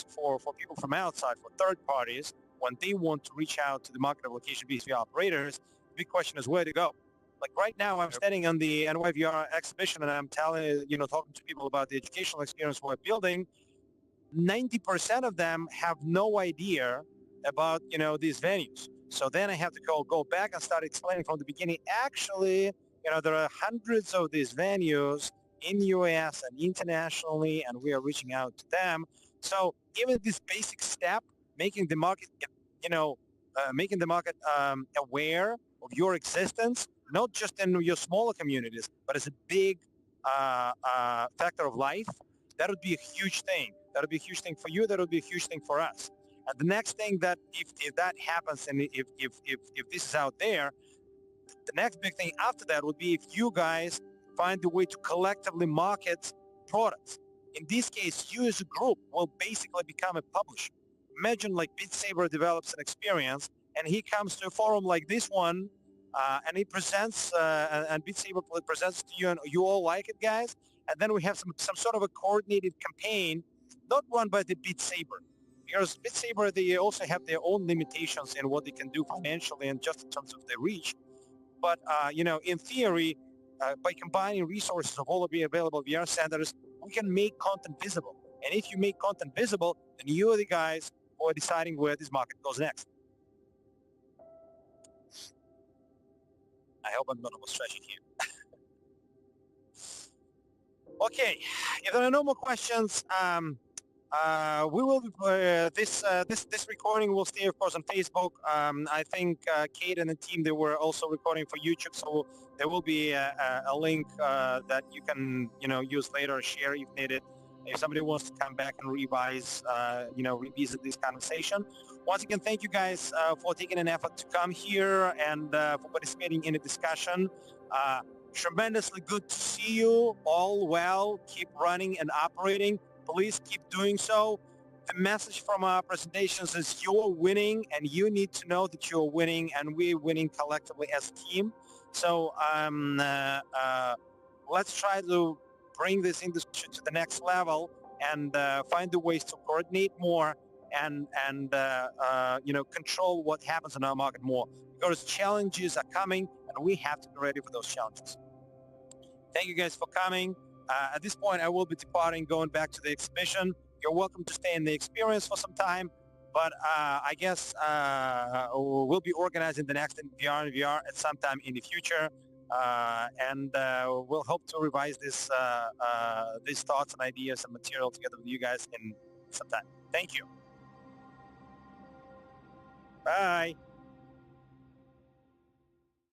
people from outside, for third parties, when they want to reach out to the market of location-based VR operators. The big question is where to go. Like right now, I'm standing on the NYVR exhibition, and I'm talking to people about the educational experience we're building. 90% of them have no idea about, these venues. So then I have to go back and start explaining from the beginning. Actually, there are hundreds of these venues in the US and internationally, and we are reaching out to them. So even this basic step, making the market, aware of your existence, not just in your smaller communities, but as a big factor of life, that would be a huge thing. That would be a huge thing for you. That would be a huge thing for us. And the next thing that if that happens, and if this is out there, the next big thing after that would be if you guys find a way to collectively market products. In this case, you as a group will basically become a publisher. Imagine like Beat Saber develops an experience, and he comes to a forum like this one, and he presents, and Beat Saber presents to you, and you all like it, guys. And then we have some sort of a coordinated campaign, not run by the Beat Saber, because Beat Saber, they also have their own limitations in what they can do financially and just in terms of their reach. But, in theory, by combining resources of all of the available VR centers, we can make content visible. And if you make content visible, then you are the guys who are deciding where this market goes next. I hope I'm not overstretching here. Okay, if there are no more questions, we will. This recording will stay, of course, on Facebook. I think Kate and the team, they were also recording for YouTube, so there will be a link that you can use later or share if needed. If somebody wants to come back and revise, revisit this conversation. Once again, thank you guys for taking an effort to come here and for participating in the discussion. Tremendously good to see you all well. Keep running and operating. Please keep doing so. The message from our presentations is you're winning, and you need to know that you're winning, and we're winning collectively as a team. So let's try to bring this industry to the next level and find the ways to coordinate more and control what happens in our market more, because challenges are coming, and we have to be ready for those challenges. Thank you guys for coming. At this point, I will be departing, going back to the exhibition. You're welcome to stay in the experience for some time, but I guess we'll be organizing the next VR at some time in the future, and we'll hope to revise these thoughts and ideas and material together with you guys in some time. Thank you. Bye.